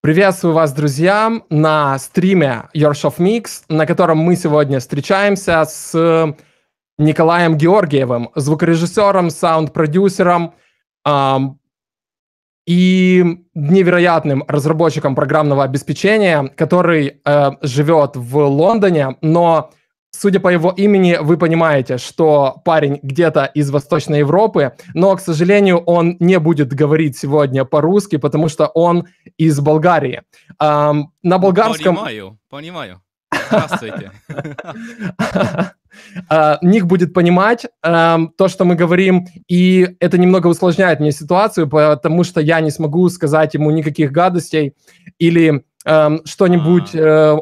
Приветствую вас, друзья, на стриме Yorshoff Mix, на котором мы сегодня встречаемся с Николаем Георгиевым, звукорежиссером, саунд-продюсером и невероятным разработчиком программного обеспечения, который живет в Лондоне, но, судя по его имени, вы понимаете, что парень где-то из Восточной Европы, но, к сожалению, он не будет говорить сегодня по-русски, потому что он из Болгарии. На болгарском... Понимаю. Здравствуйте. Ник будет понимать то, что мы говорим, и это немного усложняет мне ситуацию, потому что я не смогу сказать ему никаких гадостей или что-нибудь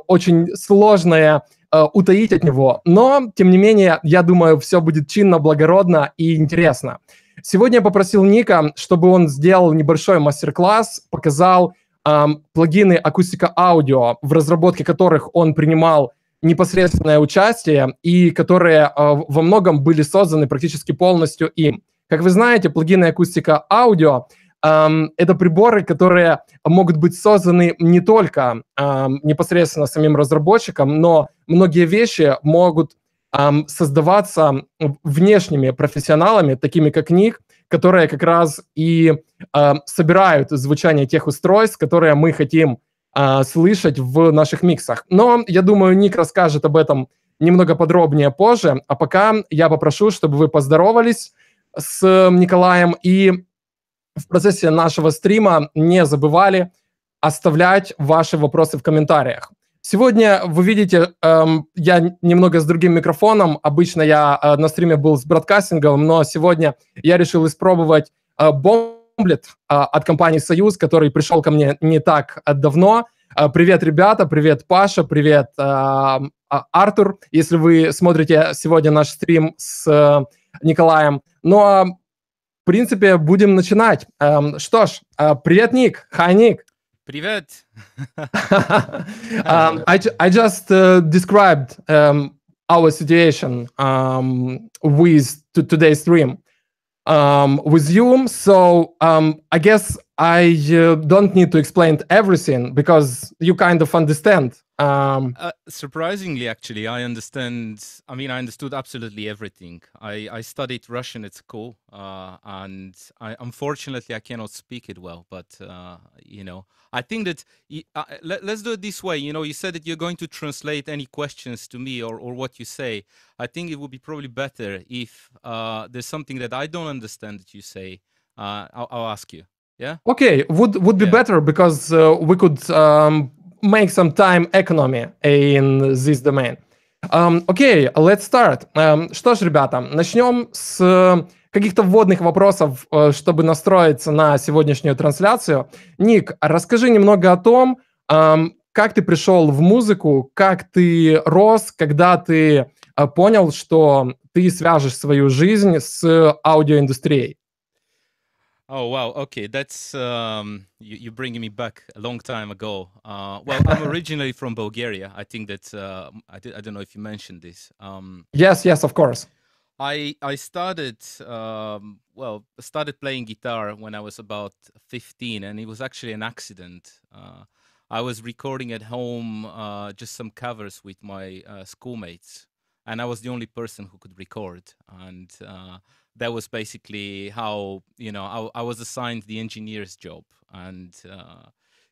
очень сложное утаить от него. Но, тем не менее, я думаю, все будет чинно, благородно и интересно. Сегодня я попросил Ника, чтобы он сделал небольшой мастер-класс, показал плагины Acustica Audio, в разработке которых он принимал непосредственное участие и которые во многом были созданы практически полностью им. Как вы знаете, плагины Acustica Audio это приборы, которые могут быть созданы не только непосредственно самим разработчиком, но многие вещи могут создаваться внешними профессионалами, такими как Ник, которые как раз и собирают звучание тех устройств, которые мы хотим слышать в наших миксах. Но я думаю, Ник расскажет об этом немного подробнее позже. А пока я попрошу, чтобы вы поздоровались с Николаем и в процессе нашего стрима не забывали оставлять ваши вопросы в комментариях. Сегодня вы видите, я немного с другим микрофоном. Обычно я на стриме был с бродкастингом, но сегодня я решил испробовать бомблет от компании «Союз», который пришел ко мне не так давно. Привет, ребята, привет, Паша, привет, Артур, если вы смотрите сегодня наш стрим с Николаем. Ну а в принципе, будем начинать. Что ж, привет, Ник. Hi, Ник. Привет. I just described our situation with today's stream with you. So I guess I don't need to explain everything because you kind of understand. Surprisingly, actually, I understand. I mean, I understood absolutely everything. I studied Russian at school, and unfortunately, I cannot speak it well. But I think that let's do it this way. You said that you're going to translate any questions to me or what you say. I think it would be probably better if there's something that I don't understand that you say. I'll ask you. Yeah. Okay, would be better because we could make some time economy in this domain. Окей, let's start. Что ж, ребята, начнем с каких-то вводных вопросов, чтобы настроиться на сегодняшнюю трансляцию. Ник, расскажи немного о том, как ты пришел в музыку, как ты рос, когда ты понял, что ты свяжешь свою жизнь с аудиоиндустрией. Oh, wow. Okay, that's you're bringing me back a long time ago. Well, I'm originally from Bulgaria. I think that I don't know if you mentioned this. Yes, of course. I started started playing guitar when I was about 15, and it was actually an accident. I was recording at home just some covers with my schoolmates, and I was the only person who could record. And that was basically how I was assigned the engineer's job, and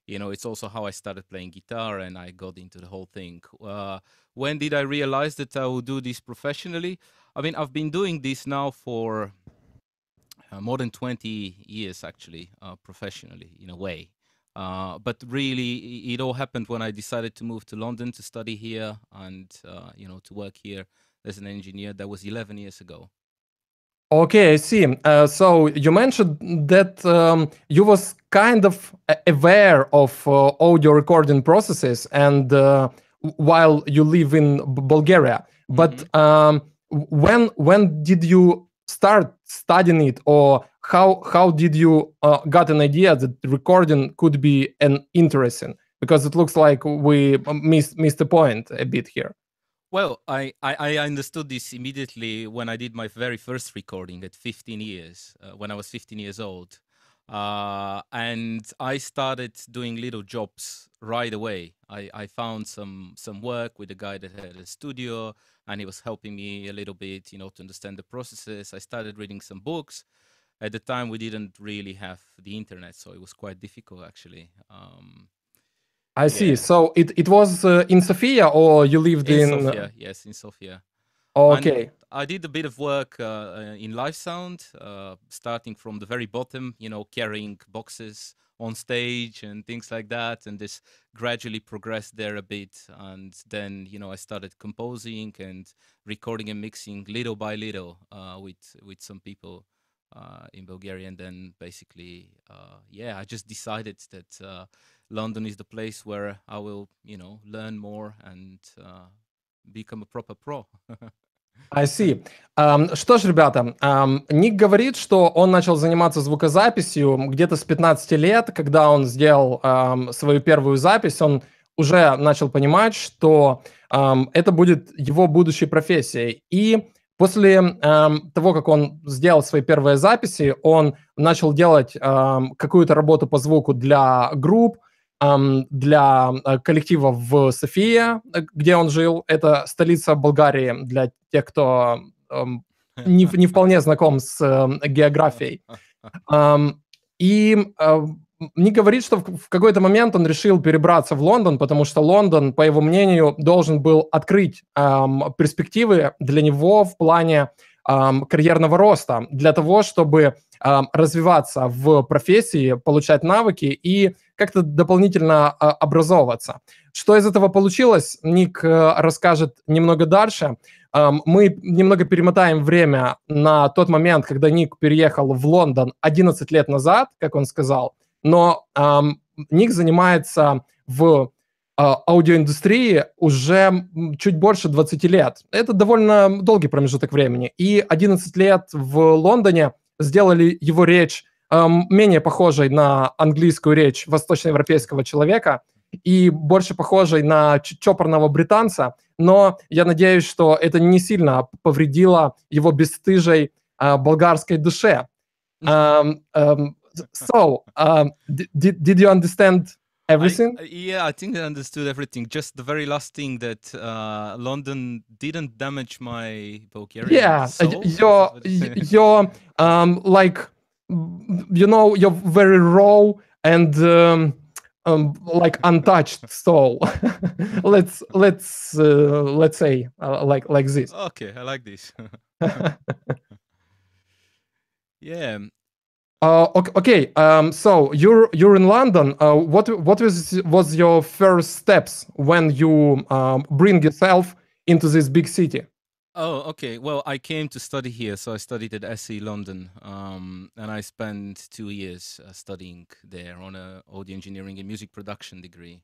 it's also how I started playing guitar, and I got into the whole thing. When did I realize that I would do this professionally? I mean, I've been doing this now for more than 20 years, actually, professionally in a way. But really, it all happened when I decided to move to London to study here and to work here as an engineer. That was 11 years ago. Okay, I see. So you mentioned that you was kind of aware of audio recording processes and while you live in Bulgaria. But when did you start studying it, or how did you got an idea that recording could be an interesting? Because it looks like we missed the point a bit here. Well, I understood this immediately when I did my very first recording at 15 years, when I was 15 years old. And I started doing little jobs right away. I found some work with a guy that had a studio, and he was helping me a little bit, you know, to understand the processes. I started reading some books. At the time, we didn't really have the internet, so it was quite difficult, actually. I see. So it was in Sofia, or you lived in Sofia? Yes, in Sofia. Okay. And I did a bit of work in live sound, starting from the very bottom, you know, carrying boxes on stage and things like that, and this gradually progressed there a bit. And then, you know, I started composing and recording and mixing little by little with some people in Bulgaria. And then basically, I just decided that London is the place where I will, you know, learn more and become a proper pro. I see. Что ж, ребята, Ник говорит, что он начал заниматься звукозаписью где-то с 15 лет, когда он сделал свою первую запись, он уже начал понимать, что это будет его будущей профессией. И после того, как он сделал свои первые записи, он начал делать какую-то работу по звуку для групп, для коллектива в Софии, где он жил. Это столица Болгарии для тех, кто не вполне знаком с географией. И Ник говорит, что в какой-то момент он решил перебраться в Лондон, потому что Лондон, по его мнению, должен был открыть перспективы для него в плане карьерного роста, для того, чтобы развиваться в профессии, получать навыки и как-то дополнительно образовываться. Что из этого получилось, Ник расскажет немного дальше. Мы немного перемотаем время на тот момент, когда Ник переехал в Лондон 11 лет назад, как он сказал, но Ник занимается в аудиоиндустрии уже чуть больше 20 лет. Это довольно долгий промежуток времени. И 11 лет в Лондоне сделали его речь менее похожей на английскую речь восточноевропейского человека и больше похожей на чопорного британца. Но я надеюсь, что это не сильно повредило его бесстыжей болгарской душе. So, did you understand everything? I think I understood everything. Just the very last thing that London didn't damage my Bulgarian soul. Your like, you know, your very raw and like untouched soul. let's say like this. Okay, I like this. Yeah. Okay. So you're in London. What was your first steps when you bring yourself into this big city? Oh, okay. Well, I came to study here, so I studied at SE London, and I spent 2 years studying there on a audio engineering and music production degree.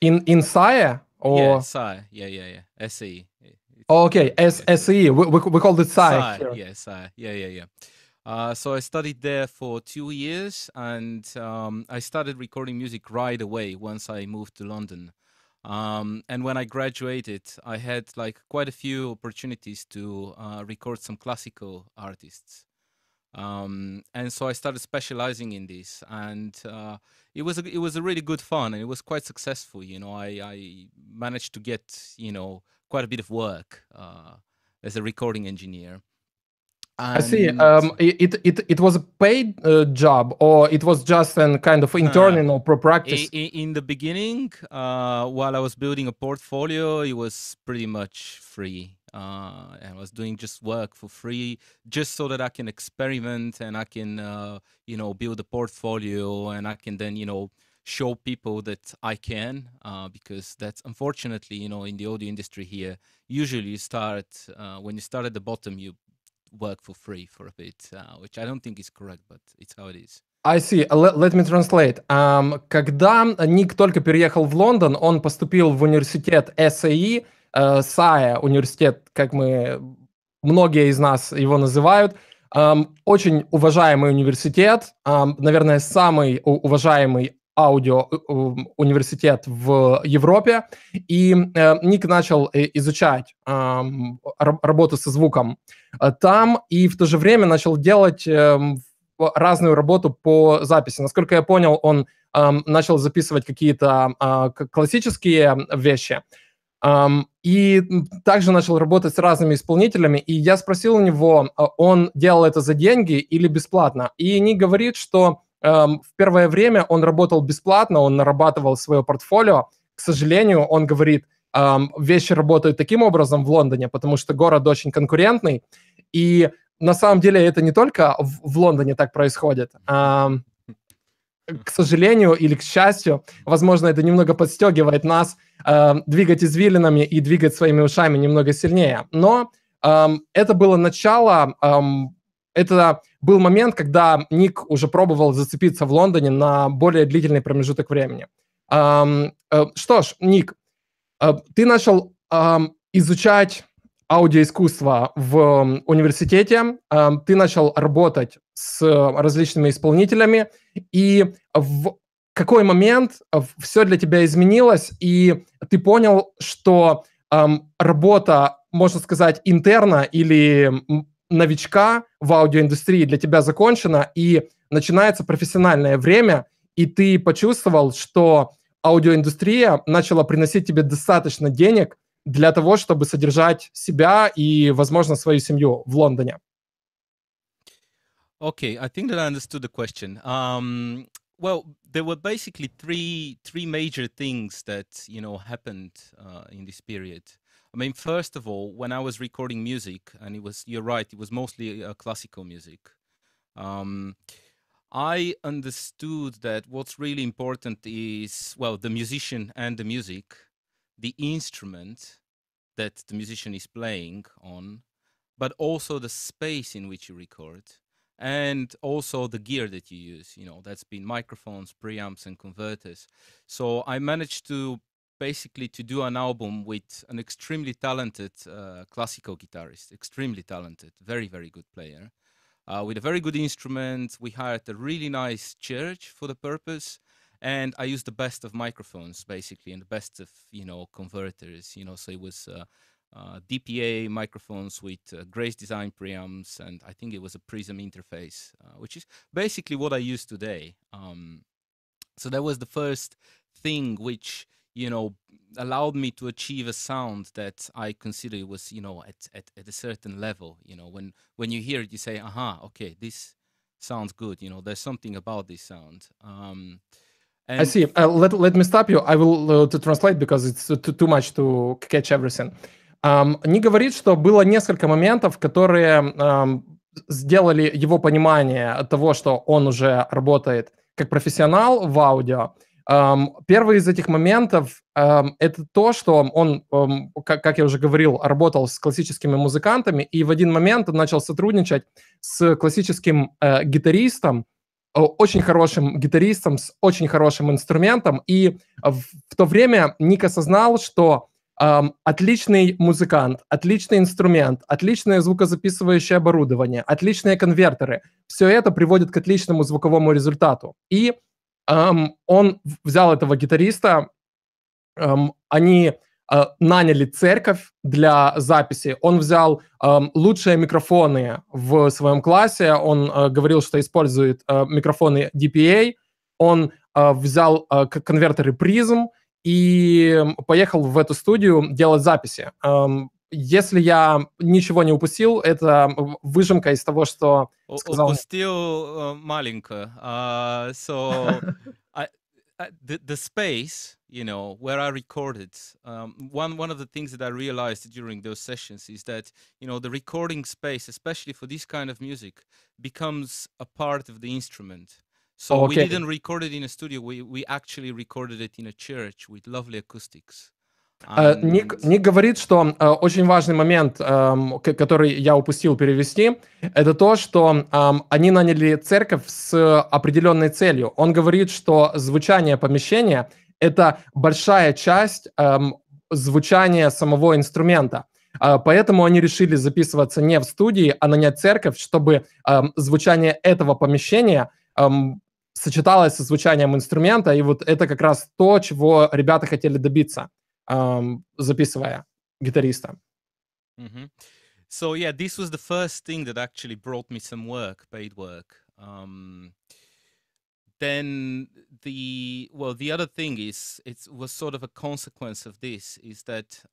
In SAE or yeah, SAE. Yeah. SE. Oh, okay, SE. We called it SAE. Yeah, SAE. Yeah. So I studied there for 2 years, and I started recording music right away once I moved to London. And when I graduated, I had like quite a few opportunities to record some classical artists. And so I started specializing in this, and it was a really good fun, and it was quite successful. You know, I managed to get, you know, quite a bit of work as a recording engineer. I see. It was a paid job, or it was just a kind of internal practice? In the beginning, while I was building a portfolio, it was pretty much free. I was doing just work for free, just so that I can experiment and I can, you know, build a portfolio, and I can then, you know, show people that I can, because that's unfortunately, you know, in the audio industry here, usually you start, when you start at the bottom, you work for free for a bit, which I don't think is correct, but it's how it is. I see. Let me translate. Когда Ник только переехал в Лондон, он поступил в университет SAE, SAE университет, как многие из нас его называют. Очень уважаемый университет, наверное, самый уважаемый аудио-университет в Европе. И Ник начал изучать работу со звуком там, и в то же время начал делать разную работу по записи. Насколько я понял, он начал записывать какие-то классические вещи, и также начал работать с разными исполнителями. И я спросил у него, он делал это за деньги или бесплатно. И Ник говорит, что в первое время он работал бесплатно, он нарабатывал свое портфолио. К сожалению, он говорит, вещи работают таким образом в Лондоне, потому что город очень конкурентный. И на самом деле это не только в Лондоне так происходит. К сожалению или к счастью, возможно, это немного подстегивает нас двигать извилинами и двигать своими ушами немного сильнее. Но это было начало, это был момент, когда Ник уже пробовал зацепиться в Лондоне на более длительный промежуток времени. Что ж, Ник, ты начал изучать аудиоискусство в университете, ты начал работать с различными исполнителями, и в какой момент все для тебя изменилось, и ты понял, что работа, можно сказать, интерна или новичка в аудиоиндустрии для тебя закончена, и начинается профессиональное время, и ты почувствовал, что аудиоиндустрия начала приносить тебе достаточно денег для того, чтобы содержать себя и, возможно, свою семью в Лондоне. Okay, I think that I understood the question. Well, there were basically three major things that happened in this period. I mean, first of all, when I was recording music, and you're right, it was mostly classical music. I understood that what's really important is, well, the musician and the music, the instrument that the musician is playing on, but also the space in which you record, and also the gear that you use. That's been microphones, preamps, and converters. So I managed to basically to do an album with an extremely talented classical guitarist, extremely talented, very, very good player. With a very good instrument. We hired a really nice church for the purpose, and I used the best of microphones, basically, and the best of, converters, so it was DPA microphones with Grace Design preamps, and I think it was a Prism interface, which is basically what I use today. So that was the first thing which, allowed me to achieve a sound that I consider it was, at a certain level. When you hear it, you say, aha, okay, this sounds good. There's something about this sound. I see. Let me stop you. I will to translate because it's too much to catch everything. Ник говорит, что было несколько моментов, которые сделали его понимание того, что он уже работает как профессионал в аудио. Первый из этих моментов это то, что он, как я уже говорил, работал с классическими музыкантами, и в один момент он начал сотрудничать с классическим гитаристом, очень хорошим гитаристом, с очень хорошим инструментом, и в то время Ник осознал, что отличный музыкант, отличный инструмент, отличное звукозаписывающее оборудование, отличные конвертеры, все это приводит к отличному звуковому результату. И он взял этого гитариста, они наняли церковь для записи, он взял лучшие микрофоны в своем классе, он говорил, что использует микрофоны DPA, он взял конвертеры Prism и поехал в эту студию делать записи. Если я ничего не упустил, это выжимка из того, что сказал. Упустил маленько. So the space, where I recorded, one of the things that I realized during those sessions is that, the recording space, especially for this kind of music, becomes a part of the instrument. So we didn't record it in a studio. We actually recorded it in a church with lovely acoustics. Ник говорит, что очень важный момент, который я упустил перевести, это то, что они наняли церковь с определенной целью. Он говорит, что звучание помещения – это большая часть звучания самого инструмента. Поэтому они решили записываться не в студии, а нанять церковь, чтобы звучание этого помещения сочеталось со звучанием инструмента. И вот это как раз то, чего ребята хотели добиться, записывая гитариста. So yeah, this was the first thing that actually brought me some work, paid work. then the other thing is, it was sort of a consequence of this, is that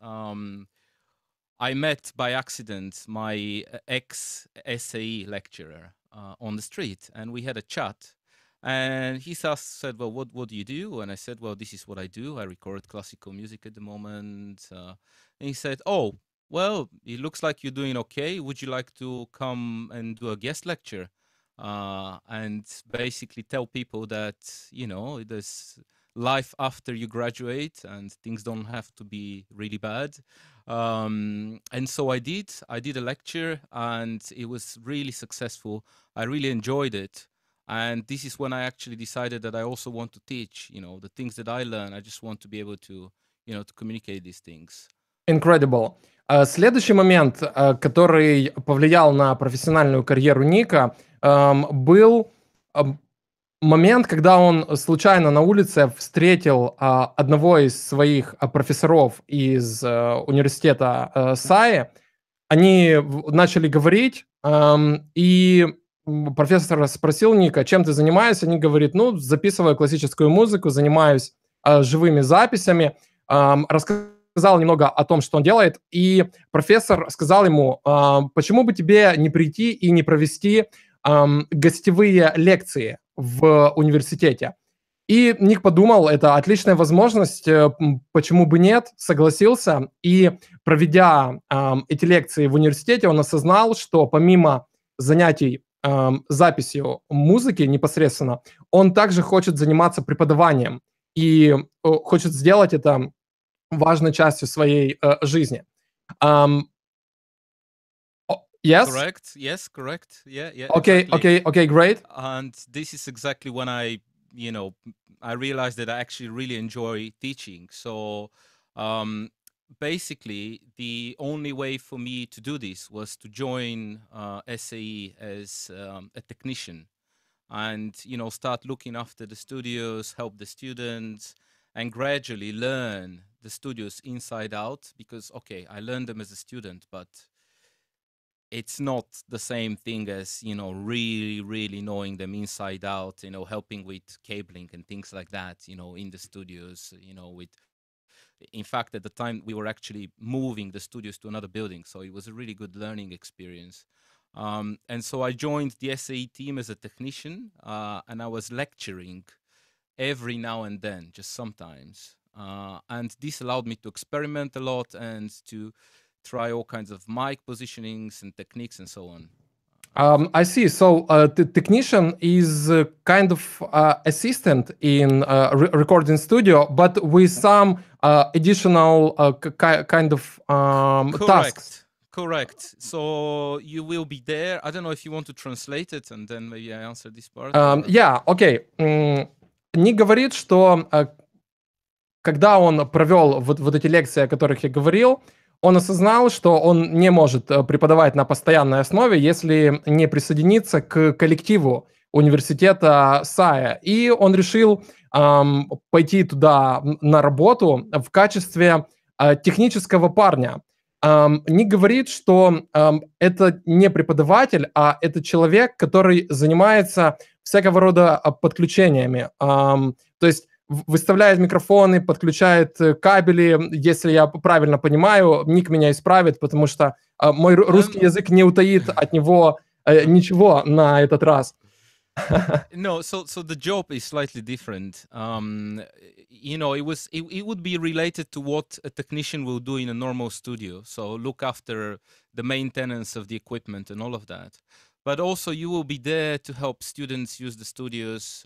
I met by accident my ex-SAE lecturer on the street, and we had a chat. And he said, well, what do you do? And I said, well, this is what I do. I record classical music at the moment. And he said, oh, well, it looks like you're doing okay. Would you like to come and do a guest lecture? And basically tell people that, you know, there's life after you graduate and things don't have to be really bad. And so I did a lecture, and it was really successful. I really enjoyed it. And this is when I actually decided that I also want to teach, you know, the things that I learn. I just want to be able to, you know, to communicate these things. Incredible. Следующий момент, который повлиял на профессиональную карьеру Ника, был момент, когда он случайно на улице встретил одного из своих профессоров из университета САИ. Они начали говорить, и профессор спросил Ника, чем ты занимаешься? Ник говорит, ну, записываю классическую музыку, занимаюсь живыми записями. Рассказал немного о том, что он делает, и профессор сказал ему, почему бы тебе не прийти и не провести гостевые лекции в университете. И Ник подумал, это отличная возможность, почему бы нет, согласился. И проведя эти лекции в университете, он осознал, что помимо занятий записью музыки непосредственно, он также хочет заниматься преподаванием и хочет сделать это важной частью своей жизни. Yes? Correct. Yes, correct. Yeah. Okay, exactly. okay, great. And this is exactly when I realized that I actually really enjoy teaching. So basically, the only way for me to do this was to join SAE as a technician, and, you know, start looking after the studios, help the students, and gradually learn the studios inside out. Because, okay, I learned them as a student, but it's not the same thing as, you know, really knowing them inside out, you know, helping with cabling and things like that, you know, in the studios, you know, in fact, at the time we were actually moving the studios to another building. So it was a really good learning experience. And so I joined the SAE team as a technician, and I was lecturing every now and then, just sometimes. And this allowed me to experiment a lot and to try all kinds of mic positionings and techniques and so on. I see. So the technician is kind of assistant in recording studio, but with some additional kind of tasks. Correct. So you will be there. I don't know if you want to translate it, and then maybe I answer this part. Yeah, okay. Ник говорит, что когда он провел вот эти лекции, о которых я говорил, он осознал, что он не может преподавать на постоянной основе, если не присоединиться к коллективу университета САИ. И он решил пойти туда на работу в качестве технического парня. Ник говорит, что это не преподаватель, а это человек, который занимается всякого рода подключениями. То есть выставляет микрофоны, подключает кабели, если я правильно понимаю. Ник меня исправит, потому что мой русский язык не утаит от него ничего на этот раз. No, so the job is slightly different. You know, it would be related to what a technician will do in a normal studio. So look after the maintenance of the equipment and all of that. But also you will be there to help students use the studios.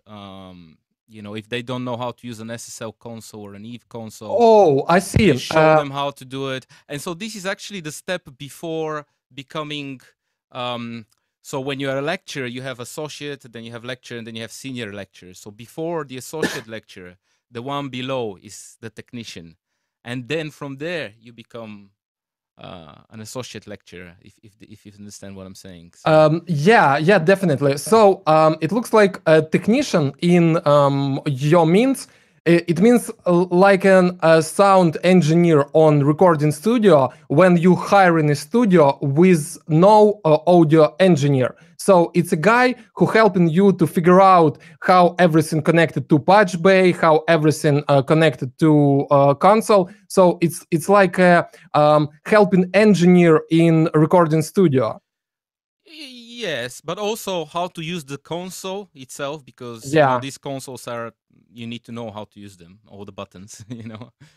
You know, if they don't know how to use an SSL console or an EVE console. Oh, I see. You show them how to do it. And so this is actually the step before becoming... So when you're a lecturer, you have associate, then you have lecturer, and then you have senior lecturer. So before the associate lecturer, the one below is the technician. And then from there, you become an associate lecturer, if you understand what I'm saying. So. Yeah, definitely. So it looks like a technician in your means It means like a sound engineer on recording studio when you hire in a studio with no audio engineer. So it's a guy who helping you to figure out how everything connected to patch bay, how everything connected to console. So it's like a helping engineer in recording studio. Yes, but also how to use the console itself, because these consoles you need to know how to use them, all the buttons,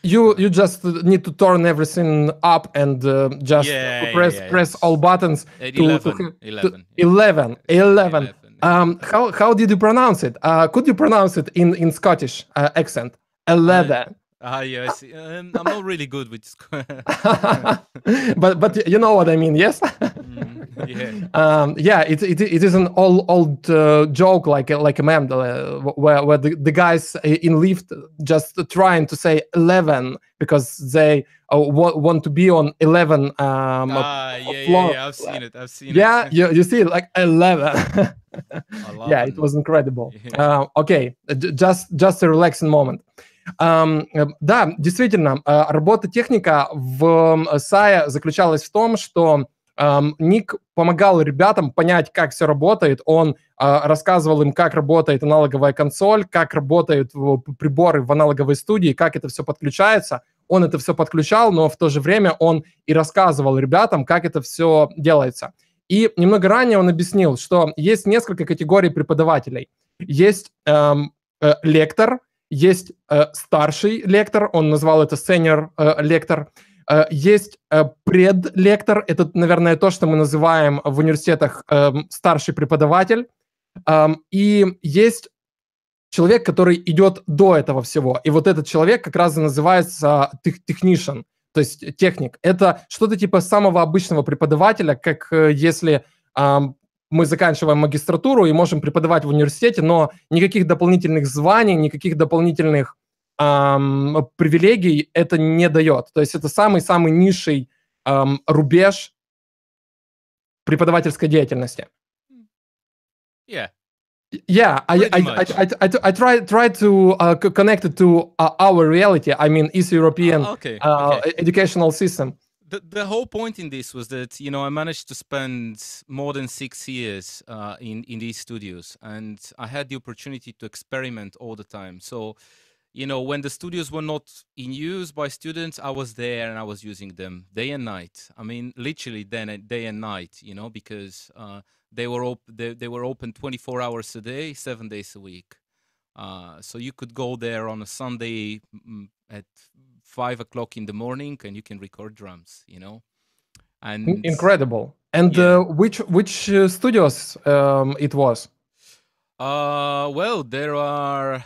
You just need to turn everything up and just press all buttons. 11. How did you pronounce it? Could you pronounce it in Scottish accent? 11. Yes. I'm not really good with but you know what I mean, yes? It is an old joke, like a meme where the guys in lift just trying to say 11 because they want to be on 11 floor. I've seen it. You see it, like 11. It was incredible. Okay, just a relaxing moment. Да, действительно, работа техника в SAE заключалась в том, что Ник помогал ребятам понять, как все работает. Он рассказывал им, как работает аналоговая консоль, как работают приборы в аналоговой студии, как это все подключается. Он это все подключал, но в то же время он и рассказывал ребятам, как это все делается. И немного ранее он объяснил, что есть несколько категорий преподавателей. Есть лектор, есть старший лектор, он назвал это senior лектор. Есть предлектор, это, наверное, то, что мы называем в университетах старший преподаватель. И есть человек, который идет до этого всего. И вот этот человек как раз и называется technician, то есть техник. Это что-то типа самого обычного преподавателя, как если мы заканчиваем магистратуру и можем преподавать в университете, но никаких дополнительных званий, никаких дополнительных привилегий это не дает. То есть это самый-самый низший рубеж преподавательской деятельности. I try to connect it to our reality. I mean, East European educational system. The whole point in this was that, I managed to spend more than 6 years in these studios, and I had the opportunity to experiment all the time. So, when the studios were not in use by students, I was there and I was using them day and night. I mean, literally day and night, because they were open 24 hours a day, 7 days a week. So you could go there on a Sunday at 5 o'clock in the morning and you can record drums, And incredible. And which studios it was? Well, there are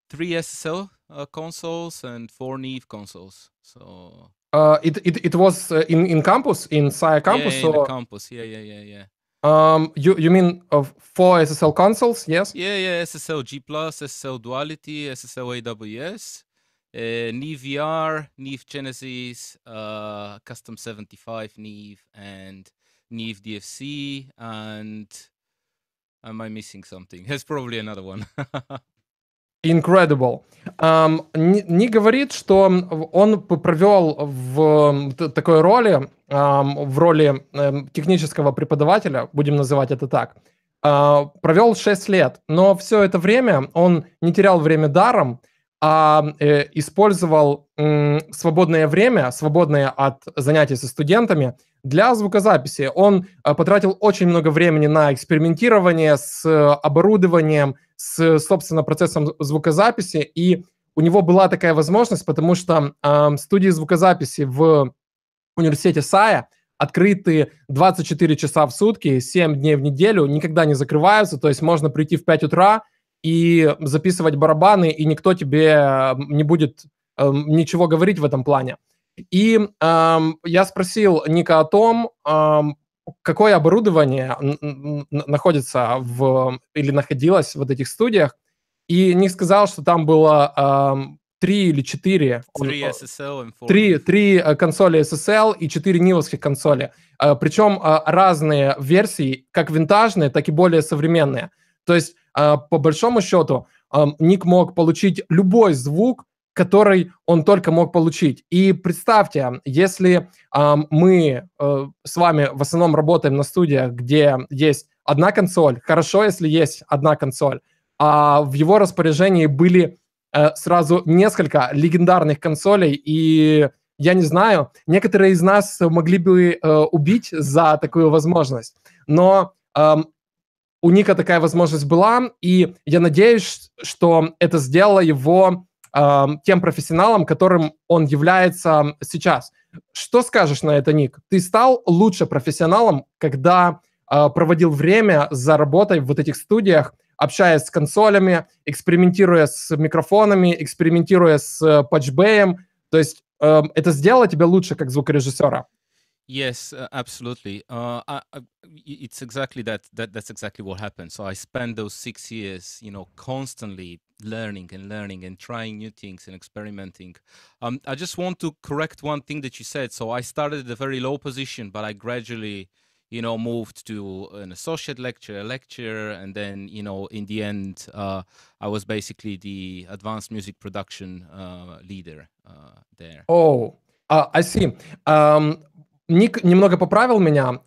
3 SSL consoles and 4 Neve consoles. So it was in campus, in SAE campus. In the campus. Yeah. You mean 4 SSL consoles? Yes. Yeah. SSL G+, SSL Duality, SSL AWS, Neve VR, Neve Genesis, Custom 75 Neve, and Neve DFC. And am I missing something? There's probably another one. Incredible. Не говорит, что он провел в такой роли, в роли технического преподавателя, будем называть это так, провел 6 лет, но все это время он не терял время даром, а использовал свободное время, свободное от занятий со студентами, для звукозаписи. Он потратил очень много времени на экспериментирование с оборудованием, с, собственно, процессом звукозаписи, и у него была такая возможность, потому что студии звукозаписи в университете SAE открыты 24 часа в сутки, 7 дней в неделю, никогда не закрываются, то есть можно прийти в 5 утра и записывать барабаны, и никто тебе не будет ничего говорить в этом плане. И я спросил Ника о том, какое оборудование находится или находилось в этих студиях, и Ник сказал, что там было 3 или 4 консоли SSL и 4 нивовских консоли. Причем разные версии, как винтажные, так и более современные. То есть, по большому счету, Ник мог получить любой звук, который он только мог получить. И представьте, если мы с вами в основном работаем на студиях, где есть одна консоль, хорошо, если есть одна консоль, а в его распоряжении были сразу несколько легендарных консолей, и я не знаю, некоторые из нас могли бы убить за такую возможность, но у Ника такая возможность была, и я надеюсь, что это сделало его тем профессионалом, которым он является сейчас. Что скажешь на это, Ник? Ты стал лучше профессионалом, когда проводил время за работой в вот этих студиях, общаясь с консолями, экспериментируя с микрофонами, экспериментируя с патчбэем. То есть это сделало тебя лучше как звукорежиссера? Yes, absolutely. It's exactly that. That's exactly what happened. So I spent those 6 years, constantly learning and trying new things and experimenting. I just want to correct one thing that you said. So I started at a very low position, but I gradually, moved to an associate lecturer, a lecturer, and then, in the end, I was basically the advanced music production leader there. Oh, I see. Ник немного поправил меня.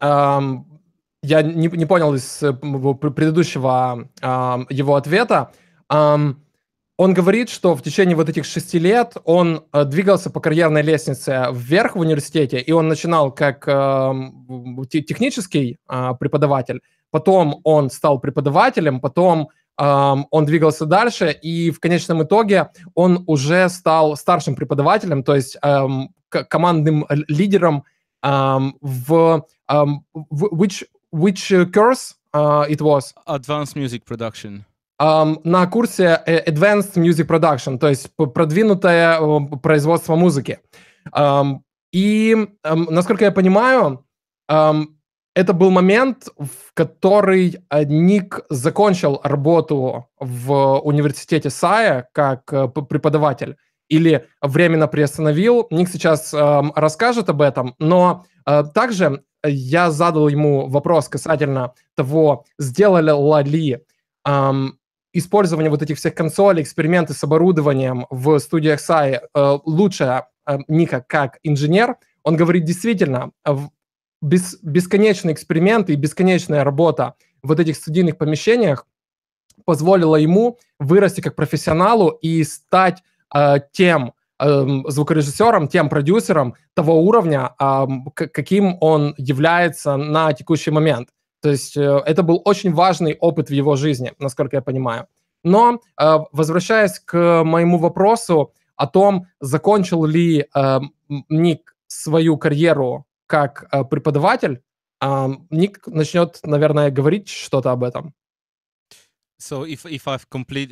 Я не понял из предыдущего его ответа. Он говорит, что в течение вот этих 6 лет он двигался по карьерной лестнице вверх в университете, и он начинал как технический преподаватель, потом он стал преподавателем, потом он двигался дальше, и в конечном итоге он уже стал старшим преподавателем, то есть командным лидером which course it was? Advanced Music Production. На курсе Advanced Music Production, то есть продвинутое производство музыки. И, насколько я понимаю, это был момент, в который Ник закончил работу в университете Сая как преподаватель или временно приостановил. Ник сейчас расскажет об этом, но также я задал ему вопрос касательно того, сделали ли использование вот этих всех консолей, эксперименты с оборудованием в студиях Сай лучше Ника как инженер. Он говорит, действительно, бесконечные эксперименты и бесконечная работа в вот этих студийных помещениях позволила ему вырасти как профессионалу и стать тем звукорежиссером, тем продюсером того уровня, каким он является на текущий момент. То есть это был очень важный опыт в его жизни, насколько я понимаю. Но возвращаясь к моему вопросу о том, закончил ли Ник свою карьеру как преподаватель, Ник начнет, наверное, говорить что-то об этом. So if I've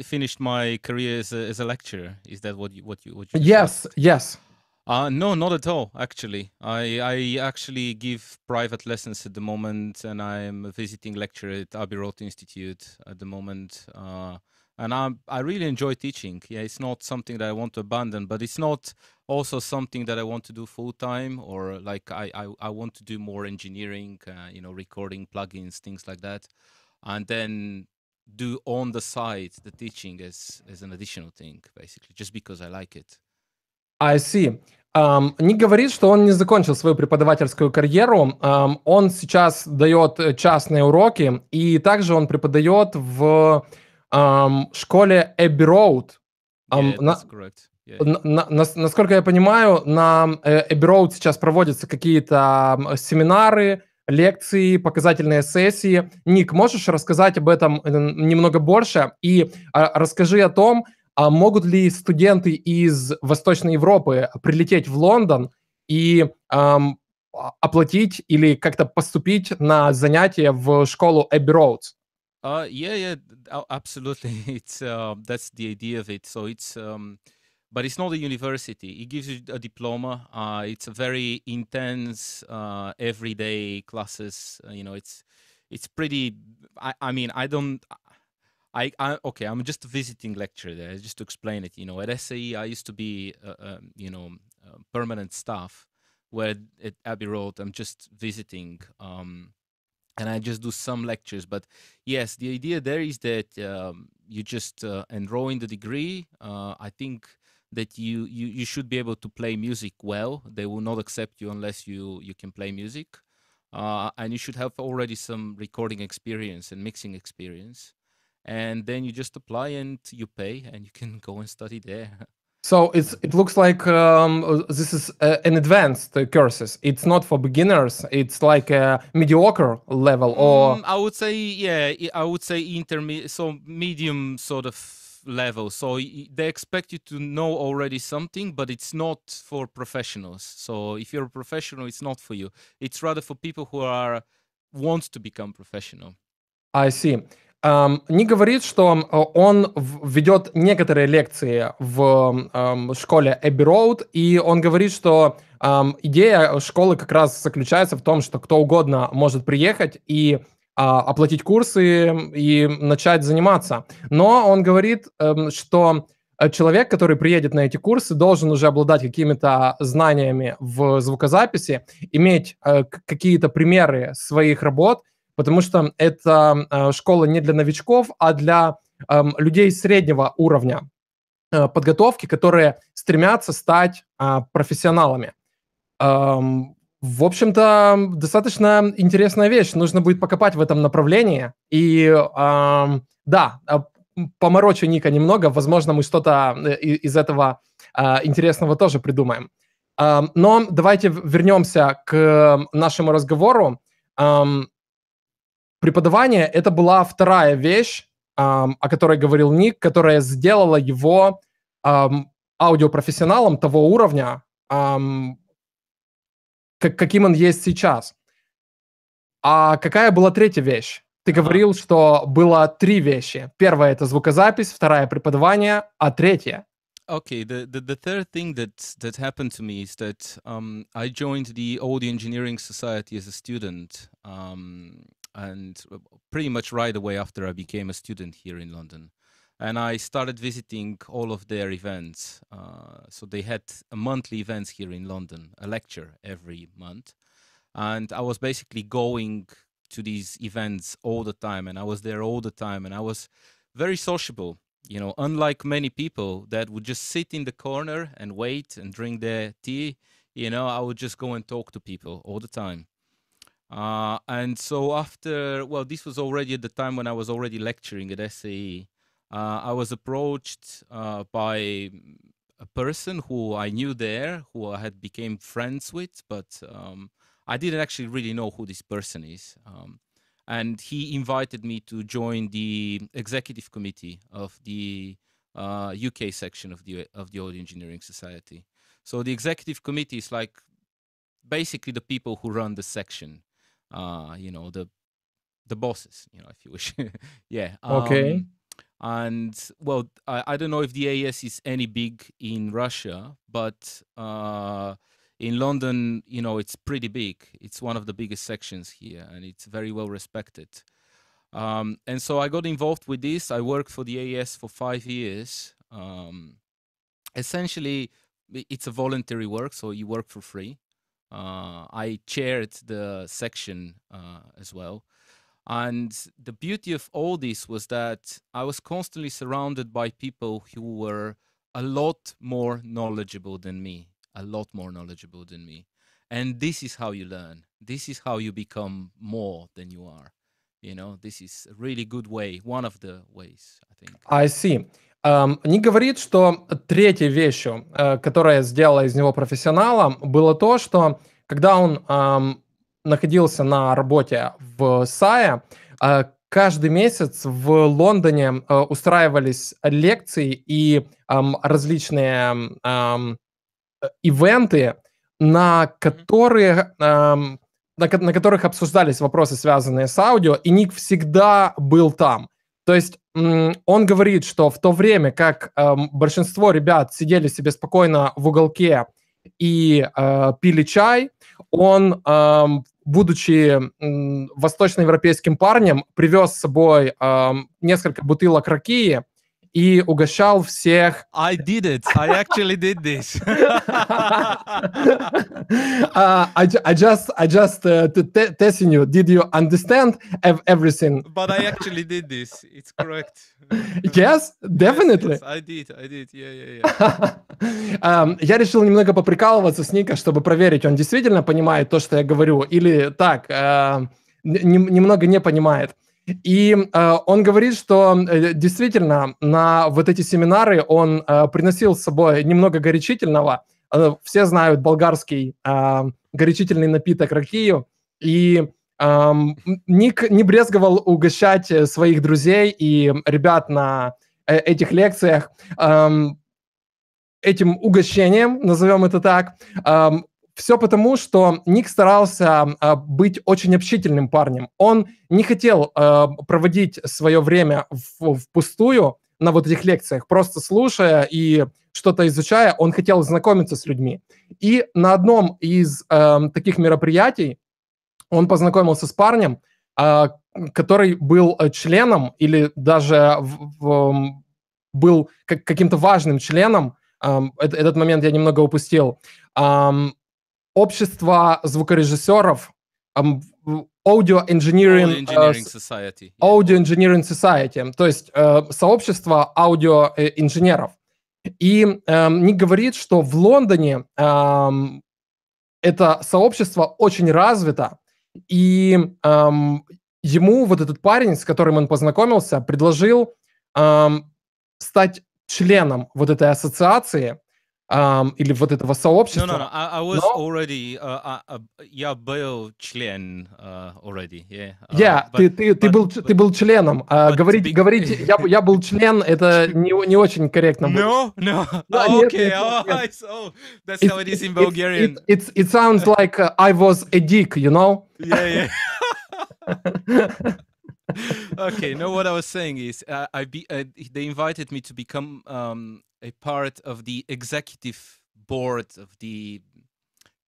finished my career as a lecturer, is that what you Yes, asked? yes. No, not at all, actually. I actually give private lessons at the moment, and I'm a visiting lecturer at Abbey Road Institute at the moment. And I really enjoy teaching. Yeah, it's not something that I want to abandon, but it's not also something that I want to do full time, or like I want to do more engineering, recording plugins, things like that. And then do on the side the teaching as an additional thing, basically, just because I like it. I see. Ник говорит, что он не закончил свою преподавательскую карьеру. Он сейчас дает частные уроки, и также он преподает в школе Abbey Road. Yeah, that's correct. Насколько я понимаю, на Abbey Road сейчас проводятся какие-то семинары, лекции, показательные сессии. Ник, можешь рассказать об этом немного больше? И расскажи о том, могут ли студенты из Восточной Европы прилететь в Лондон и оплатить или как-то поступить на занятия в школу Abbey Road? Yeah, absolutely. It's that's the idea of it. So it's but it's not a university. It gives you a diploma. It's a very intense, everyday classes. It's pretty. I mean, I don't. Okay. I'm just a visiting lecturer there, just to explain it. At SAE, I used to be, permanent staff, where at Abbey Road, I'm just visiting. and I just do some lectures. But yes, the idea there is that you just enroll in the degree. I think that you should be able to play music well. They will not accept you unless you can play music, and you should have already some recording experience and mixing experience. And then you just apply and you pay, and you can go and study there. So it looks like this is an advanced courses. It's not for beginners. It's like a mediocre level, or I would say, yeah, I would say intermediate, so medium sort of level. So they expect you to know already something, but it's not for professionals. So if you're a professional, it's not for you. It's rather for people who want to become professional. I see. Ник говорит, что он ведет некоторые лекции в школе Abbey Road, и он говорит, что идея школы как раз заключается в том, что кто угодно может приехать и оплатить курсы и начать заниматься. Но он говорит, что человек, который приедет на эти курсы, должен уже обладать какими-то знаниями в звукозаписи, иметь какие-то примеры своих работ, потому что это школа не для новичков, а для людей среднего уровня подготовки, которые стремятся стать профессионалами. В общем-то, достаточно интересная вещь. Нужно будет покопать в этом направлении. И да, поморочу Ника немного. Возможно, мы что-то из этого интересного тоже придумаем. Но давайте вернемся к нашему разговору. Преподавание — это была вторая вещь, о которой говорил Ник, которая сделала его аудиопрофессионалом того уровня, каким он есть сейчас. А какая была третья вещь? Ты говорил, что было три вещи. Первая — это звукозапись, вторая — преподавание, а третья? Okay, the third thing that happened to me is that I joined the Audio Engineering Society as a student. And pretty much right away after I became a student here in London. And I started visiting all of their events. So they had a monthly events here in London, a lecture every month. And I was basically going to these events all the time, and I was there all the time, and I was very sociable. You know, unlike many people that would just sit in the corner and wait and drink their tea, you know, I would just go and talk to people all the time. And so after, well, this was already at the time when I was already lecturing at SAE. I was approached by a person who I knew there, who I had became friends with, but I didn't actually really know who this person is. And he invited me to join the executive committee of the UK section of the Audio Engineering Society. So the executive committee is like basically the people who run the section. You know, the bosses, you know, if you wish. Yeah. Okay. And well, I don't know if the AES is any big in Russia, but in London, you know, it's pretty big. It's one of the biggest sections here, and it's very well respected. And so I got involved with this. I worked for the AES for 5 years. Essentially, it's a voluntary work, so you work for free. I chaired the section as well. And the beauty of all this was that I was constantly surrounded by people who were a lot more knowledgeable than me, And this is how you learn. This is how you become more than you are. You know, this is a really good way, one of the ways, I think. I see. Ник говорит, что третьей вещью, которая сделала из него профессионала, было то, что когда он находился на работе в САЕ, каждый месяц в Лондоне устраивались лекции и различные ивенты, на которых обсуждались вопросы, связанные с аудио, и Ник всегда был там. То есть он говорит, что в то время, как большинство ребят сидели себе спокойно в уголке и пили чай, он, будучи восточноевропейским парнем, привез с собой несколько бутылок ракии и угощал всех. I did it. I actually did this. I just testing you. Did you understand everything? But I actually did this. It's correct. Yes, definitely. Yes, I did. Yeah. Я решил немного поприкалываться с Ника, чтобы проверить, он действительно понимает то, что я говорю, или так, немного не понимает. И он говорит, что действительно на вот эти семинары он приносил с собой немного горячительного. Все знают болгарский горячительный напиток ракию. И Ник не брезговал угощать своих друзей и ребят на этих лекциях этим угощением, назовем это так. Все потому, что Ник старался быть очень общительным парнем. Он не хотел проводить свое время впустую на вот этих лекциях, просто слушая и что-то изучая, он хотел знакомиться с людьми. И на одном из таких мероприятий он познакомился с парнем, который был членом или даже был каким-то важным членом, этот момент я немного упустил, общество звукорежиссеров, Audio Engineering Society. Audio Engineering Society, то есть сообщество аудиоинженеров. И Ник говорит, что в Лондоне это сообщество очень развито, и ему вот этот парень, с которым он познакомился, предложил стать членом вот этой ассоциации или вот этого сообщества. No. I was already, я был член already, yeah. Ты был членом. Говорить, я был член, это не очень корректно. No. Okay, so that's how it is in Bulgarian. It sounds like I was a dick, you know? Yeah. Okay, no, what I was saying is they invited me to become a part of the executive board of the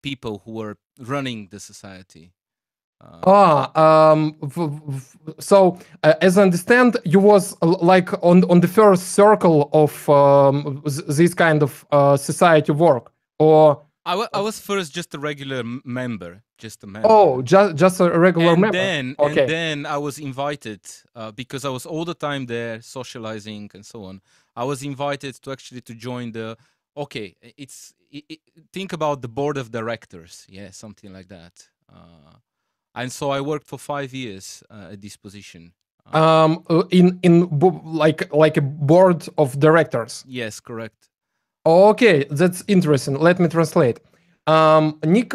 people who were running the society. So as I understand, you was like on the first circle of this kind of society work, or I was first just a regular member, just a member. Oh, just a regular member. And then I was invited because I was all the time there socializing and so on. I was invited to actually to join the. Okay, think about the board of directors, yeah, something like that. And so I worked for 5 years at this position. Like a board of directors. Yes, correct. Okay, that's interesting. Let me translate. Ник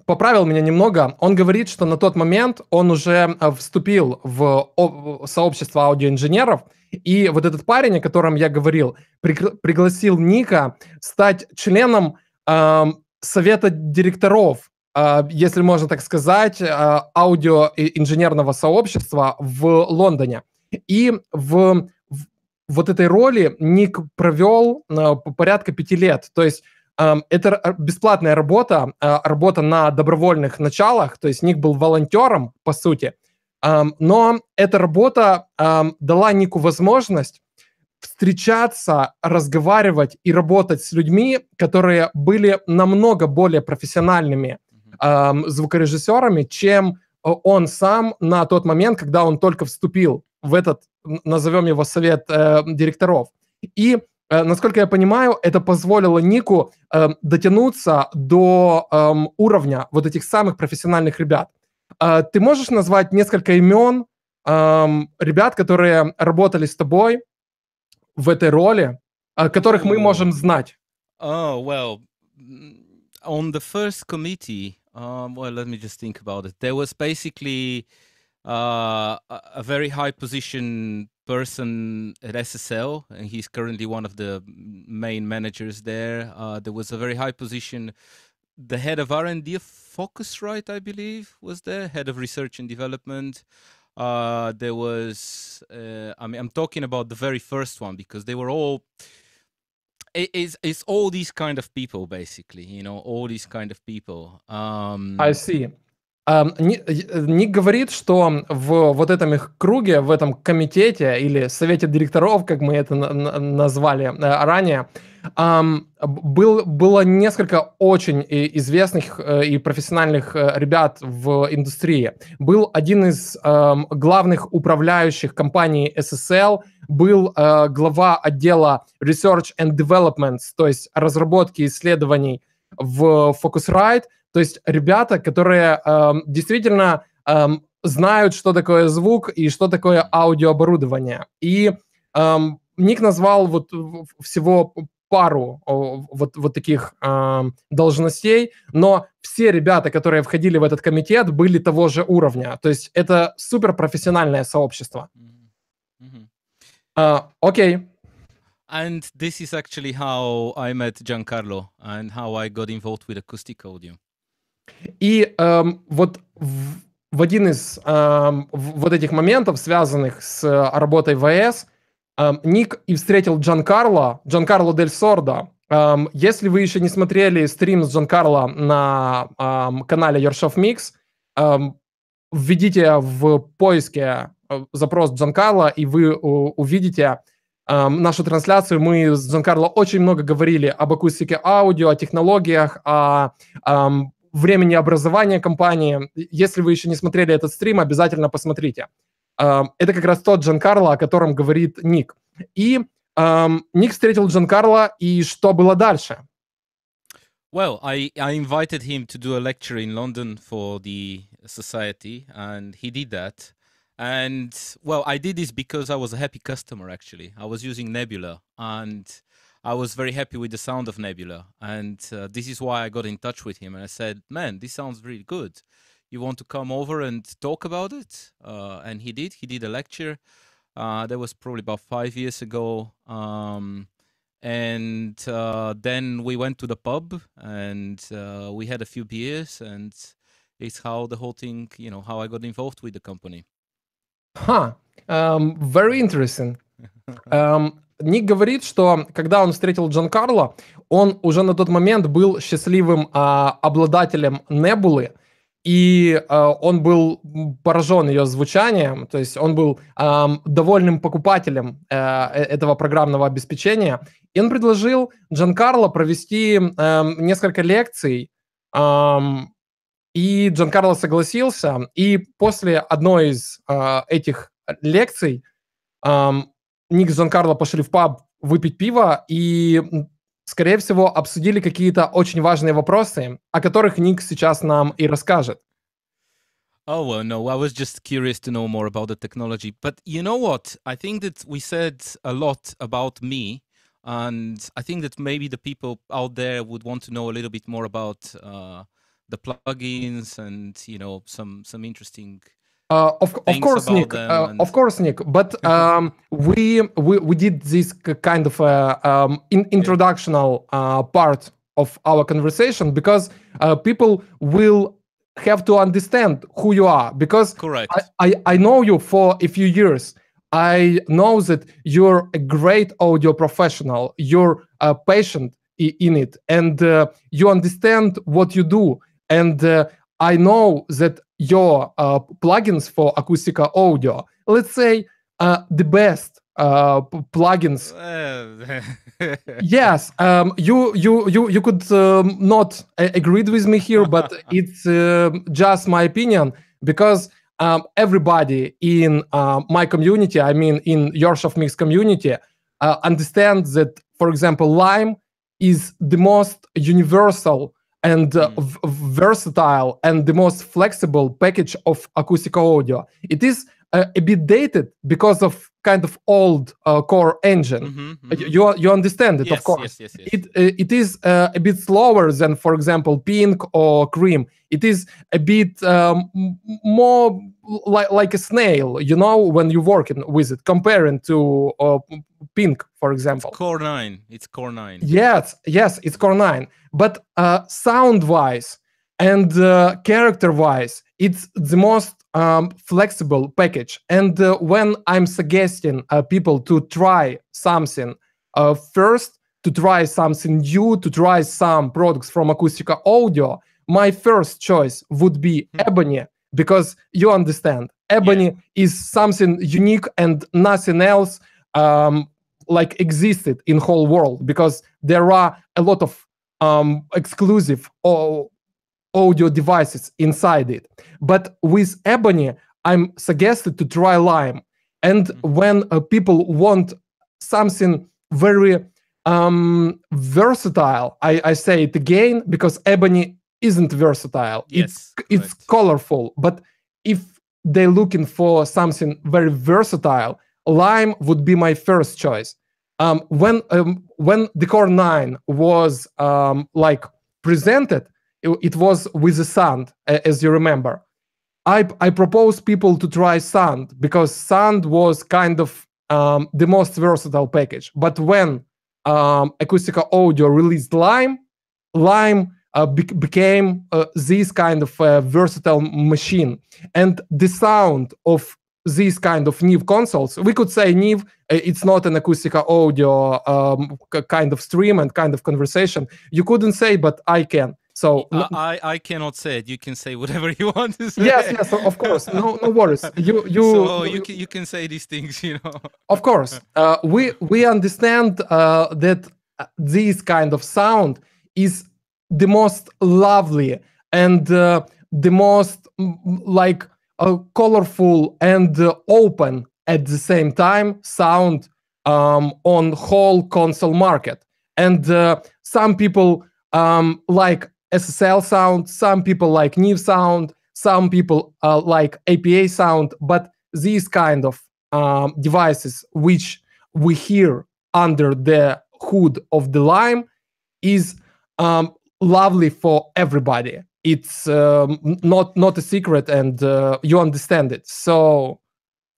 поправил меня немного. Он говорит, что на тот момент он уже вступил в сообщество аудиоинженеров, и вот этот парень, о котором я говорил, пригласил Ника стать членом совета директоров, если можно так сказать, аудиоинженерного сообщества в Лондоне. И в вот этой роли Ник провел порядка 5 лет. То есть это бесплатная работа, работа на добровольных началах. То есть Ник был волонтером, по сути. Но эта работа дала Нику возможность встречаться, разговаривать и работать с людьми, которые были намного более профессиональными звукорежиссерами, чем он сам на тот момент, когда он только вступил в этот, назовем его, совет директоров. И, насколько я понимаю, это позволило Нику дотянуться до уровня вот этих самых профессиональных ребят. Ты можешь назвать несколько имен ребят, которые работали с тобой в этой роли, которых мы можем знать? Oh, well, on the first committee, well, let me just think about it. There was basically a very high position person at SSL, and he's currently one of the main managers there. There was a very high position. The head of R&D of Focusrite, I believe, was there. Head of research and development. There was, I'm talking about the very first one because they were all. It's all these kind of people, basically, you know, all these kind of people. I see. Ник говорит, что в вот этом их круге, в этом комитете или совете директоров, как мы это назвали ранее, было несколько очень известных и профессиональных ребят в индустрии. Был один из главных управляющих компании SSL, был глава отдела Research and Development, то есть разработки и исследований в Focusrite, то есть ребята, которые действительно знают, что такое звук и что такое аудиооборудование. И Ник назвал вот всего пару вот таких должностей, но все ребята, которые входили в этот комитет, были того же уровня. То есть это суперпрофессиональное сообщество. Окей. And this is actually how I met Giancarlo and how I got involved with acoustic audio. И вот в один из вот этих моментов, связанных с работой ВС, Ник и встретил Джанкарло Дель Сордо. Если вы еще не смотрели стрим с Джанкарло на канале Yorshoff Mix, введите в поиске запрос Джанкарло, и вы увидите нашу трансляцию. Мы с Джанкарло очень много говорили об акустике аудио, о технологиях, о времени образования компании. Если вы еще не смотрели этот стрим, обязательно посмотрите. Это как раз тот Джанкарло, о котором говорит Ник. И Ник встретил Джанкарло, и что было дальше? Well, I invited him to do a lecture in London for the society, and he did that. And, well, I did this because I was a happy customer, actually. I was using Nebula, and I was very happy with the sound of Nebula. And this is why I got in touch with him. And I said, man, this sounds really good. You want to come over and talk about it? And he did. He did a lecture. That was probably about 5 years ago. And then we went to the pub, and we had a few beers. And it's how the whole thing, you know, how I got involved with the company. Very interesting. Ник говорит, что когда он встретил Джанкарло, он уже на тот момент был счастливым обладателем Небулы, и он был поражен ее звучанием, то есть он был довольным покупателем этого программного обеспечения, и он предложил Джанкарло провести несколько лекций, и Джанкарло согласился, и после одной из этих лекций Ник с Джанкарло пошли в паб выпить пиво и, скорее всего, обсудили какие-то очень важные вопросы, о которых Ник сейчас нам и расскажет. Oh, well, no, I was just curious to know more about the technology. But you know what? I think that we said a lot about me, and I think that maybe the people out there would want to know a little bit more about the plugins and, you know, some interesting Of course, Nick. Of course, Nick. But we did this kind of introductional part of our conversation because people will have to understand who you are. Because Correct. I know you for a few years. I know that you're a great audio professional. You're patient in it, and you understand what you do. And I know that your plugins for Acustica audio, let's say the best plugins. Yes, you could not agree with me here, but it's just my opinion, because everybody in my community, I mean in Yorshoff Mix community, understands that, for example, Lime is the most universal and versatile and the most flexible package of acoustic audio. It is a bit dated because of kind of old core engine. You understand it, Yes, of course. yes. It is a bit slower than, for example, Pink or Cream. It is a bit more like a snail, you know, when you're working with it, comparing to Pink, for example. It's Core 9. It's Core 9. Yes, it's Core 9. But sound-wise and character-wise, it's the most flexible package. And when I'm suggesting people to try something first, to try something new, to try some products from Acustica Audio, my first choice would be Ebony, because you understand, Ebony is something unique and nothing else like existed in whole world, because there are a lot of exclusive audio devices inside it. But with Ebony, I'm suggested to try Lime. And when people want something very versatile, I say it again, because Ebony isn't versatile. Yes, it's colorful. But if they're looking for something very versatile, Lime would be my first choice. When the Core 9 was like presented, it was with the Sand, as you remember. I proposed people to try Sand, because Sand was kind of the most versatile package. But when Acustica Audio released Lime became this kind of versatile machine. And the sound of these kind of Neve consoles, we could say Neve, it's not an Acustica Audio kind of stream and kind of conversation. You couldn't say, but I can. So I cannot say it. You can say whatever you want to say. Yes, of course. No worries. You can say these things, you know. Of course, we understand that this kind of sound is the most lovely and the most like colorful and open at the same time sound on whole console market. And some people like SSL sound, some people like Neve sound, some people like APA sound, but these kind of devices which we hear under the hood of the Lime is lovely for everybody. It's not a secret, and you understand it. So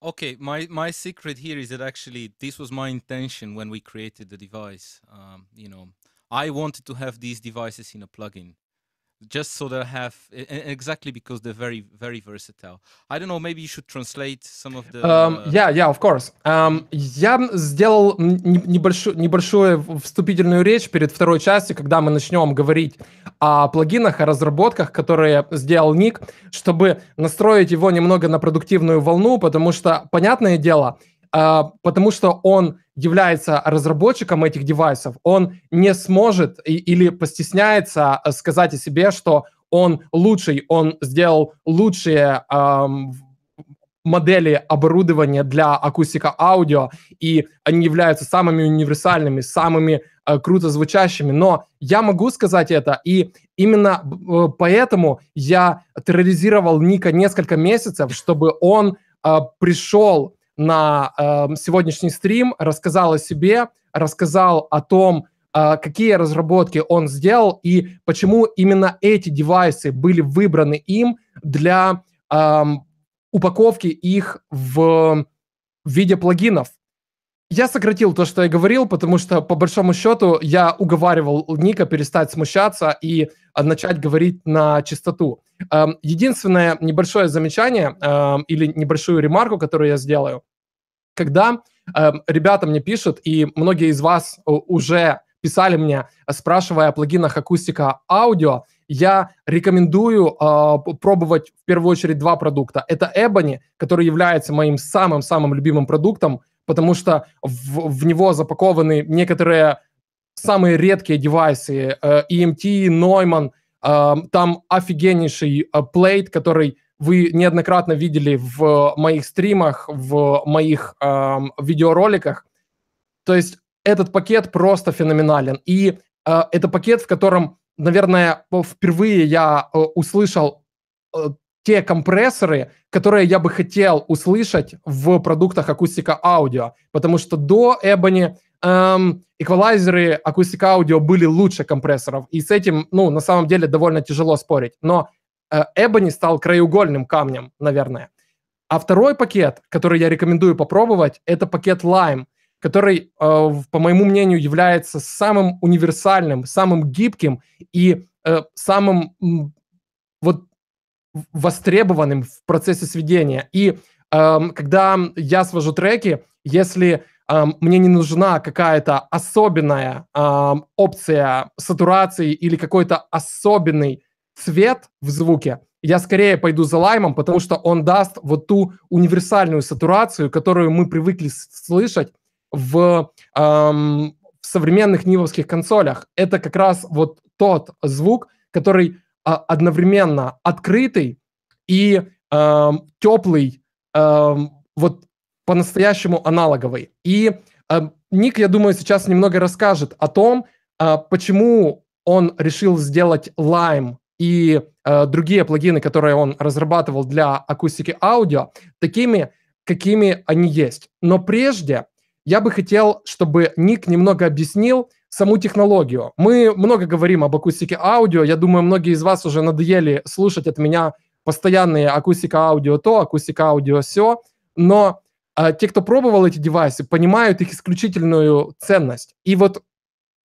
okay, my secret here is that actually this was my intention when we created the device. You know, I wanted to have these devices in a plugin, just so that I have, exactly because they're very, very versatile. I don't know, maybe you should translate some of the... Yeah, of course. Я сделал небольшую вступительную речь перед второй частью, когда мы начнем говорить о плагинах, о разработках, которые сделал Ник, чтобы настроить его немного на продуктивную волну, потому что, понятное дело, потому что он является разработчиком этих девайсов, он не сможет или постесняется сказать о себе, что он лучший, он сделал лучшие модели оборудования для Acustica Audio, и они являются самыми универсальными, самыми круто звучащими. Но я могу сказать это, и именно поэтому я терроризировал Ника несколько месяцев, чтобы он пришел на сегодняшний стрим, рассказал о себе, рассказал о том, какие разработки он сделал и почему именно эти девайсы были выбраны им для упаковки их в виде плагинов. Я сократил то, что я говорил, потому что, по большому счету, я уговаривал Ника перестать смущаться и начать говорить на чистоту. Единственное небольшое замечание или небольшую ремарку, которую я сделаю, когда ребята мне пишут, и многие из вас уже писали мне, спрашивая о плагинах Acustica Audio, я рекомендую пробовать в первую очередь два продукта. Это Ebony, который является моим самым-самым любимым продуктом, потому что в него запакованы некоторые самые редкие девайсы, EMT, Neumann, там офигеннейший плейт, который вы неоднократно видели в моих стримах, в моих видеороликах. То есть этот пакет просто феноменален. И это пакет, в котором, наверное, впервые я услышал те компрессоры, которые я бы хотел услышать в продуктах Acustica Audio. Потому что до Ebony эквалайзеры Acustica Audio были лучше компрессоров. И с этим, ну, на самом деле, довольно тяжело спорить. Но Ebony стал краеугольным камнем, наверное. А второй пакет, который я рекомендую попробовать, это пакет Lime, который, по моему мнению, является самым универсальным, самым гибким и самым вот востребованным в процессе сведения. И когда я свожу треки, если мне не нужна какая-то особенная опция сатурации или какой-то особенный цвет в звуке, я скорее пойду за лаймом, потому что он даст вот ту универсальную сатурацию, которую мы привыкли слышать в современных нивовских консолях. Это как раз вот тот звук, который одновременно открытый и теплый, вот по-настоящему аналоговый. И Ник, я думаю, сейчас немного расскажет о том, почему он решил сделать Lime и другие плагины, которые он разрабатывал для акустики аудио, такими, какими они есть. Но прежде я бы хотел, чтобы Ник немного объяснил саму технологию. Мы много говорим об акустике аудио. Я думаю, многие из вас уже надоели слушать от меня постоянные акустика аудио то, акустика аудио сё. Но те, кто пробовал эти девайсы, понимают их исключительную ценность. И вот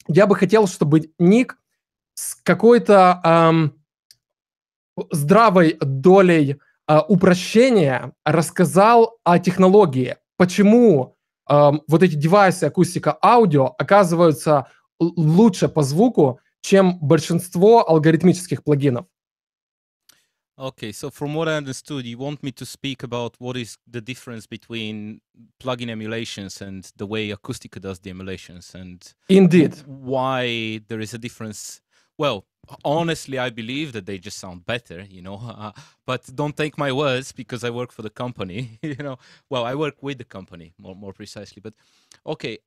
я бы хотел, чтобы Ник с какой-то здравой долей упрощения рассказал о технологии, почему вот эти девайсы акустика аудио оказываются лучше по звуку, чем большинство алгоритмических плагинов. Okay, so from what I understood, you want me to speak about what is the difference between plugin emulations and the way Acustica does the emulations, and Indeed. why there is a difference. Well, honestly, I believe that they just sound better, but don't take my words because I work for the company, Well, I work with the company more precisely, but okay.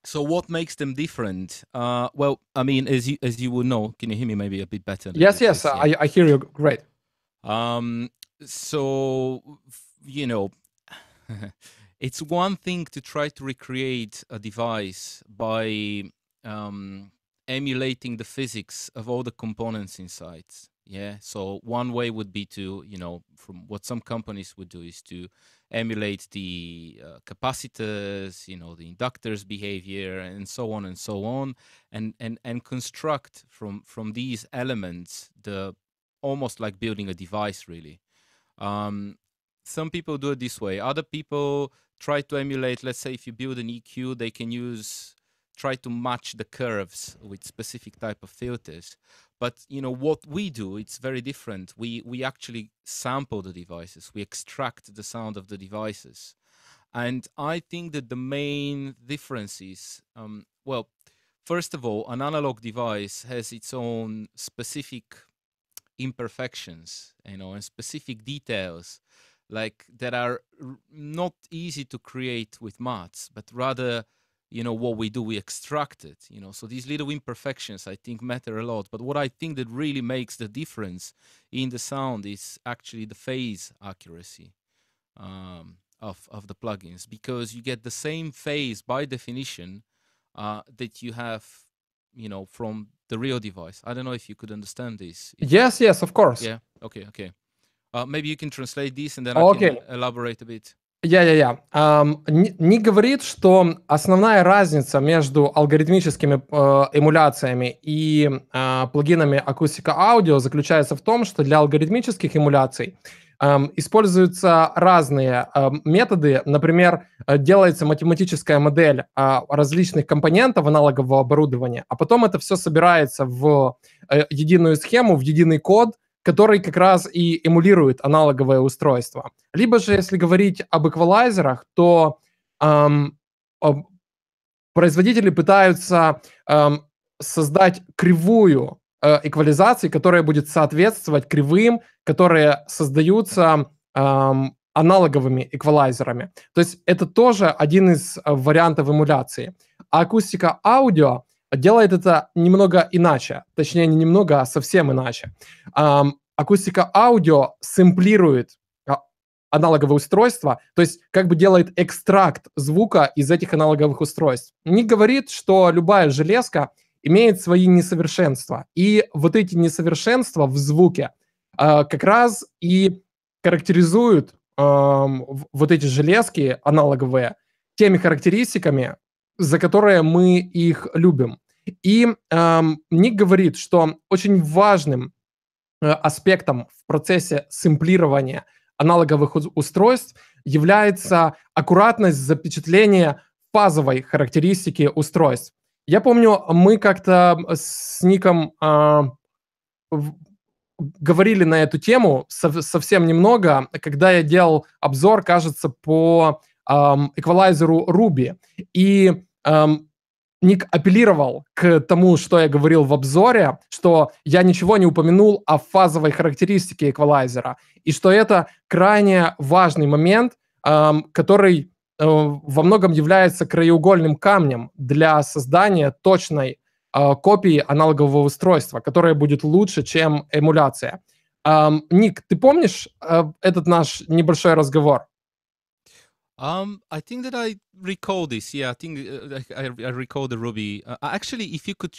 So what makes them different? Well, I mean, as you will know, can you hear me maybe a bit better? Yes, I hear you great. So, it's one thing to try to recreate a device by emulating the physics of all the components inside. Yeah, so one way would be to, from what some companies would do is to emulate the capacitors, the inductors behavior, and so on and so on, and construct from these elements the almost like building a device, really. Some people do it this way. Other people try to emulate, let's say if you build an EQ, they can try to match the curves with specific type of filters. But what we do, it's very different. We actually sample the devices. We extract the sound of the devices. And I think that the main difference is, well, first of all, an analog device has its own specific imperfections, and specific details that are not easy to create with maths, but rather what we do, we extract it, so these little imperfections I think matter a lot. But what I think that really makes the difference in the sound is actually the phase accuracy of the plugins, because you get the same phase by definition that you have from the real device. I don't know if you could understand this. Yes, of course. Yeah, okay. Maybe you can translate this and then I can elaborate a bit. Ник говорит, что основная разница между алгоритмическими эмуляциями и плагинами акустика аудио заключается в том, что для алгоритмических эмуляций используются разные методы. Например, делается математическая модель различных компонентов аналогового оборудования, а потом это все собирается в единую схему, в единый код, который как раз и эмулирует аналоговое устройство. Либо же, если говорить об эквалайзерах, то производители пытаются создать кривую эквализации, которая будет соответствовать кривым, которые создаются аналоговыми эквалайзерами. То есть это тоже один из вариантов эмуляции. А акустика аудио делает это немного иначе. Точнее, не немного, а совсем иначе. Акустика аудио сэмплирует аналоговые устройства, то есть как бы делает экстракт звука из этих аналоговых устройств. Ник говорит, что любая железка имеет свои несовершенства. И вот эти несовершенства в звуке как раз и характеризуют вот эти железки аналоговые теми характеристиками, за которые мы их любим. И Ник говорит, что очень важным аспектом в процессе сэмплирования аналоговых устройств является аккуратность запечатления фазовой характеристики устройств. Я помню, мы как-то с Ником говорили на эту тему совсем немного, когда я делал обзор, кажется, по эквалайзеру Ruby. И Ник апеллировал к тому, что я говорил в обзоре, что я ничего не упомянул о фазовой характеристике эквалайзера, и что это крайне важный момент, который во многом является краеугольным камнем для создания точной копии аналогового устройства, которое будет лучше, чем эмуляция. Ник, ты помнишь этот наш небольшой разговор? I think that I recall this. Yeah, I think I recall the Ruby. Actually, if you could,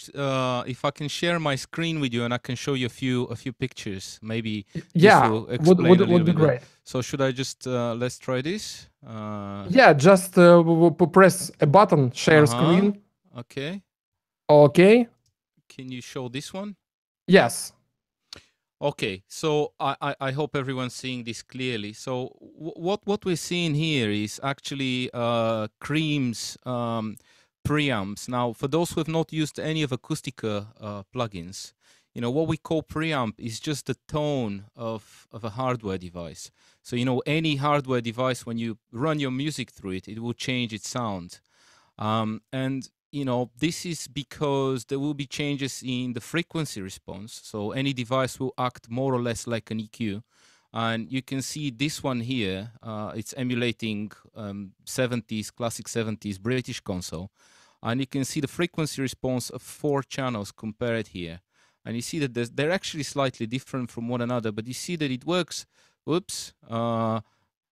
if I can share my screen with you and I can show you a few pictures, maybe Yeah, this will explain a little would be bit great. So should I just let's try this? Yeah, just press a button, share screen. Okay. Okay. Can you show this one? Yes. Okay, so I hope everyone's seeing this clearly. So what we're seeing here is actually Cream's preamps. Now, for those who have not used any of Acustica plugins, you know, what we call preamp is just the tone of a hardware device. So, you know, any hardware device, when you run your music through it, it will change its sound. And you know, this is because there will be changes in the frequency response. So any device will act more or less like an EQ. And you can see this one here, it's emulating 70s, classic 70s British console. And you can see the frequency response of 4 channels compared here. And you see that they're actually slightly different from one another, but you see that it works,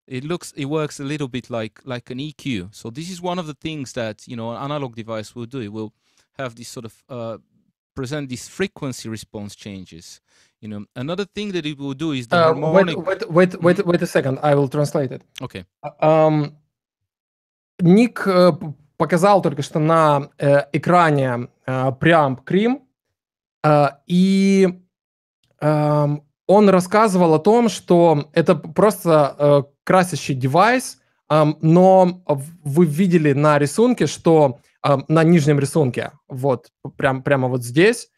it works a little bit like an EQ. So this is one of the things that, you know, an analog device will do. It will have this sort of present these frequency response changes. You know, another thing that it will do is the harmonic. Wait a second. I will translate it. Okay. Ник показал только что на экране preamp Cream, и он рассказывал о том, что это просто красящий девайс, но вы видели на рисунке, что на нижнем рисунке, вот прямо вот здесь,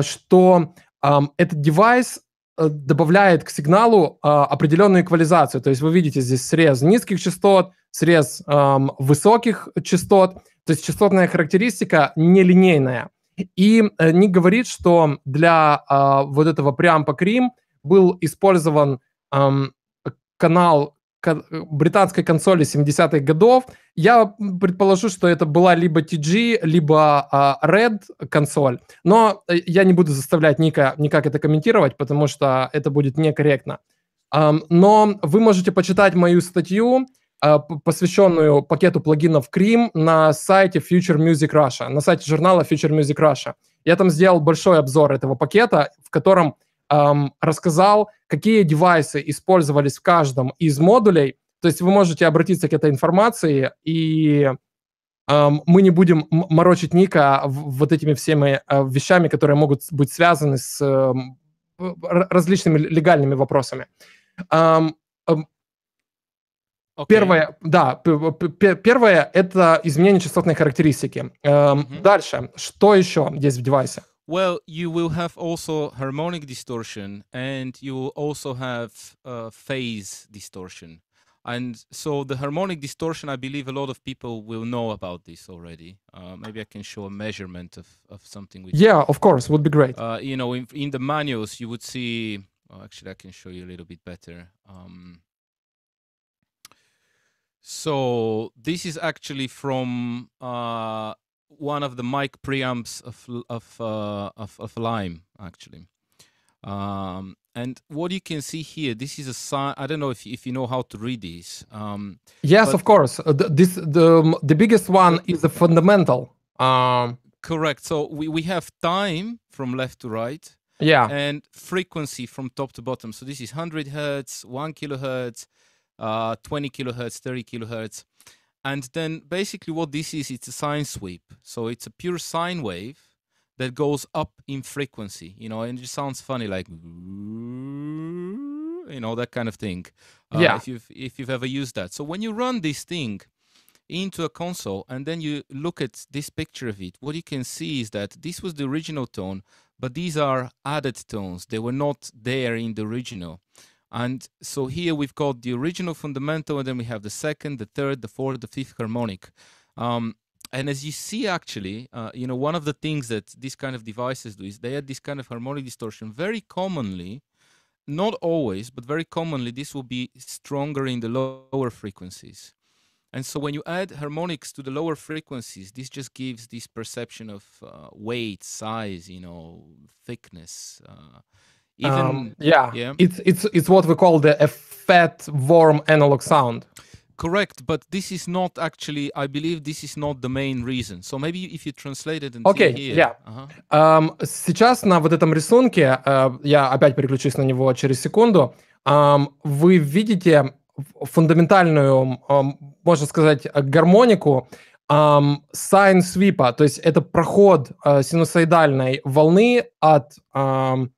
что этот девайс добавляет к сигналу определенную эквализацию. То есть вы видите здесь срез низких частот, срез высоких частот, то есть частотная характеристика нелинейная. И Ник говорит, что для вот этого преампа Cream был использован канал британской консоли 70-х годов. Я предположу, что это была либо TG, либо Red консоль. Но я не буду заставлять Ника никак это комментировать, потому что это будет некорректно. Но вы можете почитать мою статью, посвященную пакету плагинов Cream на сайте Future Music Russia, на сайте журнала Future Music Russia. Я там сделал большой обзор этого пакета, в котором рассказал, какие девайсы использовались в каждом из модулей. То есть вы можете обратиться к этой информации, и мы не будем морочить Ника вот этими всеми вещами, которые могут быть связаны с различными легальными вопросами. Okay. Первое – это изменение частотной характеристики. Дальше, что еще есть в девайсе? Well, you will have also harmonic distortion, and you will also have phase distortion. And so the harmonic distortion, I believe a lot of people will know about this already. Maybe I can show a measurement of something. Yeah, of course, would be great. You know, in the manuals, you would see... Oh, actually, I can show you a little bit better. So this is actually from one of the mic preamps of Lime, actually. And what you can see here, this is a sign. I don't know if you know how to read these. Yes, of course. The biggest one is the fundamental. Correct. So we have time from left to right. Yeah. And frequency from top to bottom. So this is 100 hertz, 1 kilohertz, 20 kilohertz, 30 kilohertz. And then basically what this is, it's a sine sweep. So it's a pure sine wave that goes up in frequency, you know, and it just sounds funny, like, you know, that kind of thing. Yeah. If you've ever used that. So when you run this thing into a console and then you look at this picture of it, what you can see is that this was the original tone, but these are added tones. They were not there in the original. And so here we've got the original fundamental, and then we have the second, the third, the fourth, the fifth harmonic. And as you see, actually, one of the things that these kind of devices do is they add this kind of harmonic distortion. Very commonly, not always, but very commonly, this will be stronger in the lower frequencies. And so when you add harmonics to the lower frequencies, this just gives this perception of weight, size, thickness. It's what we call a fat, warm analog sound. Correct, but this is not actually, I believe this is not the main reason. So maybe if you translate it and see here. Сейчас на вот этом рисунке, я опять переключусь на него через секунду, вы видите фундаментальную, можно сказать, гармонику sine свипа, то есть это проход синусоидальной волны от 0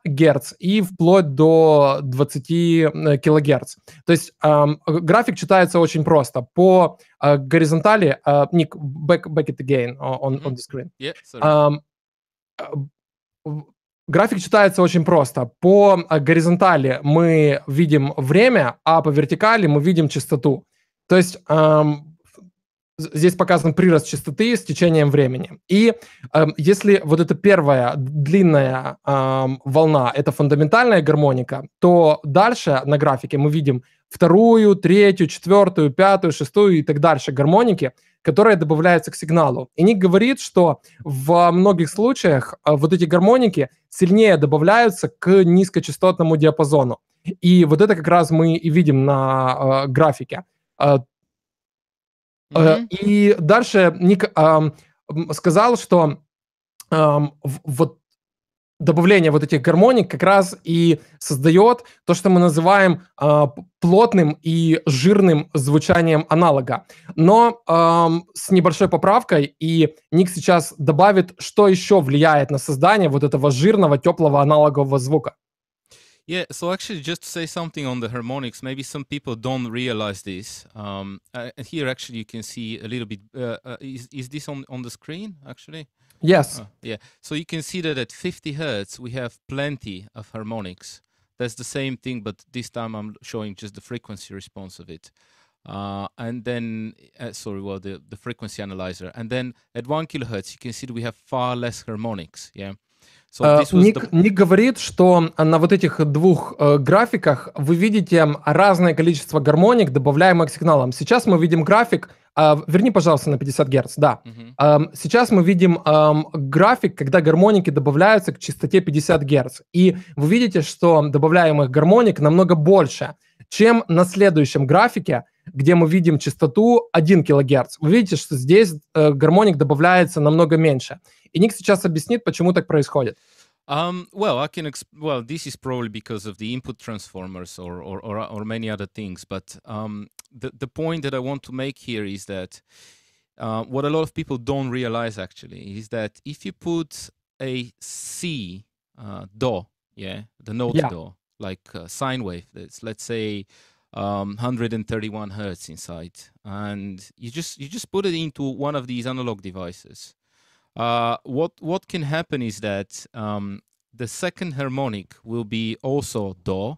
Гц и вплоть до 20 кГц. То есть график читается очень просто. По горизонтали... Nick, back it again on the screen. Yeah, sorry. График читается очень просто. По горизонтали мы видим время, а по вертикали мы видим частоту. То есть здесь показан прирост частоты с течением времени. И если вот эта первая длинная волна — это фундаментальная гармоника, то дальше на графике мы видим вторую, третью, четвертую, пятую, шестую и так дальше гармоники, которые добавляются к сигналу. И Ник говорит, что во многих случаях вот эти гармоники сильнее добавляются к низкочастотному диапазону. И вот это как раз мы и видим на графике. И дальше Ник сказал, что вот добавление вот этих гармоник как раз и создает то, что мы называем плотным и жирным звучанием аналога. Но с небольшой поправкой, и Ник сейчас добавит, что еще влияет на создание вот этого жирного, теплого аналогового звука. Yeah, so actually just to say something on the harmonics, maybe some people don't realize this. And here actually you can see a little bit, is this on the screen actually? Yes. Yeah, so you can see that at 50 Hertz we have plenty of harmonics. That's the same thing, but this time I'm showing just the frequency response of it. And then, the frequency analyzer. And then at 1 kilohertz you can see that we have far less harmonics, yeah. Ник говорит, что на вот этих двух графиках вы видите разное количество гармоник, добавляемых к сигналам. Сейчас мы видим график, верни, пожалуйста, на 50 Гц, да. Сейчас мы видим график, когда гармоники добавляются к частоте 50 Гц. И вы видите, что добавляемых гармоник намного больше, чем на следующем графике, где мы видим частоту 1 кГц. Вы видите, что здесь гармоник добавляется намного меньше. И Ник сейчас объяснит, почему так происходит. This is probably because of the input transformers or many other things. But the point that I want to make here is that what a lot of people don't realize actually is that if you put a C, Do, the note Do, like sine wave, that's let's say 131 Hertz inside, and you just put it into one of these analog devices. What can happen is that the second harmonic will be also Do.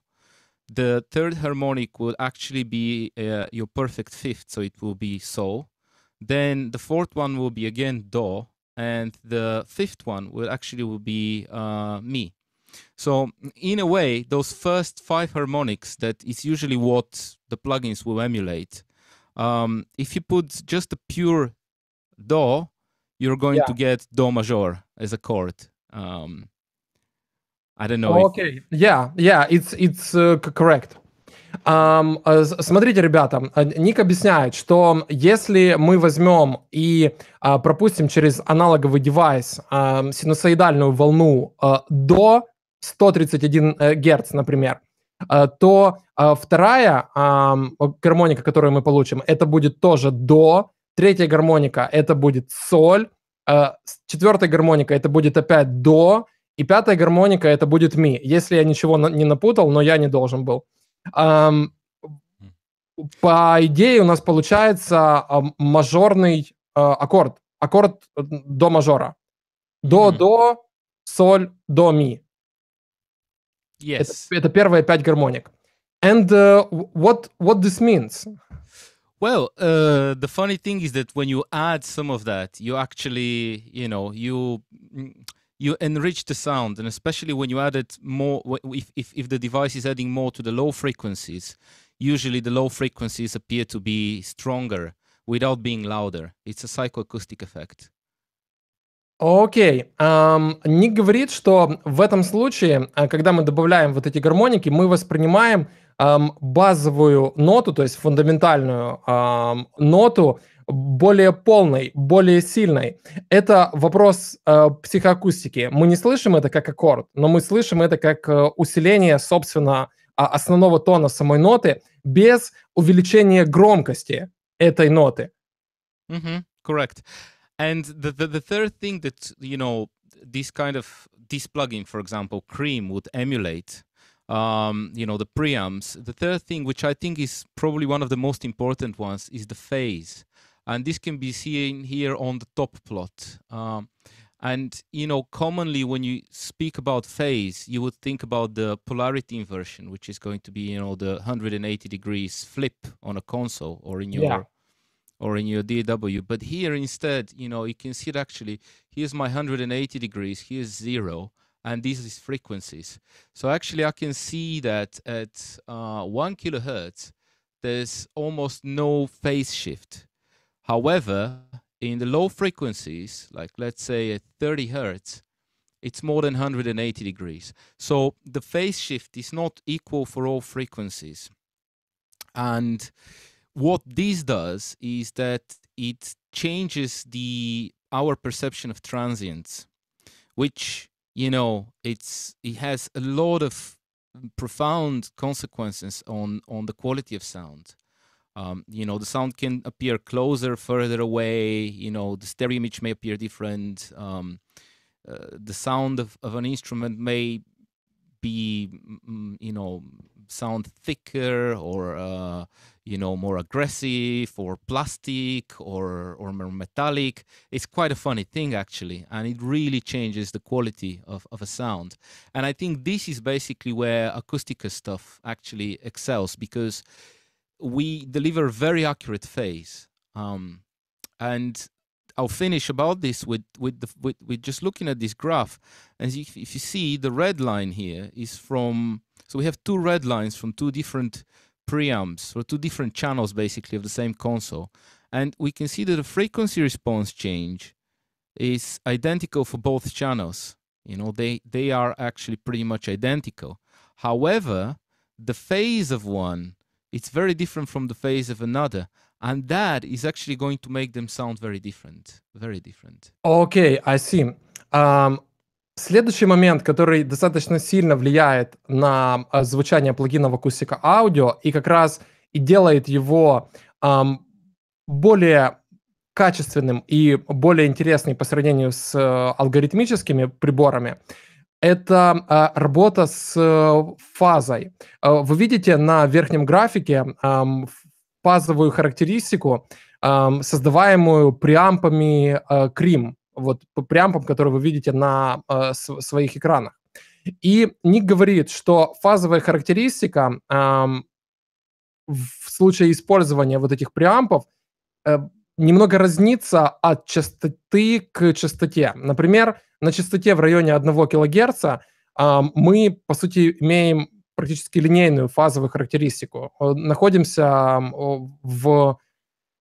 The third harmonic will actually be your perfect fifth, so it will be So. Then the fourth one will be again Do, and the fifth one will be Mi. So in a way, those first 5 harmonics, that is usually what the plugins will emulate. If you put just a pure Do, you're going to get Do major as a chord. I don't know. Okay. It's correct. Смотрите, ребята, Ник объясняет, что если мы возьмем и пропустим через аналоговый девайс синусоидальную волну до 131 Гц, например, то вторая гармоника, которую мы получим, это будет тоже До. Третья гармоника — это будет соль, четвертая гармоника — это будет опять до, и пятая гармоника — это будет ми. Если я ничего не напутал, но я не должен был. По идее у нас получается мажорный аккорд до мажора. До, соль, до, ми. Yes. Это первые 5 гармоник. And what this means? Well, the funny thing is that when you add some of that, you actually, you enrich the sound, and especially when you add it more, if the device is adding more to the low frequencies, usually the low frequencies appear to be stronger without being louder. It's a psychoacoustic effect. Окей. Ник говорит, что в этом случае, когда мы добавляем вот эти гармоники, мы воспринимаем базовую ноту, то есть фундаментальную ноту, более полной, более сильной. Это вопрос психоакустики. Мы не слышим это как аккорд, но мы слышим это как усиление, собственно, основного тона самой ноты без увеличения громкости этой ноты. Correct. And the third thing that, this plugin, for example, Cream would emulate, the preamps. The third thing, which I think is probably one of the most important ones, is the phase. And this can be seen here on the top plot. And, commonly when you speak about phase, you would think about the polarity inversion, which is going to be, the 180 degrees flip on a console or in your... or in your DAW. But here instead, you can see it actually, here's my 180 degrees, here's 0, and these is frequencies. So actually I can see that at 1 kilohertz, there's almost no phase shift. However, in the low frequencies, like let's say at 30 hertz, it's more than 180 degrees. So the phase shift is not equal for all frequencies. And what this does is that it changes our perception of transients, which, it has a lot of profound consequences on the quality of sound. The sound can appear closer, further away, the stereo image may appear different. The sound of an instrument may be, sound thicker or, more aggressive or plastic or more metallic. It's quite a funny thing, actually, and it really changes the quality of a sound. And I think this is basically where Acustica stuff actually excels, because we deliver very accurate phase. And I'll finish about this with just looking at this graph. And if you see, the red line here is from, so we have two red lines from two different preamps, or two different channels basically of the same console. And we can see that the frequency response change is identical for both channels. They are actually pretty much identical. However, the phase of one, it's very different from the phase of another. And that is actually going to make them sound very different. Very different. Okay, I see. Следующий момент, который достаточно сильно влияет на звучание плагина в Acustica Audio и как раз и делает его более качественным и более интересным по сравнению с алгоритмическими приборами, это работа с фазой. Вы видите на верхнем графике фазовую характеристику, создаваемую преампами Cream, вот по преампам, которые вы видите на своих экранах. И Ник говорит, что фазовая характеристика в случае использования вот этих преампов немного разнится от частоты к частоте. Например, на частоте в районе 1 кГц мы, по сути, имеем практически линейную фазовую характеристику. Находимся в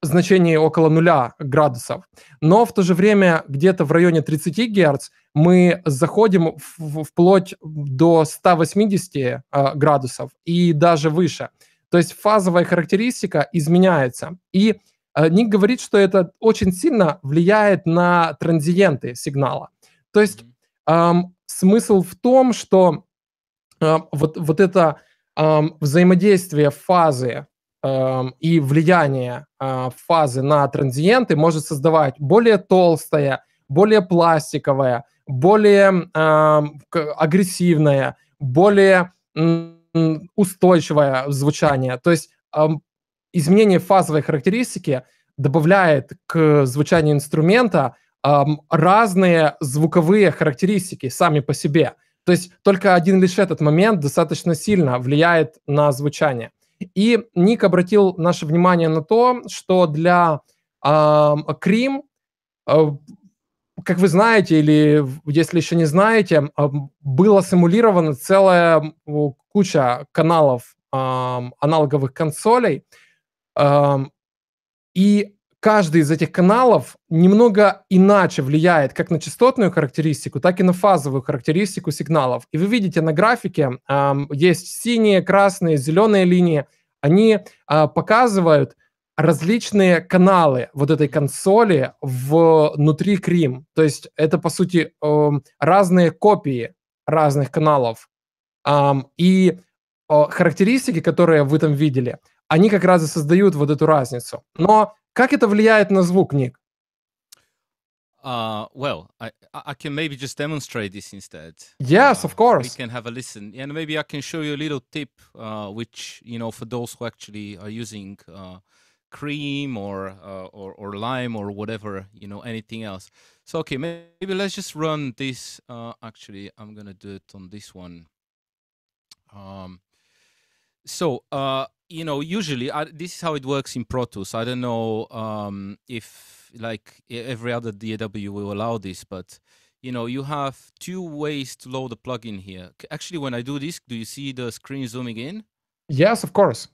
значении около 0 градусов. Но в то же время где-то в районе 30 Гц мы заходим вплоть до 180 градусов и даже выше. То есть фазовая характеристика изменяется. И Ник говорит, что это очень сильно влияет на транзиенты сигнала. То есть смысл в том, что вот это взаимодействие фазы и влияние фазы на транзиенты может создавать более толстое, более пластиковое, более агрессивное, более устойчивое звучание. То есть изменение фазовой характеристики добавляет к звучанию инструмента разные звуковые характеристики сами по себе. То есть только один лишь этот момент достаточно сильно влияет на звучание. И Ник обратил наше внимание на то, что для Крим, как вы знаете, или если еще не знаете, была симулирована целая куча каналов аналоговых консолей, и каждый из этих каналов немного иначе влияет как на частотную характеристику, так и на фазовую характеристику сигналов. И вы видите на графике, есть синие, красные, зеленые линии. Они показывают различные каналы вот этой консоли внутри Крим. То есть это, по сути, разные копии разных каналов. И характеристики, которые вы там видели, они как раз и создают вот эту разницу. Но как это влияет на звук, Ник? Well, I can maybe just demonstrate this instead. Yes, of course. We can have a listen, and maybe I can show you a little tip, which for those who actually are using cream or lime or whatever, anything else. So okay, maybe let's just run this. Actually, I'm gonna do it on this one. Usually this is how it works in Pro Tools. I don't know if like every other DAW will allow this, but you have two ways to load the plugin here. Actually, when I do this, do you see the screen zooming in? Yes, of course.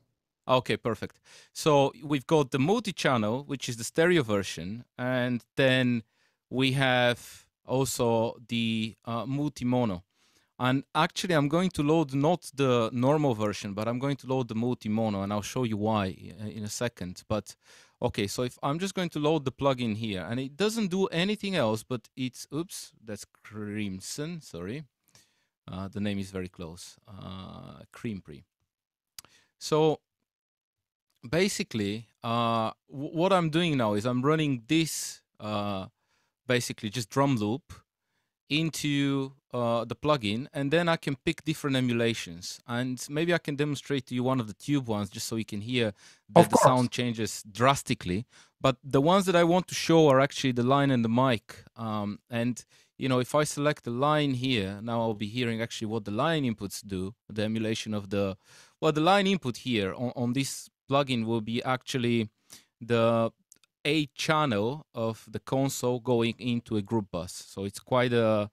Okay, perfect. So we've got the multi-channel, which is the stereo version, and then we have also the multi-mono. And actually, I'm going to load not the normal version, but I'm going to load the multi-mono, and I'll show you why in a second. But okay, so if I'm just going to load the plugin here, and it doesn't do anything else, but it's, oops, that's Crimson, sorry. The name is very close, Cream-Pre. So basically, what I'm doing now is I'm running this, basically just drum loop into the plugin, and then I can pick different emulations, and maybe I can demonstrate to you one of the tube ones just so you can hear that the sound changes drastically. But the ones that I want to show are actually the line and the mic, and if I select the line here, now I'll be hearing actually what the line inputs do, the emulation of the line input here on this plugin will be actually the A channel of the console going into a group bus. So it's quite a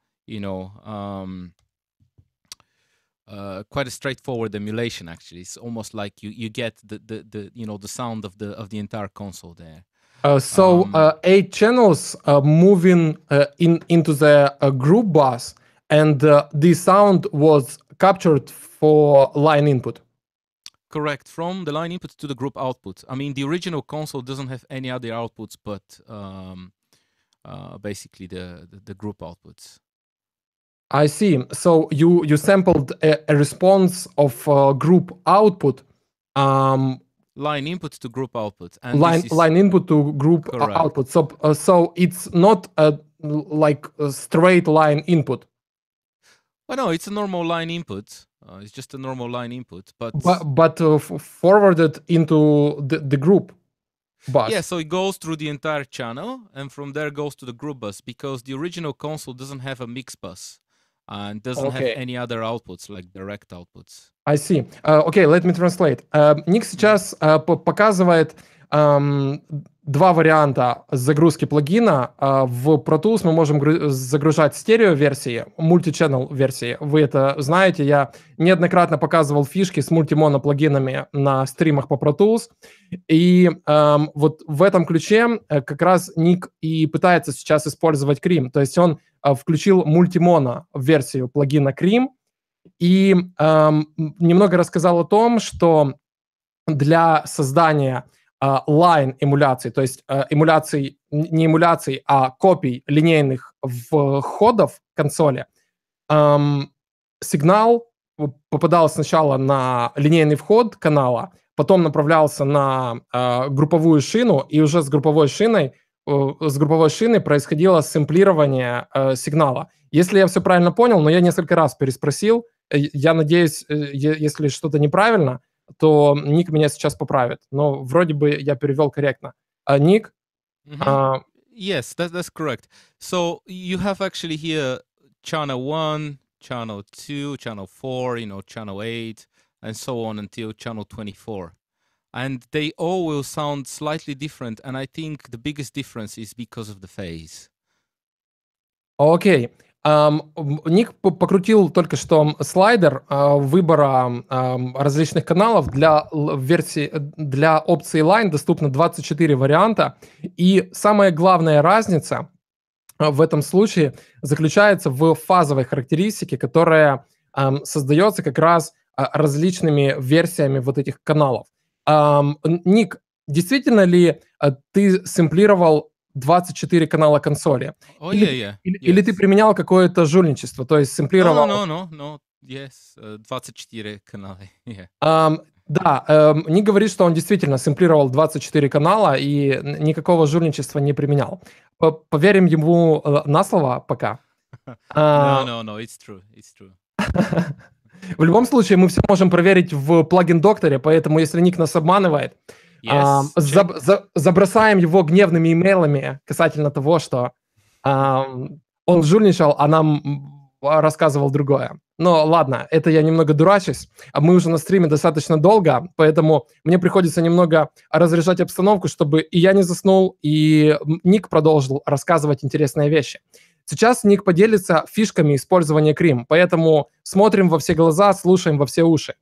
quite a straightforward emulation. Actually, it's almost like you get the sound of the entire console there. 8 channels moving into the group bus, and the sound was captured for line input. Correct, from the line input to the group output. I mean, the original console doesn't have any other outputs, but basically the group outputs. I see. So you sampled a response of group output. Line input to group output. And line input to group output. So it's not like a straight line input. Well, no, it's a normal line input. It's just a normal line input, but forwarded into the group bus. Yeah, so it goes through the entire channel, and from there goes to the group bus, because the original console doesn't have a mix bus and doesn't have any other outputs, like direct outputs. I see. Okay, let me translate. Ник сейчас показывает два варианта загрузки плагина. В Pro Tools мы можем загружать стерео-версии, мульти-channel версии. Вы это знаете, я неоднократно показывал фишки с мульти-моно-плагинами на стримах по Pro Tools. И вот в этом ключе как раз Ник и пытается сейчас использовать Cream. То есть он включил мульти-моно-версию плагина Cream и немного рассказал о том, что для создания line эмуляций, то есть эмуляций, не эмуляций, а копий линейных входов консоли, сигнал попадал сначала на линейный вход канала, потом направлялся на групповую шину, и уже с групповой шины происходило сэмплирование сигнала. Если я все правильно понял, но я несколько раз переспросил, я надеюсь, если что-то неправильно, то Ник меня сейчас поправит. Но вроде бы я перевел корректно. Ник, Yes, that's correct. So you have actually here channel 1, channel 2, channel 4, channel 8, and so on until channel 24. And they all will sound slightly different, and I think the biggest difference is because of the phase. Окей. Ник покрутил только что слайдер выбора различных каналов. Для опции Line доступно 24 варианта. И самая главная разница в этом случае заключается в фазовой характеристике, которая создается как раз различными версиями вот этих каналов. Ник, действительно ли ты сэмплировал 24 канала консоли? Или ты применял какое-то жульничество, то есть сэмплировал... No. Yes, 24 канала. Да, Ник говорит, что он действительно сэмплировал 24 канала и никакого жульничества не применял. Поверим ему на слово пока. No, it's true. В любом случае, мы все можем проверить в плагин-докторе, поэтому если Ник нас обманывает, забросаем его гневными имейлами касательно того, что он жульничал, а нам рассказывал другое. Но ладно, это я немного дурачусь. Мы уже на стриме достаточно долго, поэтому мне приходится немного разряжать обстановку, чтобы и я не заснул, и Ник продолжил рассказывать интересные вещи. Сейчас Ник поделится фишками использования Крим, поэтому смотрим во все глаза, слушаем во все уши.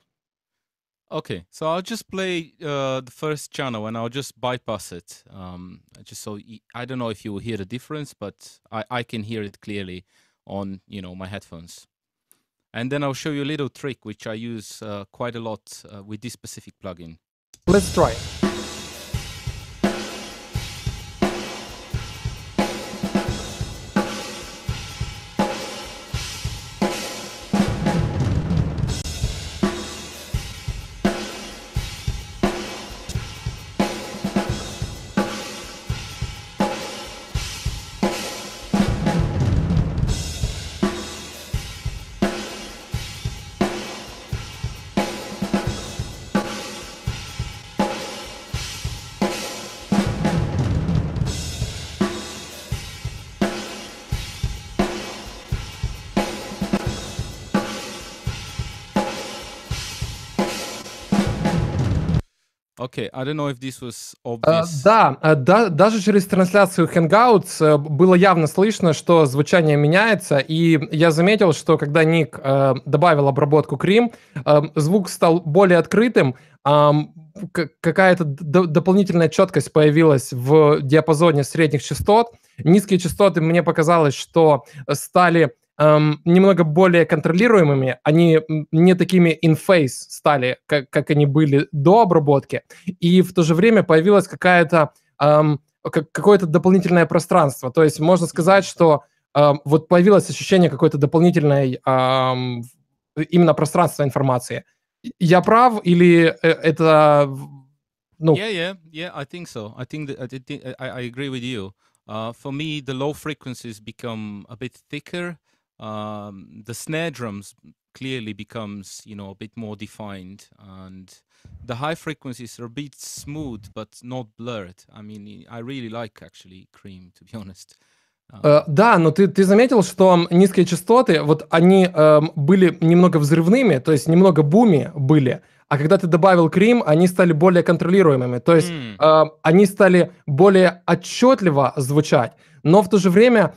Okay, so I'll just play the first channel and I'll just bypass it. Just so I don't know if you will hear the difference, but I can hear it clearly on my headphones. And then I'll show you a little trick which I use quite a lot with this specific plugin. Let's try. Okay, I don't know if this was obvious. Даже через трансляцию Hangouts было явно слышно, что звучание меняется, и я заметил, что когда Ник добавил обработку Крим, звук стал более открытым, какая-то дополнительная четкость появилась в диапазоне средних частот. Низкие частоты, мне показалось, что стали немного более контролируемыми, они не такими in-face стали, как они были до обработки, и в то же время появилось какое-то дополнительное пространство. То есть можно сказать, что вот появилось ощущение какой-то дополнительной именно пространства информации. Я прав или это... Yeah, I think so. I agree with you. For me, the low frequencies become a bit thicker. The snare drums clearly becomes, a bit more defined, and the high frequencies are a bit smooth, but not blurred. I mean, I really like actually Cream, to be honest. Да, но ты заметил, что низкие частоты, вот они были немного взрывными, то есть немного буми были, а когда ты добавил Крим, они стали более контролируемыми, то есть они стали более отчетливо звучать, но в то же время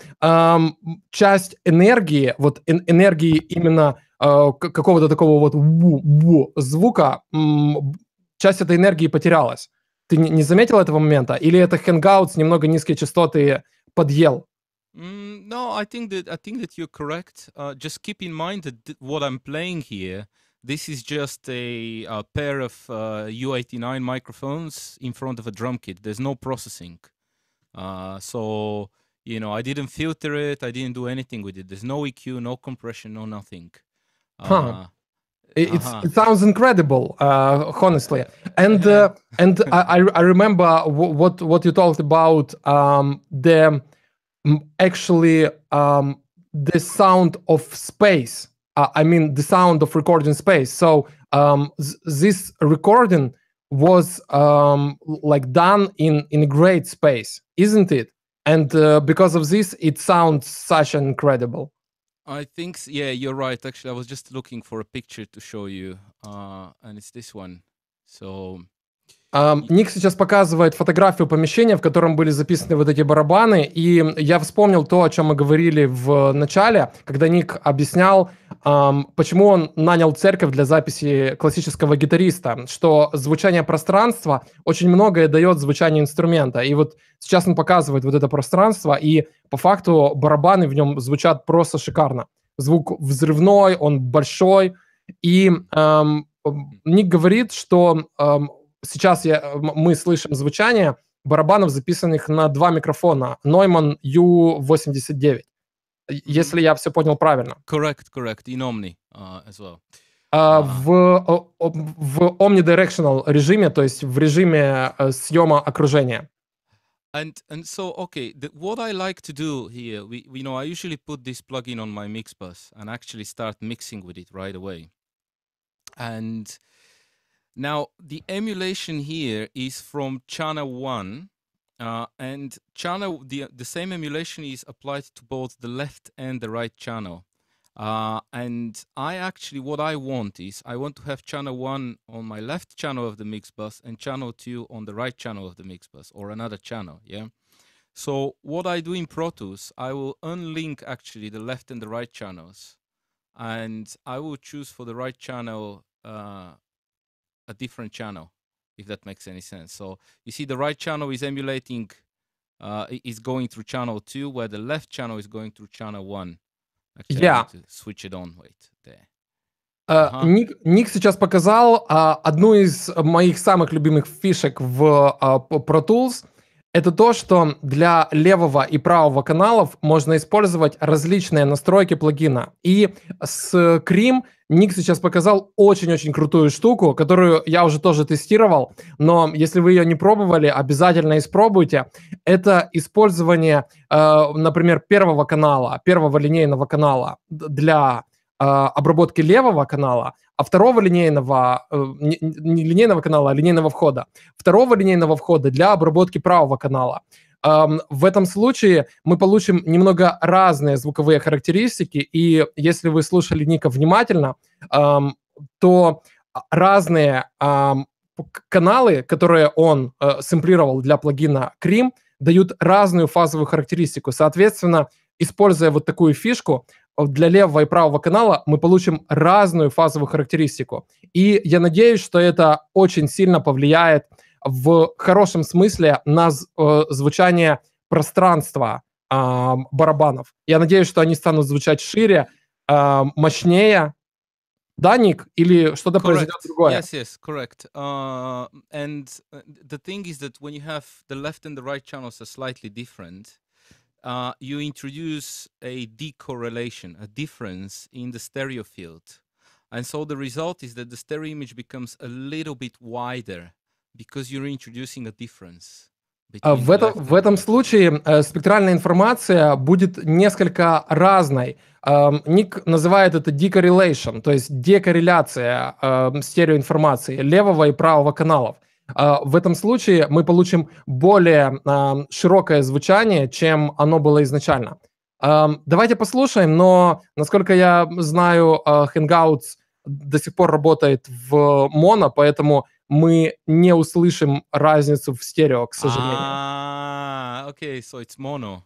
часть энергии, вот энергии именно какого-то такого вот звука, часть этой энергии потерялась. Ты не заметил этого момента? Или это Hangouts немного низкие частоты подъел? No, I think that you're correct. Just keep in mind that what I'm playing here, this is just a pair of U89 microphones in front of a drum kit. There's no processing. So, I didn't filter it. I didn't do anything with it. There's no EQ, no compression, no nothing. It sounds incredible, honestly. And I remember what you talked about, the sound of space. I mean, the sound of recording space. So this recording was done in a great space, isn't it? And because of this, it sounds such incredible. I think, yeah, you're right. Actually, I was just looking for a picture to show you, and it's this one. So... Ник сейчас показывает фотографию помещения, в котором были записаны вот эти барабаны, и я вспомнил то, о чем мы говорили в начале, когда Ник объяснял, почему он нанял церковь для записи классического гитариста, что звучание пространства очень многое дает звучанию инструмента. И вот сейчас он показывает вот это пространство, и по факту барабаны в нем звучат просто шикарно. Звук взрывной, он большой, и Ник говорит, что... Сейчас мы слышим звучание барабанов, записанных на 2 микрофона. Neumann U89. Если я все понял правильно. Correct. In Omni as well. В omnidirectional режиме, то есть в режиме съема окружения. And so, okay, what I like to do here, I usually put this plugin on my mix bus and actually start mixing with it right away. And... Now, the emulation here is from channel 1, and the same emulation is applied to both the left and the right channel. And what I want is, I want to have channel 1 on my left channel of the mix bus and channel 2 on the right channel of the mix bus, or another channel, yeah? So what I do in Pro Tools, I will unlink actually the left and the right channels, and I will choose for the right channel a different channel, if that makes any sense. So you see the right channel is emulating, is going through channel 2, where the left channel is going through channel 1. Actually, I need to switch it on. Wait, there. Ник сейчас показал одну из моих самых любимых фишек в Pro Tools. Это то, что для левого и правого каналов можно использовать различные настройки плагина. И с Cream Ник сейчас показал очень-очень крутую штуку, которую я уже тоже тестировал, но если вы ее не пробовали, обязательно испробуйте. Это использование, например, первого линейного канала для обработки левого канала, а второго линейного, не линейного канала, а линейного входа. Второго линейного входа для обработки правого канала. В этом случае мы получим немного разные звуковые характеристики, и если вы слушали Ника внимательно, то разные каналы, которые он сэмплировал для плагина Cream, дают разную фазовую характеристику. Соответственно, используя вот такую фишку, для левого и правого канала мы получим разную фазовую характеристику. И я надеюсь, что это очень сильно повлияет в хорошем смысле на звучание пространства барабанов. Я надеюсь, что они станут звучать шире, мощнее. Да, Ник? Или что-то произойдет другое? Yes, correct. And the thing is that when you have the left and the right channels are slightly different, you introduce a decorrelation, a difference in the stereo field. And so the result is that the stereo image becomes a little bit wider because you're introducing a difference. В этом случае спектральная информация будет несколько разной. Ник называет это decorrelation, то есть декорреляция стереоинформации левого и правого каналов. В этом случае мы получим более широкое звучание, чем оно было изначально. Давайте послушаем, но, насколько я знаю, Hangouts до сих пор работает в моно, поэтому мы не услышим разницу в стерео, к сожалению. Okay, so it's mono.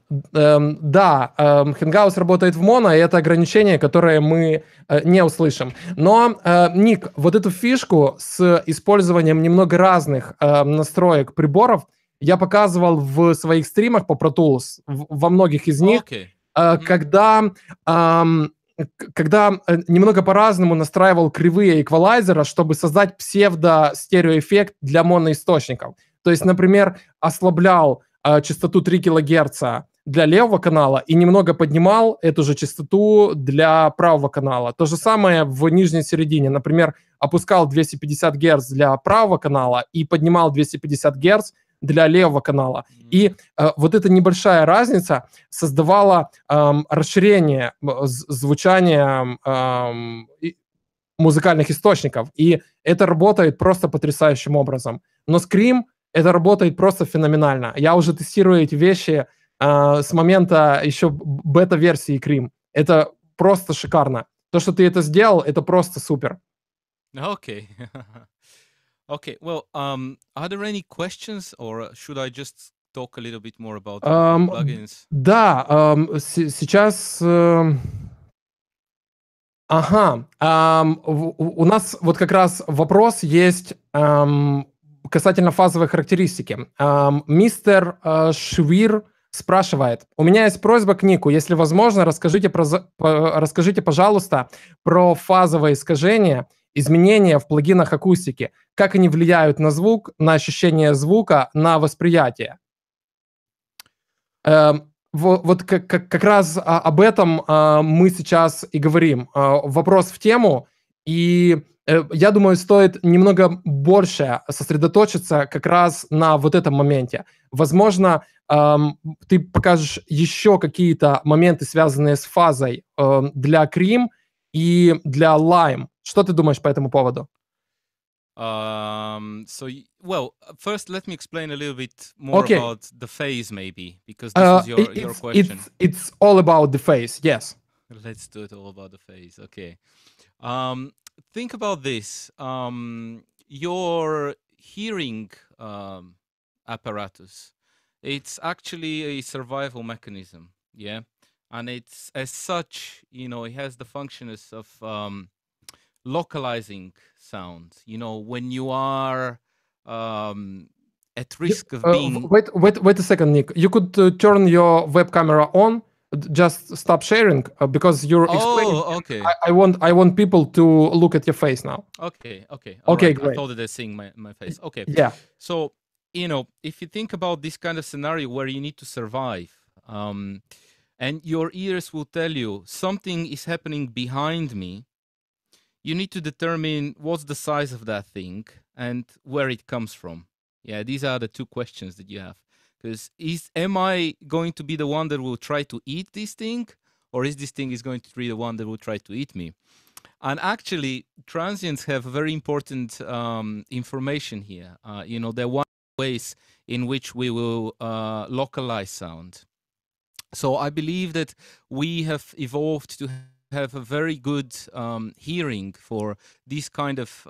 Да, Hangouts работает в моно, и это ограничение, которое мы не услышим. Но, Ник, вот эту фишку с использованием немного разных настроек приборов я показывал в своих стримах по Pro Tools, во многих из них, когда немного по-разному настраивал кривые эквалайзера, чтобы создать псевдо-стереоэффект для моноисточников. То есть, например, ослаблял частоту 3 кГц для левого канала и немного поднимал эту же частоту для правого канала. То же самое в нижней середине. Например, опускал 250 Гц для правого канала и поднимал 250 Гц для левого канала. И вот эта небольшая разница создавала расширение звучания музыкальных источников. И это работает просто потрясающим образом. Но Scream это работает просто феноменально. Я уже тестирую эти вещи с момента еще бета-версии Крим. Это просто шикарно. То, что ты это сделал, это просто супер. Okay. Okay. Well, are there any questions, or should I just talk a little bit more about the different plugins? Да, сейчас... Ага, у нас вот как раз вопрос есть касательно фазовой характеристики. Мистер Швир спрашивает: у меня есть просьба к Нику, если возможно, расскажите, пожалуйста, про фазовое искажение, изменения в плагинах акустики, как они влияют на звук, на ощущение звука, на восприятие. Вот как раз об этом мы сейчас и говорим. Вопрос в тему, и я думаю, стоит немного больше сосредоточиться как раз на вот этом моменте. Возможно, ты покажешь еще какие-то моменты, связанные с фазой для Крим и для Lime. Что ты думаешь по этому поводу? Well, first let me explain a little bit more about the phase, maybe, because this was your question. It's all about the phase, yes. Let's do it all about the phase. Okay. Think about this. Your hearing apparatus, it's actually a survival mechanism, yeah? And it's, as such, you know, it has the functions of localizing sound. You know, when you are at risk of being... Wait a second, Nick. You could turn your web camera on. Just stop sharing because you're explaining. Okay. I want people to look at your face now. Okay. Okay, Right. great. I thought that they're seeing my face. Okay. Yeah. So, you know, if you think about this kind of scenario where you need to survive, and your ears will tell you something is happening behind me, you need to determine what's the size of that thing and where it comes from. Yeah, these are the two questions that you have. Because am I going to be the one that will try to eat this thing, or is this thing going to be the one that will try to eat me? And actually, transients have very important information here. You know, there are one ways in which we will localize sound. So I believe that we have evolved to have a very good hearing for these kind of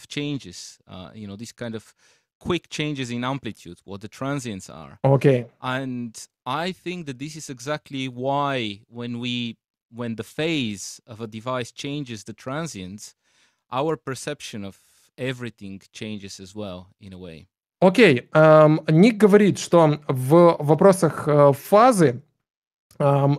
changes, you know, these kind of quick changes in amplitude, what the transients are. Okay. And I think that this is exactly why when the phase of a device changes the transients, our perception of everything changes as well, in a way. Окей. Ник говорит, что в вопросах фазы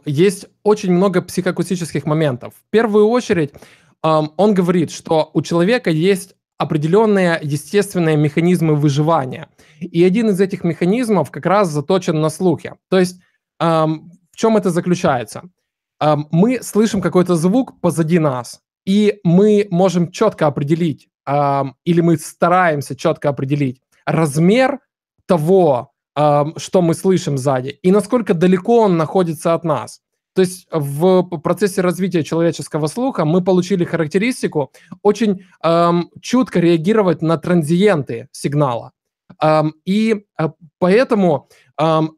есть очень много психоакустических моментов. В первую очередь, он говорит, что у человека есть определенные естественные механизмы выживания. И один из этих механизмов как раз заточен на слухе. То есть в чем это заключается? Мы слышим какой-то звук позади нас, и мы можем четко определить, или мы стараемся четко определить размер того, что мы слышим сзади, и насколько далеко он находится от нас. То есть в процессе развития человеческого слуха мы получили характеристику очень чутко реагировать на транзиенты сигнала. И поэтому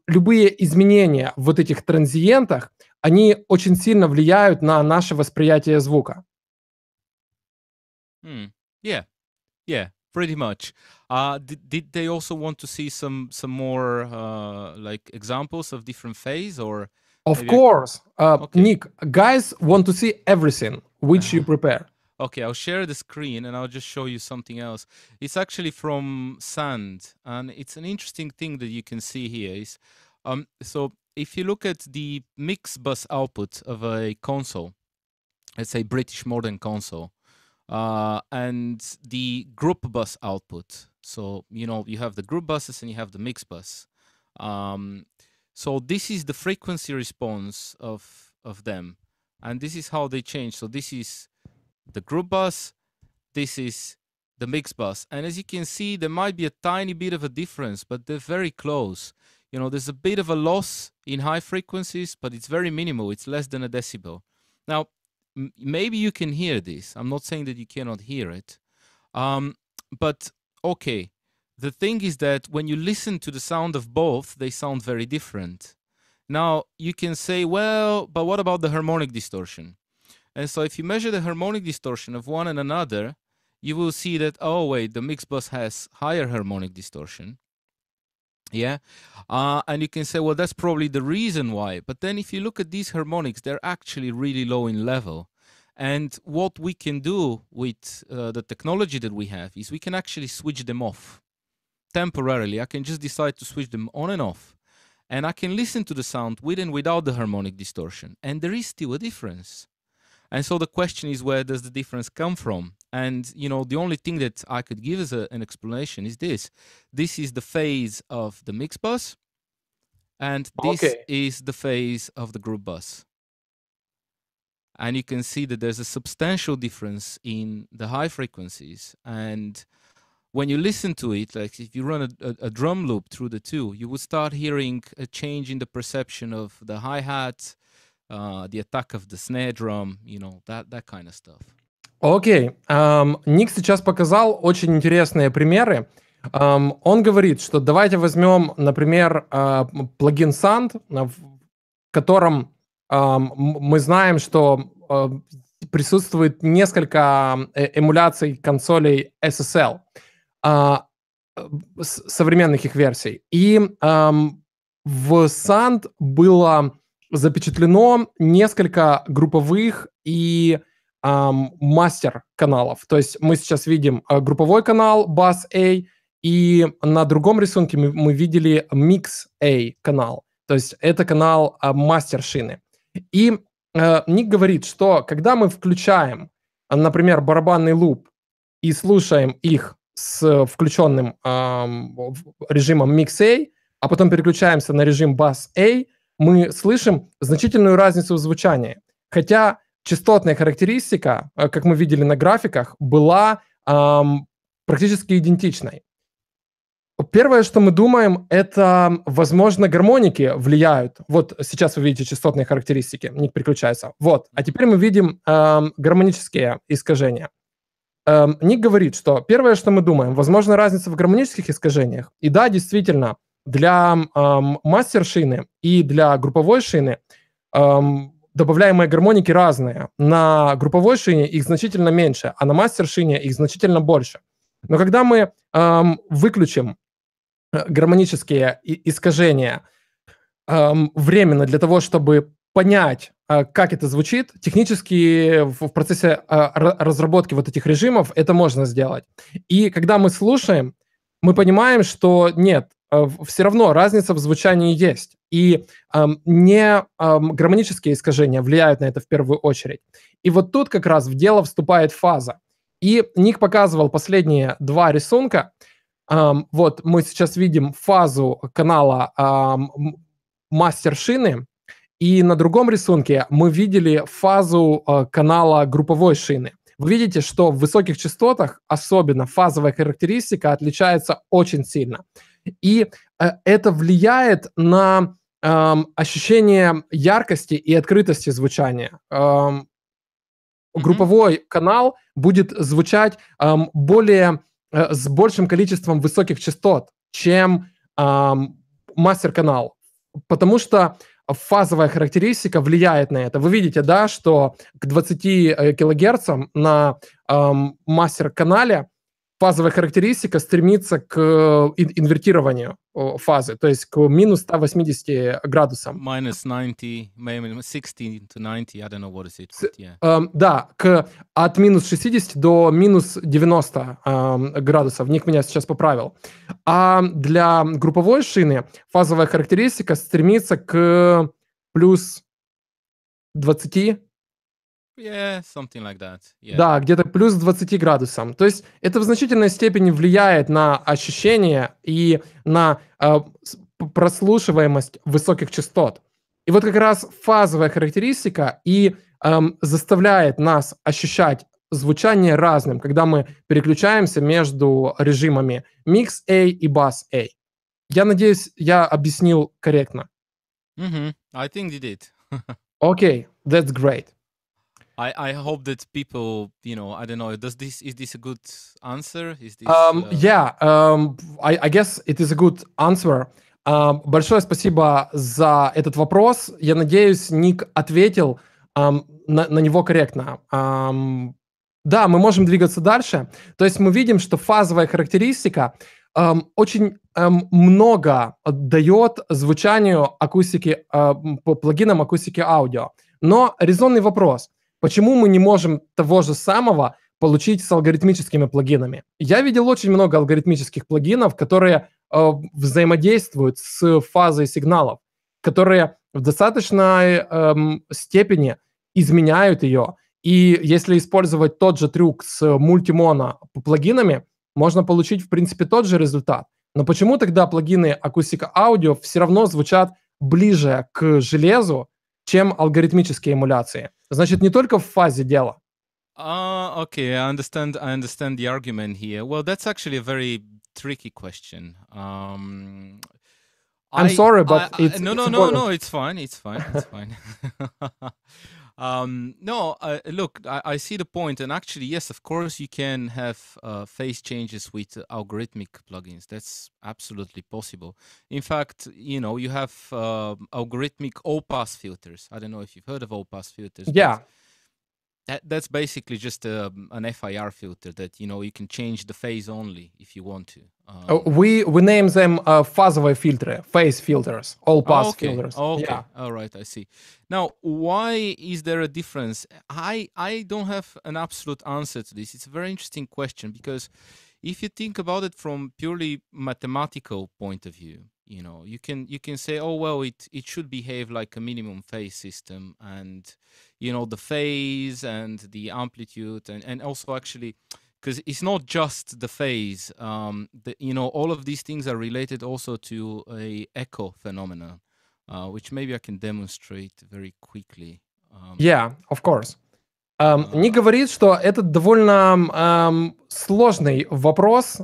любые изменения в вот этих транзиентах, они очень сильно влияют на наше восприятие звука. Yeah, pretty much. Did they also want to see some more like examples of different phase, or? Of course, okay. Nick, guys want to see everything which you prepare. Okay, I'll share the screen and I'll just show you something else. It's actually from Sand, and it's an interesting thing that you can see here. Is so if you look at the mix bus output of a console, let's say British modern console, and the group bus output. So, you know, you have the group buses and you have the mix bus. So this is the frequency response of them. And this is how they change. So this is the group bus. This is the mix bus. And as you can see, there might be a tiny bit of a difference, but they're very close. You know, there's a bit of a loss in high frequencies, but it's very minimal. It's less than a decibel. Now, maybe you can hear this. I'm not saying that you cannot hear it. But, okay, the thing is that when you listen to the sound of both, they sound very different. Now, you can say, well, but what about the harmonic distortion? And so if you measure the harmonic distortion of one and another, you will see that, oh, wait, the mix bus has higher harmonic distortion. Yeah. And you can say, well, that's probably the reason why. But then if you look at these harmonics, they're actually really low in level. And what we can do with the technology that we have is we can actually switch them off temporarily. I can just decide to switch them on and off. And I can listen to the sound with and without the harmonic distortion. And there is still a difference. And so the question is, where does the difference come from? And, you know, the only thing that I could give as an explanation is this. This is the phase of the mix bus. And this is the phase of the group bus. And you can see that there's a substantial difference in the high frequencies. And when you listen to it, like if you run a drum loop through the two, you would start hearing a change in the perception of the hi-hat, the attack of the snare drum, you know, that kind of stuff. Окей. Ник сейчас показал очень интересные примеры. Он говорит, что давайте возьмем, например, плагин Sound, в котором мы знаем, что присутствует несколько эмуляций консолей SSL, современных их версий. И в Sound было запечатлено несколько групповых и мастер-каналов. То есть мы сейчас видим групповой канал Bass A, и на другом рисунке мы видели Mix A канал. То есть это канал мастер-шины. И Ник говорит, что когда мы включаем, например, барабанный луп и слушаем их с включенным режимом Mix A, а потом переключаемся на режим Bass A, мы слышим значительную разницу в звучании. Хотя частотная характеристика, как мы видели на графиках, была практически идентичной. Первое, что мы думаем, это, возможно, гармоники влияют. Вот сейчас вы видите частотные характеристики, Ник переключается. Вот. А теперь мы видим гармонические искажения. Ник говорит, что первое, что мы думаем, возможно, разница в гармонических искажениях. И да, действительно, для мастер-шины и для групповой шины добавляемые гармоники разные. На групповой шине их значительно меньше, а на мастер-шине их значительно больше. Но когда мы выключим гармонические искажения временно для того, чтобы понять, как это звучит, технически в процессе разработки вот этих режимов это можно сделать. И когда мы слушаем, мы понимаем, что нет, все равно разница в звучании есть. И не гармонические искажения влияют на это в первую очередь. И вот тут как раз в дело вступает фаза. И Ник показывал последние два рисунка. Вот мы сейчас видим фазу канала мастер-шины, и на другом рисунке мы видели фазу канала групповой шины. Вы видите, что в высоких частотах особенно фазовая характеристика отличается очень сильно. И это влияет на ощущение яркости и открытости звучания. Групповой канал будет звучать с большим количеством высоких частот, чем мастер-канал, потому что фазовая характеристика влияет на это. Вы видите, да, что к 20 килогерцам на мастер-канале фазовая характеристика стремится к инвертированию фазы, то есть к минус 180 градусам. Minus 90, maybe 60 to 90, I don't know what is it. Yeah. Да, от минус 60 до минус 90 градусов. Ник меня сейчас поправил. А для групповой шины фазовая характеристика стремится к плюс 20. Yeah, something like that. Yeah. Да, где-то плюс 20 градусам. То есть это в значительной степени влияет на ощущение и на прослушиваемость высоких частот. И вот как раз фазовая характеристика и заставляет нас ощущать звучание разным, когда мы переключаемся между режимами Mix A и Bass A. Я надеюсь, я объяснил корректно. I think you did. Okay, that's great. I hope that people, you know, I don't know, is this a good answer? Is this, Yeah, I guess it is a good answer. Большое спасибо за этот вопрос. Я надеюсь, Ник ответил на него корректно. Да, мы можем двигаться дальше. То есть мы видим, что фазовая характеристика очень много дает звучанию акустики, по плагинам акустики аудио. Но резонный вопрос, почему мы не можем того же самого получить с алгоритмическими плагинами? Я видел очень много алгоритмических плагинов, которые взаимодействуют с фазой сигналов, которые в достаточной степени изменяют ее. И если использовать тот же трюк с мультимоно плагинами, можно получить, в принципе, тот же результат. Но почему тогда плагины акустика аудио все равно звучат ближе к железу, чем алгоритмические эмуляции? Значит, не только в фазе дело. Okay, I understand the argument here. Well, that's actually a very tricky question. I'm sorry, but it's no, it's fine. It's fine. No, look, I see the point, and actually, yes, of course, you can have phase changes with algorithmic plugins. That's absolutely possible. In fact, you know, you have algorithmic all-pass filters. I don't know if you've heard of all-pass filters. Yeah. That's basically just an FIR filter that, you know, you can change the phase only if you want to. We name them фазовые фильтры, phase filters, all pass filters. Okay, yeah. All right, I see. Now, why is there a difference? I don't have an absolute answer to this. It's a very interesting question because if you think about it from purely mathematical point of view, you know, you can say, oh well, it should behave like a minimum phase system, and you know the phase and the amplitude and also actually, because it's not just the phase. You know, all of these things are related also to a echo phenomenon, which maybe I can demonstrate very quickly. Yeah, of course. Ник говорит, что это довольно сложный вопрос,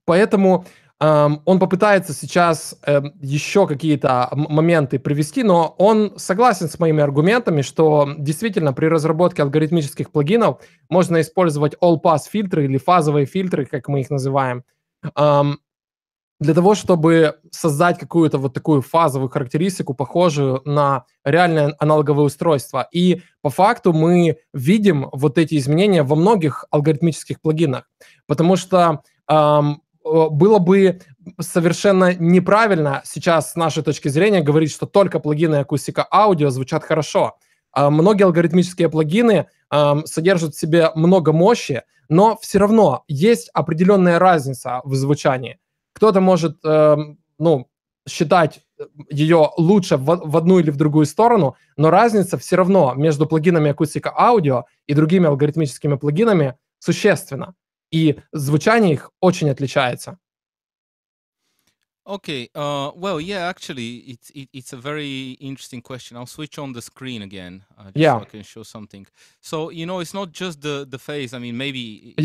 поэтому он попытается сейчас еще какие-то моменты привести, но он согласен с моими аргументами, что действительно при разработке алгоритмических плагинов можно использовать all-pass фильтры или фазовые фильтры, как мы их называем, для того, чтобы создать какую-то вот такую фазовую характеристику, похожую на реальное аналоговое устройство. И по факту мы видим вот эти изменения во многих алгоритмических плагинах, потому что было бы совершенно неправильно сейчас с нашей точки зрения говорить, что только плагины акустика аудио звучат хорошо. Многие алгоритмические плагины содержат в себе много мощи, но все равно есть определенная разница в звучании. Кто-то может считать ее лучше в одну или в другую сторону, но разница все равно между плагинами акустика аудио и другими алгоритмическими плагинами существенна. И звучание их очень отличается. Okay, well, yeah, actually, it's a very interesting question. I'll switch on the screen again, just so I can show something. So, you know, it's not just the phase. I mean, maybe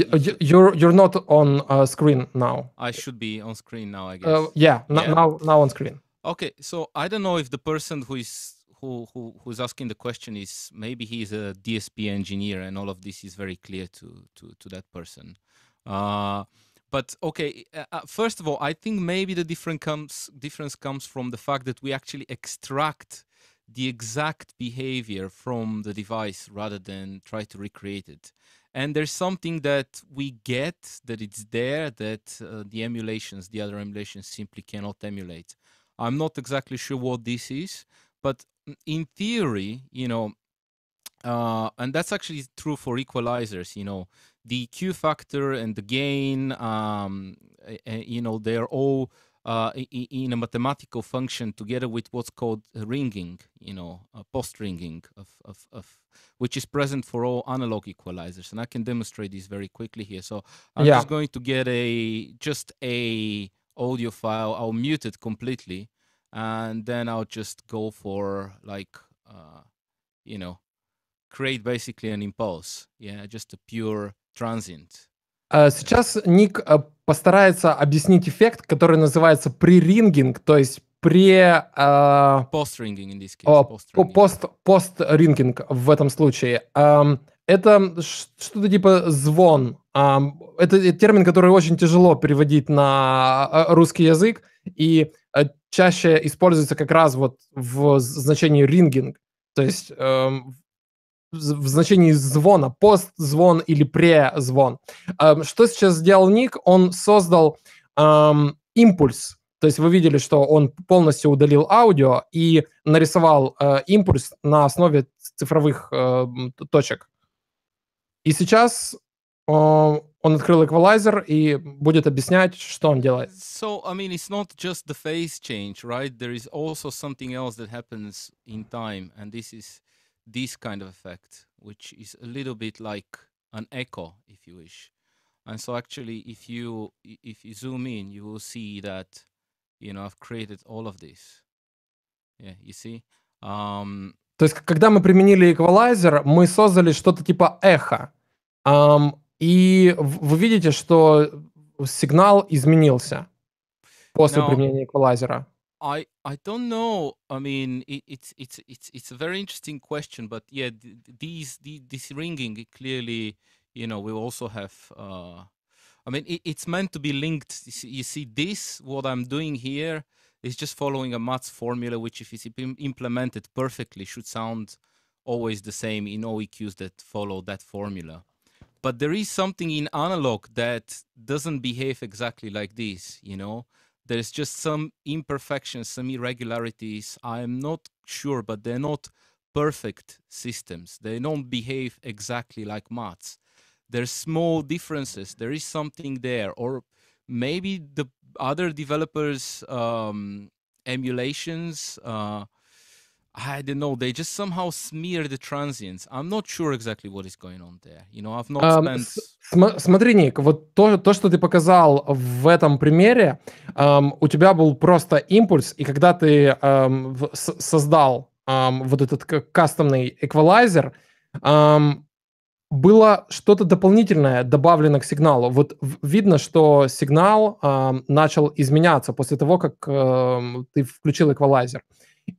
you're not on screen now. I should be on screen now, I guess. Now on screen. Okay, so I don't know if the person who's asking the question is, maybe he's a DSP engineer and all of this is very clear to that person. But okay, first of all, I think maybe the difference comes from the fact that we actually extract the exact behavior from the device rather than try to recreate it. And there's something that we get, that it's there, that the other emulations simply cannot emulate. I'm not exactly sure what this is, but in theory, you know, and that's actually true for equalizers, you know, the Q factor and the gain, you know, they're all in a mathematical function together with what's called ringing, you know, post-ringing of which is present for all analog equalizers. And I can demonstrate this very quickly here. So I'm just going to get just a audio file. I'll mute it completely, and then I'll just go for like, you know, create basically an impulse. Yeah, just a pure transient. Сейчас Ник постарается объяснить эффект, который называется прерингинг, то есть Post-ringing in this case. Пост-рингинг в этом случае. Это что-то типа звон. Это термин, который очень тяжело переводить на русский язык, и чаще используется как раз вот в значении рингинг, то есть в значении звона, пост-звон или презвон. Что сейчас сделал Ник? Он создал импульс. То есть вы видели, что он полностью удалил аудио и нарисовал импульс на основе цифровых точек. И сейчас он открыл эквалайзер и будет объяснять, что он делает. So, I mean, it's not just the phase change, right? There is also something else that happens in time, and this is this kind of effect, which is a little bit like an echo, if you wish. And so actually, if you zoom in, you will see that, you know, I've created all of this. Yeah, you see? То есть, когда мы применили эквалайзер, мы создали что-то типа эхо. И вы видите, что сигнал изменился после применения эквалайзера. I don't know. I mean, it's a very interesting question, but yeah, this ringing clearly, you know, we also have. I mean, it's meant to be linked. You see, this what I'm doing here is just following a Mats formula, which if it's implemented perfectly, should sound always the same in OEQs that follow that formula. But there is something in analog that doesn't behave exactly like this, you know. There's just some imperfections, some irregularities. I'm not sure, but they're not perfect systems. They don't behave exactly like Mats. There's small differences. There is something there. Or maybe the other developers' emulations, I don't know, they just somehow smear the transients. I'm not sure exactly what is going on there. You know, I've not spent... Смотри, Ник, вот то, что ты показал в этом примере, у тебя был просто импульс, и когда ты создал вот этот кастомный эквалайзер, было что-то дополнительное добавлено к сигналу. Вот видно, что сигнал начал изменяться после того, как ты включил эквалайзер.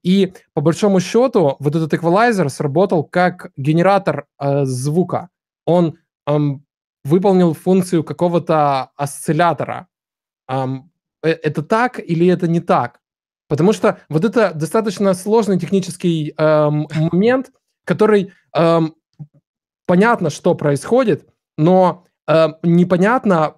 И по большому счету вот этот эквалайзер сработал как генератор звука. Он выполнил функцию какого-то осциллятора. Это так или это не так? Потому что вот это достаточно сложный технический момент, который... Понятно, что происходит, но непонятно,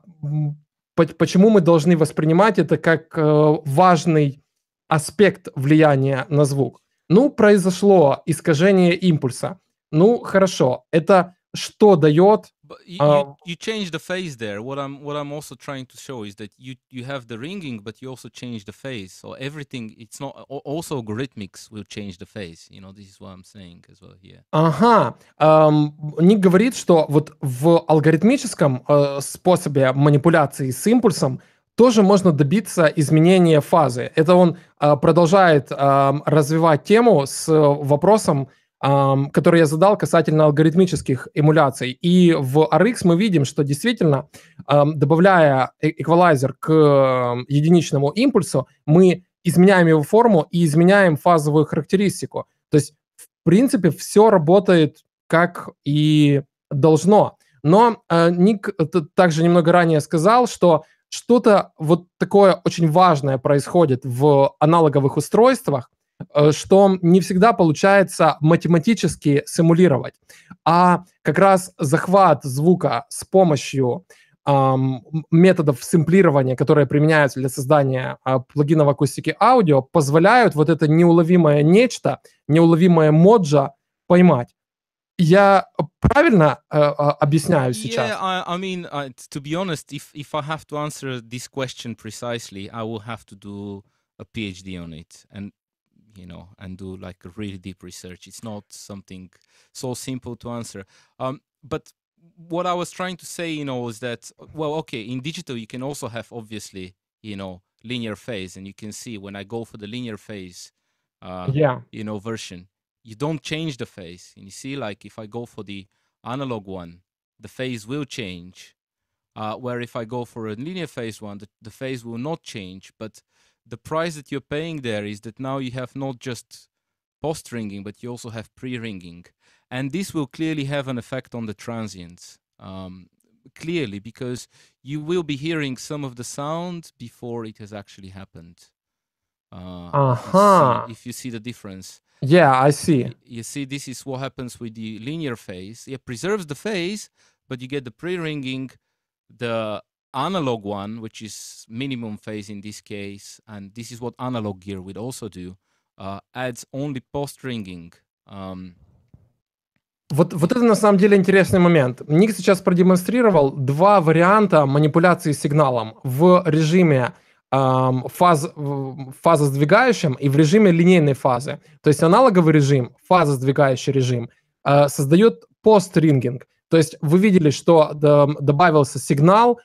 почему мы должны воспринимать это как важный аспект влияния на звук. Ну, произошло искажение импульса. Ну, хорошо. Это что дает... You change the phase there. What I'm also trying to show is that you have the ringing, but you also change the phase. So everything, it's not... Also algorithmics will change the phase. You know, this is what I'm saying as well here. Ага. Ник говорит, что вот в алгоритмическом способе манипуляции с импульсом тоже можно добиться изменения фазы. Это он продолжает развивать тему с вопросом, который я задал касательно алгоритмических эмуляций. И в RX мы видим, что действительно, добавляя эквалайзер к единичному импульсу, мы изменяем его форму и изменяем фазовую характеристику. То есть, в принципе, все работает как и должно. Но Ник также немного ранее сказал, что что-то вот такое очень важное происходит в аналоговых устройствах, что не всегда получается математически симулировать. А как раз захват звука с помощью методов сэмплирования, которые применяются для создания плагинов акустики аудио, позволяют вот это неуловимое нечто, неуловимое моджа поймать. Я правильно объясняю сейчас? Yeah, I mean, to be honest, if I have to answer this question precisely, I will have to do a PhD on it. And you know, and do like a really deep research. It's not something so simple to answer. But what I was trying to say, you know, is that, well, okay, in digital, you can also have, obviously, you know, linear phase. And you can see when I go for the linear phase, you know, version, you don't change the phase. And you see, like, if I go for the analog one, the phase will change. Where if I go for a linear phase one, the phase will not change. But the price that you're paying there is that now you have not just post-ringing, but you also have pre-ringing. And this will clearly have an effect on the transients. Clearly, because you will be hearing some of the sound before it has actually happened. If you see the difference. Yeah, I see. You see, this is what happens with the linear phase. It preserves the phase, but you get the pre-ringing, the analog one, which is minimum phase in this case, and this is what analog gear would also do, adds only post-ringing. Вот это на самом деле интересный момент. Ник сейчас продемонстрировал два варианта манипуляции сигналом в режиме фазосдвигающем и в режиме линейной фазы. То есть аналоговый режим, фазосдвигающий режим, создает пост-рингинг. То есть вы видели, что добавился сигнал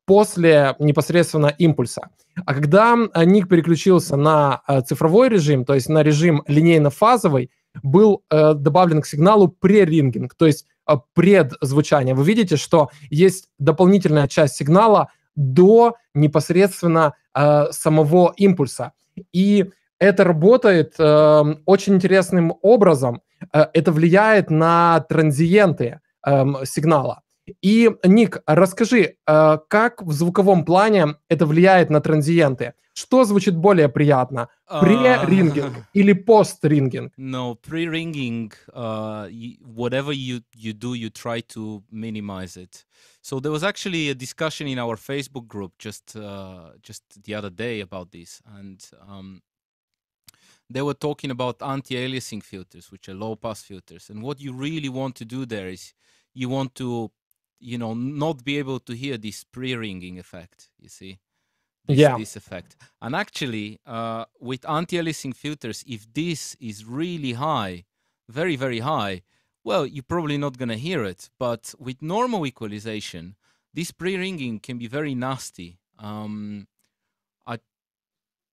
после непосредственно импульса. А когда Ник переключился на цифровой режим, то есть на режим линейно-фазовый, был добавлен к сигналу прерингинг, то есть предзвучание. Вы видите, что есть дополнительная часть сигнала до непосредственно самого импульса. И это работает очень интересным образом. Это влияет на транзиенты сигнала. И, Ник, расскажи, как в звуковом плане это влияет на транзиенты? Что звучит более приятно? Pre-ringing или post-ringing? No, pre-ringing, whatever you do, you try to minimize it. So there was actually a discussion in our Facebook group just the other day about this, and they were talking about anti-aliasing filters, which are low-pass filters. And what you really want to do there is you want to, not be able to hear this pre-ringing effect, you see? This effect. And actually, with anti-aliasing filters, if this is really high, very, very high, well, you're probably not going to hear it. But with normal equalization, this pre-ringing can be very nasty.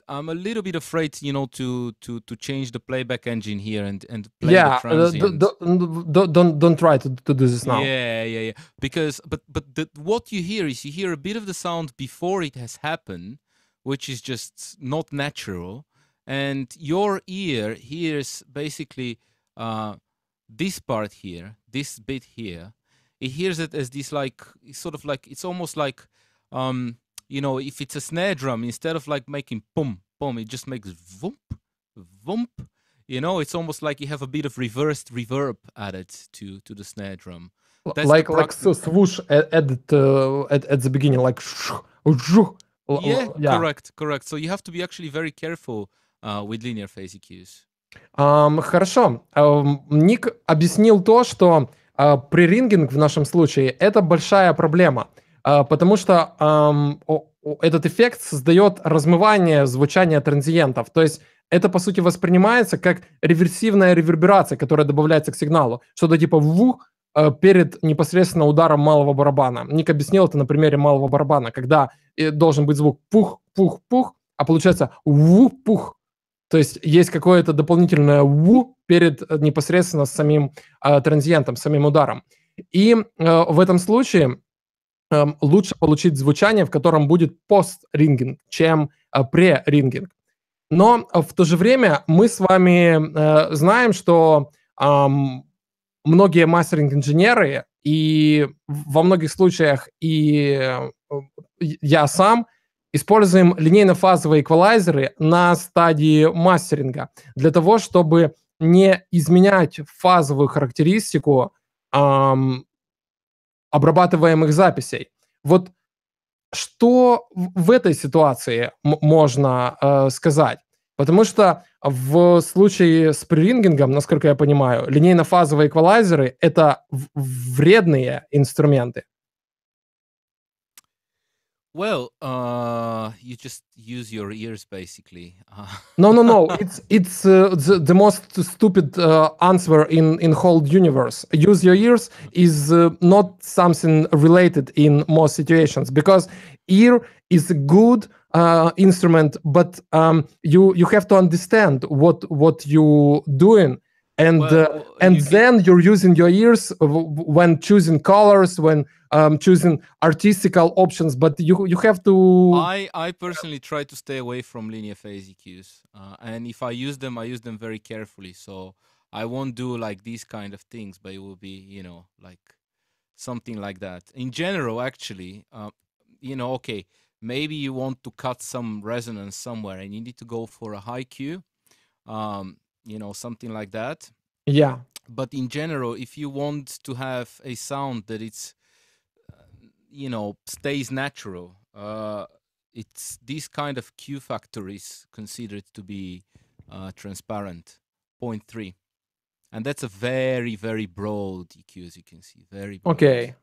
I'm a little bit afraid, to change the playback engine here and play the transients. Don't try to do this now. Yeah. Because, but what you hear is you hear a bit of the sound before it has happened, which is just not natural, and your ear hears basically this part here, this bit here. It hears it as this it's almost like if it's a snare drum, instead of like making pum, pum, it just makes vump, vump. It's almost like you have a bit of reversed reverb added to the snare drum. That's like swoosh at the beginning, like correct. So you have to be actually very careful with linear phase EQs. Хорошо. Ник объяснил то, что прерингинг в нашем случае — это большая проблема. Потому что этот эффект создает размывание звучания транзиентов. То есть это, по сути, воспринимается как реверсивная реверберация, которая добавляется к сигналу. Что-то типа перед непосредственно ударом малого барабана. Ник объяснил это на примере малого барабана, когда должен быть звук пух-пух-пух, а получается ву-пух. То есть есть какое-то дополнительное ву перед непосредственно самим транзиентом, самим ударом. И в этом случае лучше получить звучание, в котором будет пост-рингинг, чем пре-рингинг. Но в то же время мы с вами знаем, что многие мастеринг-инженеры и во многих случаях и я сам используем линейно-фазовые эквалайзеры на стадии мастеринга для того, чтобы не изменять фазовую характеристику обрабатываемых записей. Вот что в этой ситуации можно сказать? Потому что в случае с прерингингом, насколько я понимаю, линейно-фазовые эквалайзеры — это вредные инструменты. Well, you just use your ears, basically. No. It's the most stupid answer in whole universe. Use your ears is not something related in most situations, because ear is a good instrument, but you have to understand what you doing And then you're using your ears when choosing colors, when choosing artistical options, but you have to... I personally try to stay away from linear phase EQs, and if I use them very carefully. So I won't do like these kind of things, but it will be, like something like that. In general, actually, okay, maybe you want to cut some resonance somewhere, and you need to go for a high Q. Something like that. Yeah. But in general, if you want to have a sound that it's, stays natural, it's this kind of Q factor is considered to be transparent, 0.3. And that's a very, very broad EQ, as you can see. Very broad. Okay.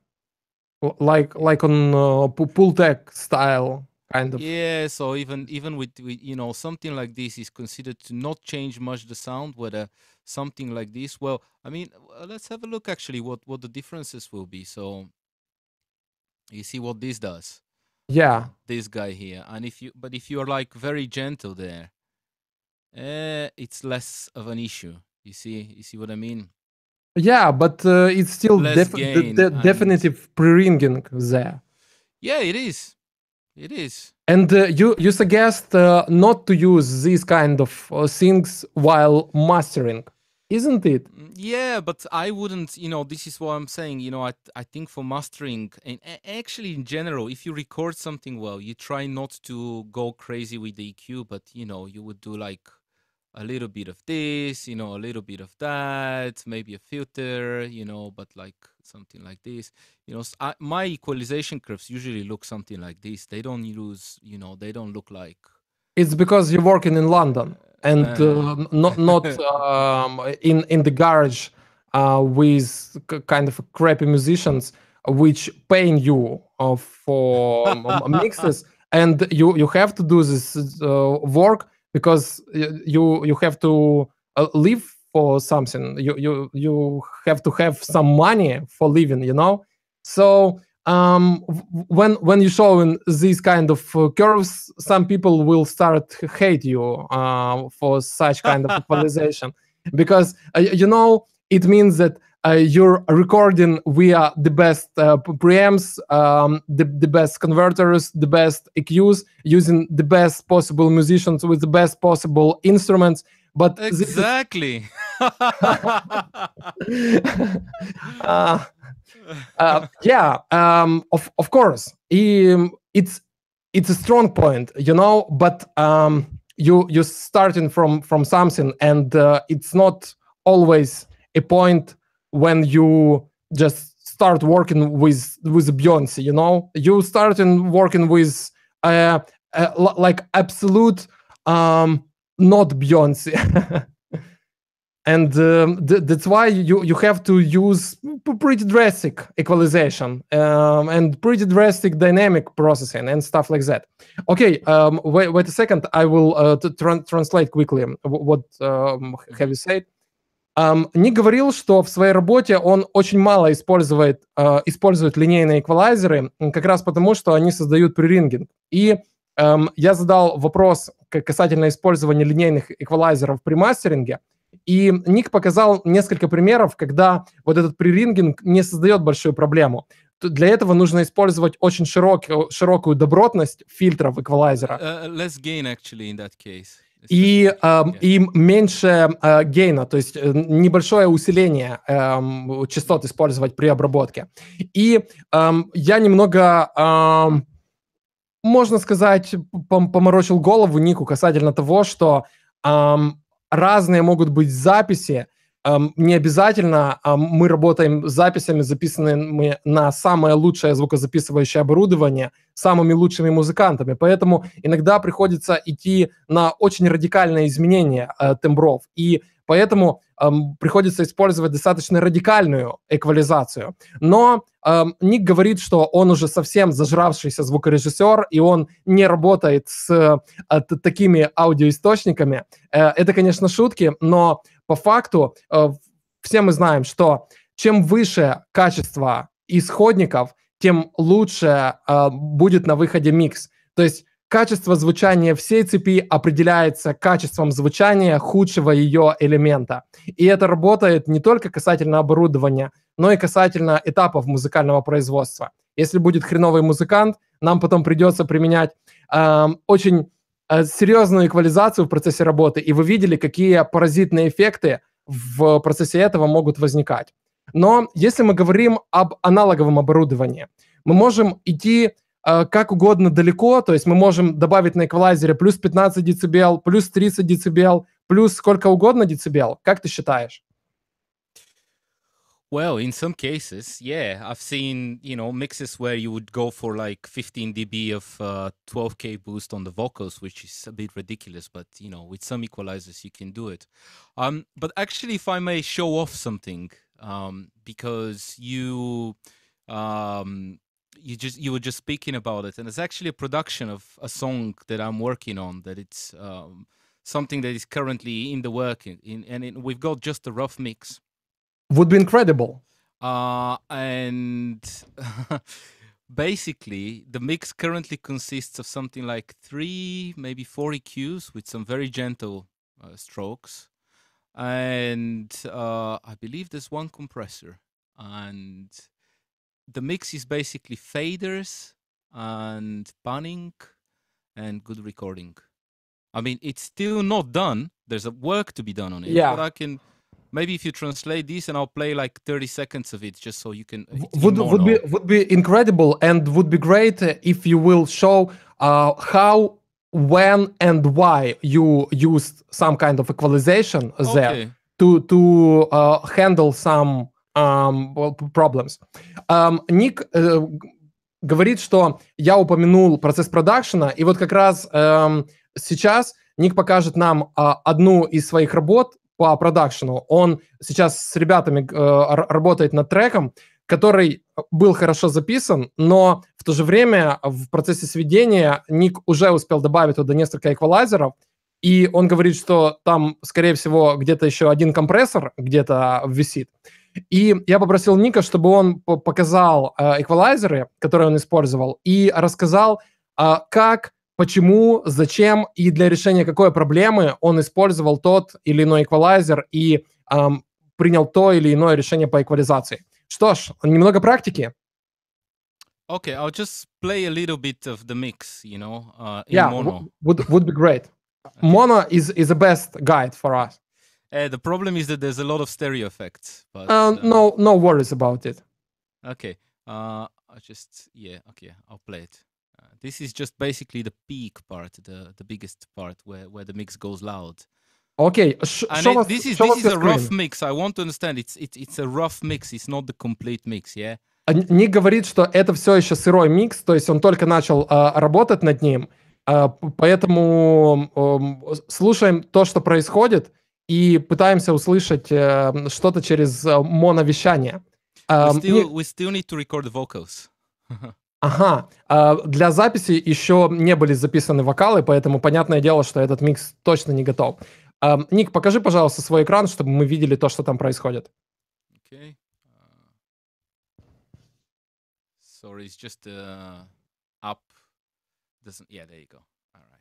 Like on Pultec style. Kind of. Yeah, so even with something like this is considered to not change much the sound, whether something like this, well, I mean, let's have a look actually what the differences will be. So you see what this does. Yeah. This guy here. And if you are like very gentle there, it's less of an issue. You see what I mean? Yeah, but it's still definitive pre-ringing there. Yeah, it is. It is. And you suggest not to use these kind of things while mastering, isn't it? Yeah, but I wouldn't, this is what I'm saying, I think for mastering, and actually in general, if you record something well, you try not to go crazy with the EQ, but, you would do like a little bit of this, a little bit of that, maybe a filter, but like something like this. My equalization curves usually look something like this. They don't use, they don't look like... It's because you're working in London and not in the garage with kind of crappy musicians which pay you for mixes, and you have to do this work because you have to live for something. You have to have some money for living, So when you show in these kind of curves, some people will start hate you for such kind of equalization, because it means that you're recording via the best preamps, the best converters, the best EQs, using the best possible musicians with the best possible instruments. But exactly. Of course, it's a strong point, but you're starting from something, and it's not always a point when you just start working with Beyonce, you starting working with like absolute not Beyonce. And that's why you have to use pretty drastic equalization and pretty drastic dynamic processing and stuff like that. Okay, wait a second. I will translate quickly what have you said. Ник говорил, что в своей работе он очень мало использует линейные эквалайзеры, как раз потому, что они создают прерингинг. И я задал вопрос касательно использования линейных эквалайзеров при мастеринге, и Ник показал несколько примеров, когда вот этот прерингинг не создает большую проблему. Для этого нужно использовать очень широкую добротность фильтров эквалайзера. Less gain, actually, in that case. И меньше гейна, то есть небольшое усиление частот использовать при обработке. И я немного, можно сказать, поморочил голову Нику касательно того, что разные могут быть записи. Не обязательно мы работаем с записями, записанными на самое лучшее звукозаписывающее оборудование, самыми лучшими музыкантами. Поэтому иногда приходится идти на очень радикальное изменение тембров. И поэтому приходится использовать достаточно радикальную эквализацию. Но Ник говорит, что он уже совсем зажравшийся звукорежиссер, и он не работает с такими аудиоисточниками. Это, конечно, шутки, но по факту все мы знаем, что чем выше качество исходников, тем лучше будет на выходе микс. То есть качество звучания всей цепи определяется качеством звучания худшего ее элемента. И это работает не только касательно оборудования, но и касательно этапов музыкального производства. Если будет хреновый музыкант, нам потом придется применять очень серьезную эквализацию в процессе работы, и вы видели, какие паразитные эффекты в процессе этого могут возникать. Но если мы говорим об аналоговом оборудовании, мы можем идти как угодно далеко, то есть мы можем добавить на эквалайзере плюс 15 дБ, плюс 30 дБ, плюс сколько угодно дБ. Как ты считаешь? Well, in some cases, yeah, I've seen, mixes where you would go for like 15 dB of 12K boost on the vocals, which is a bit ridiculous, but with some equalizers you can do it. But actually, if I may show off something, because you were just speaking about it, and it's actually a production of a song that I'm working on, that it's something that is currently in the working, and we've got just a rough mix. Would be incredible. And basically, the mix currently consists of something like 3, maybe 4 EQs with some very gentle strokes. And I believe there's one compressor. And the mix is basically faders and panning and good recording. I mean, it's still not done. There's a work to be done on it. Yeah. But I can... Maybe if you translate this, and I'll play like 30 seconds of it, just so you can. Would be incredible, and would be great if you will show how, when, and why you used some kind of equalization there to handle some problems. Ник говорит, что я упомянул процесс продакшена, и вот как раз сейчас Ник покажет нам одну из своих работ по продакшену. Он сейчас с ребятами работает над треком, который был хорошо записан, но в то же время в процессе сведения Ник уже успел добавить туда несколько эквалайзеров, и он говорит, что там, скорее всего, где-то еще один компрессор где-то висит. И я попросил Ника, чтобы он показал эквалайзеры, которые он использовал, и рассказал, как, почему, зачем и для решения какой проблемы он использовал тот или иной эквалайзер и принял то или иное решение по эквализации. Что ж, немного практики. Okay, I'll just play a little bit of the mix, in mono. Would be great. Okay. Mono is the best guide for us. The problem is that there's a lot of stereo effects. But, no worries about it. Okay, I'll play it. This is just basically the peak part, the biggest part where the mix goes loud. Okay, this is a rough mix. I want to understand. It's a rough mix. It's not the complete mix, yeah? Ник говорит, что это все еще сырой микс, то есть он только начал работать над ним, поэтому слушаем то, что происходит, и пытаемся услышать что-то через моновещание. We still need to record the vocals. Ага, для записи еще не были записаны вокалы, поэтому понятное дело, что этот микс точно не готов. Ник, покажи, пожалуйста, свой экран, чтобы мы видели то, что там происходит. Okay. Sorry, it's just up. Yeah, there you go. All right.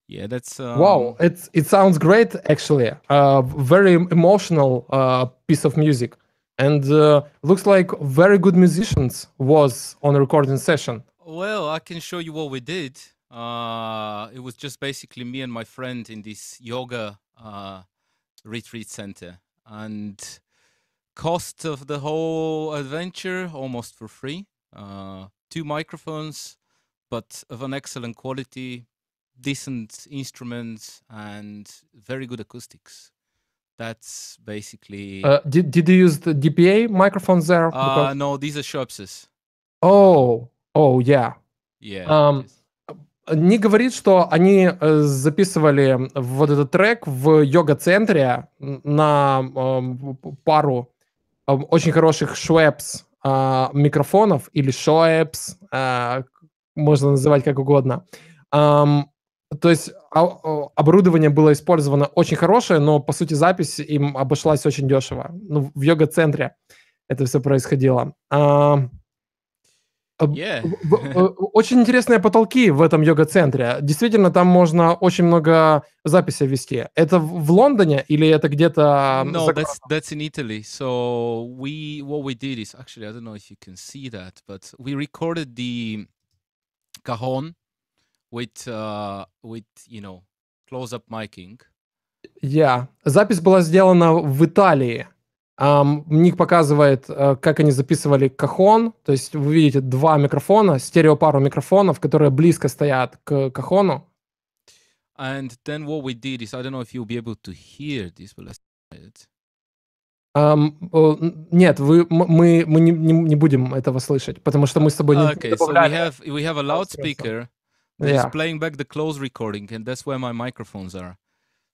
Yeah, that's wow. It sounds great, actually. Very emotional piece of music, and looks like very good musicians was on a recording session. Well, I can show you what we did. It was just basically me and my friend in this yoga retreat center, and cost of the whole adventure almost for free. 2 microphones, but of an excellent quality. decent instruments and very good acoustics. That's basically. Did you use the DPA microphones there? No, these are Schweppes. Oh, yeah. Yeah. Ник говорит, что они записывали вот этот трек в йога-центре на пару очень хороших Schweppes микрофонов или Schweppes, можно называть как угодно. То есть оборудование было использовано очень хорошее, но, по сути, запись им обошлась очень дешево. Ну, в йога-центре это все происходило. Очень интересные потолки в этом йога-центре. Действительно, там можно очень много записей вести. Это в Лондоне или это где-то... No, that's in Italy. So what we did is, actually, I don't know if you can see that, but we recorded the cajon with close-up miking. Yeah. Запись была сделана в Италии. Ник показывает, как они записывали кахон. То есть вы видите два микрофона, стереопару микрофонов, которые близко стоят к кахону. And then what we did is, I don't know if you'll be able to hear this, but let's try it. Нет, мы не будем этого слышать, потому что мы с тобой не добавляли. So we have a loudspeaker that's playing back the close recording, and that's where my microphones are.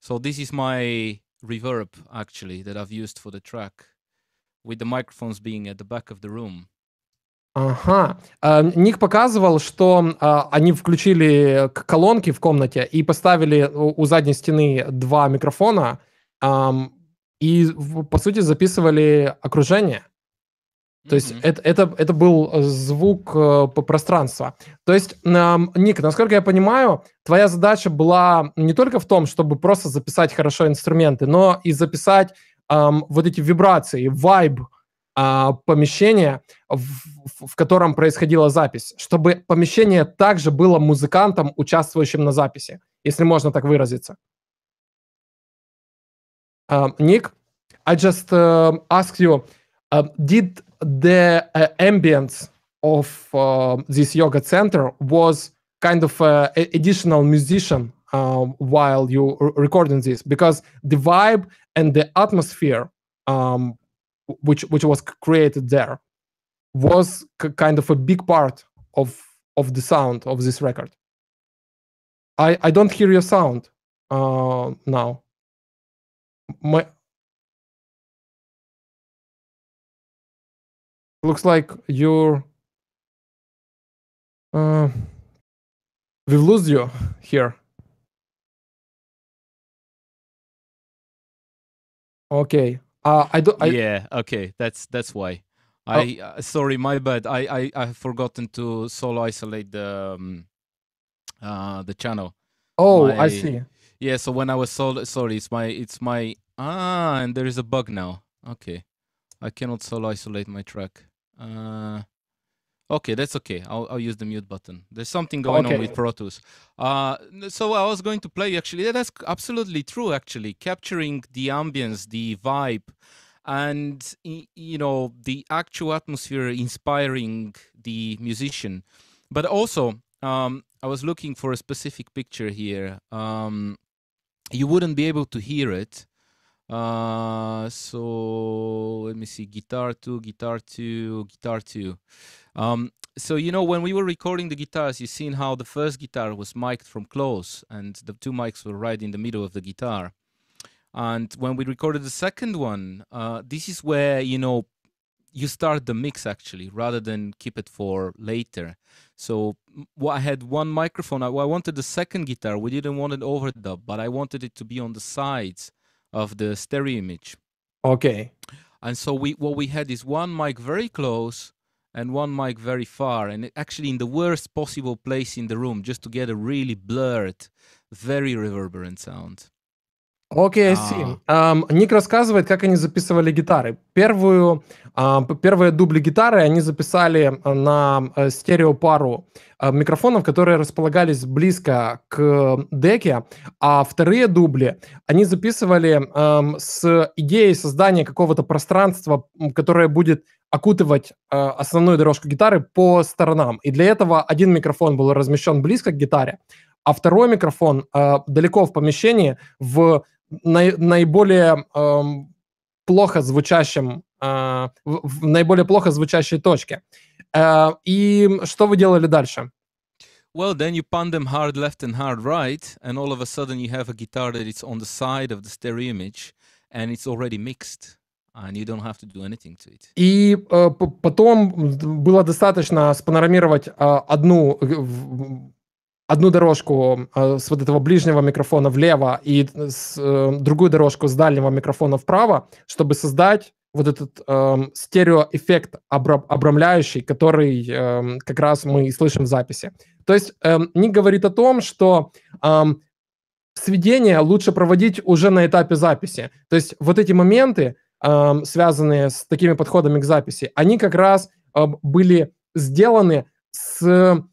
So this is my reverb, actually, that I've used for the track, with the microphones being at the back of the room. Ага. Ник показывал, что они включили колонки в комнате и поставили у задней стены два микрофона и, по сути, записывали окружение. То есть это был звук пространства. То есть, Ник, насколько я понимаю, твоя задача была не только в том, чтобы просто записать хорошо инструменты, но и записать вот эти вибрации, вайб помещения, в котором происходила запись, чтобы помещение также было музыкантом, участвующим на записи, если можно так выразиться. Nick, I just asked you, did the ambience of this yoga center was kind of additional musician while you recording this? Because the vibe and the atmosphere which was created there was kind of a big part of the sound of this record. I don't hear your sound now. Looks like you're... we've lost you here. Okay. Yeah, okay, that's why. Sorry, my bad. I've forgotten to solo isolate the channel. I see. Yeah, so when I was sorry, it's my and there is a bug now. Okay, I cannot solo isolate my track. Okay, that's okay. I'll use the mute button. There's something going on with Pro Tools. So I was going to play, actually. Yeah, that's absolutely true, actually. Capturing the ambience, the vibe, and, the actual atmosphere inspiring the musician. But also, I was looking for a specific picture here. You wouldn't be able to hear it. So let me see, guitar 2, guitar 2, guitar 2. So, when we were recording the guitars, you've seen how the first guitar was mic'd from close and the two mics were right in the middle of the guitar. And when we recorded the second one, this is where, you start the mix, actually, rather than keep it for later. So I had one microphone. I wanted the second guitar. We didn't want it overdub, but I wanted it to be on the sides of the stereo image. Okay. And so what we had is one mic very close and one mic very far, and actually in the worst possible place in the room, just to get a really blurred, very reverberant sound. Окей, I see. Ник рассказывает, как они записывали гитары. Первые дубли гитары они записали на стереопару микрофонов, которые располагались близко к деке, а вторые дубли они записывали с идеей создания какого-то пространства, которое будет окутывать основную дорожку гитары по сторонам. И для этого один микрофон был размещен близко к гитаре, а второй микрофон далеко в помещении, в наиболее плохо звучащем, в наиболее плохо звучащей точке. И что вы делали дальше? Well, then you pan them hard left and hard right, and all of a sudden you have a guitar that is on the side of the stereo image, and it's already mixed, and you don't have to do anything to it. И потом было достаточно спанорамировать одну дорожку с вот этого ближнего микрофона влево и другую дорожку с дальнего микрофона вправо, чтобы создать вот этот стереоэффект обрамляющий, который как раз мы и слышим в записи. То есть Ник говорит о том, что сведение лучше проводить уже на этапе записи. То есть вот эти моменты, связанные с такими подходами к записи, они как раз были сделаны с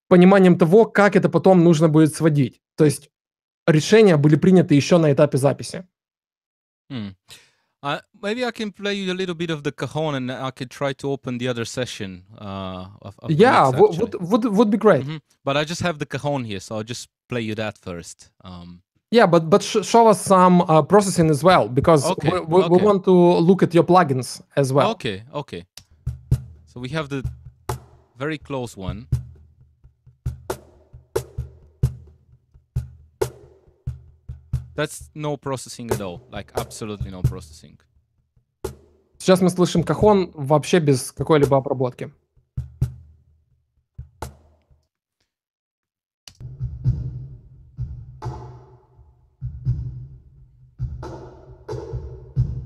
пониманием того, как это потом нужно будет сводить. То есть решения были приняты еще на этапе записи. Maybe I can play you a little bit of the cajon, and I could try to open the other session. Yeah, would be great. But I just have the cajon here, so I'll just play you that first. Yeah, but show us some processing as well, because we want to look at your plugins as well. Okay. So we have the very close one. That's no processing at all, like absolutely no processing. Сейчас мы слышим кахон вообще без какой-либо обработки.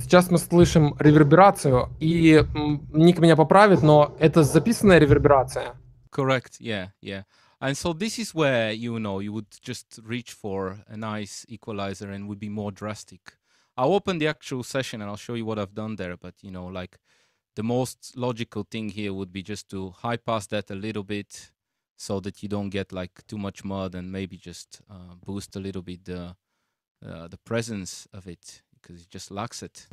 Сейчас мы слышим реверберацию, и Ник меня поправит, но это записанная реверберация. Correct, yeah. And so this is where, you would just reach for a nice equalizer and would be more drastic. I'll open the actual session and I'll show you what I've done there, but, like the most logical thing here would be just to high pass that a little bit so that you don't get like too much mud, and maybe just boost a little bit the presence of it, because it just lacks it.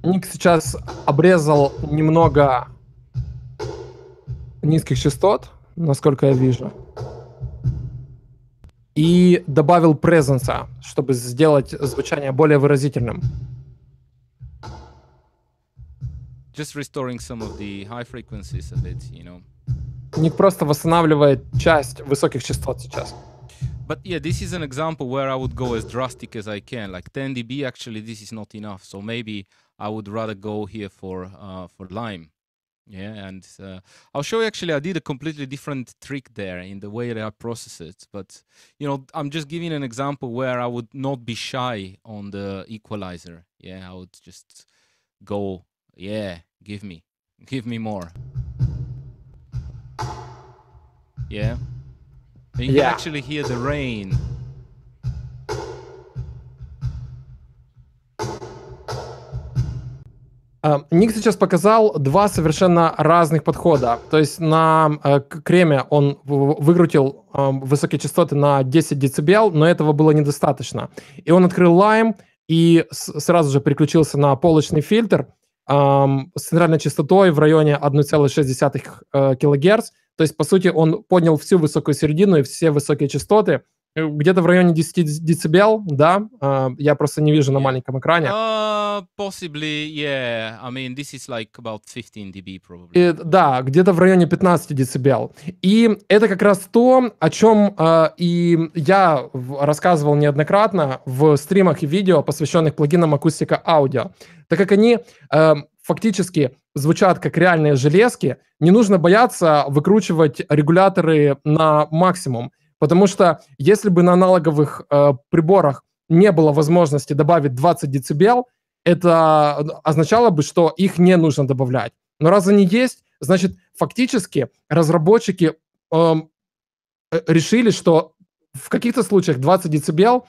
Ник сейчас обрезал немного низких частот, насколько я вижу, и добавил презенса, чтобы сделать звучание более выразительным. Just restoring some of the high frequencies a bit, Ник просто восстанавливает часть высоких частот сейчас. But yeah, this is an example where I would go as drastic as I can. Like 10 dB, actually, this is not enough. So maybe I would rather go here for Lime. Yeah, and I'll show you, actually, I did a completely different trick there in the way that I process it. But, I'm just giving an example where I would not be shy on the equalizer. Yeah, I would just go, give me more. Yeah. And you can actually hear the rain. Ник сейчас показал два совершенно разных подхода. То есть на креме он выкрутил высокие частоты на 10 дБ, но этого было недостаточно. И он открыл Lime и сразу же переключился на полочный фильтр с центральной частотой в районе 1,6 кГц. То есть, по сути, он поднял всю высокую середину и все высокие частоты. Где-то в районе 10 дБ, да? Я просто не вижу на маленьком экране. Possibly, yeah. I mean, this is like about 15 dB probably. Да, где-то в районе 15 дБ. И это как раз то, о чем и я рассказывал неоднократно в стримах и видео, посвященных плагинам Acustica Audio. Так как они фактически звучат как реальные железки, не нужно бояться выкручивать регуляторы на максимум. Потому что если бы на аналоговых приборах не было возможности добавить 20 дБ, это означало бы, что их не нужно добавлять. Но раз они есть, значит, фактически разработчики решили, что в каких-то случаях 20 дБ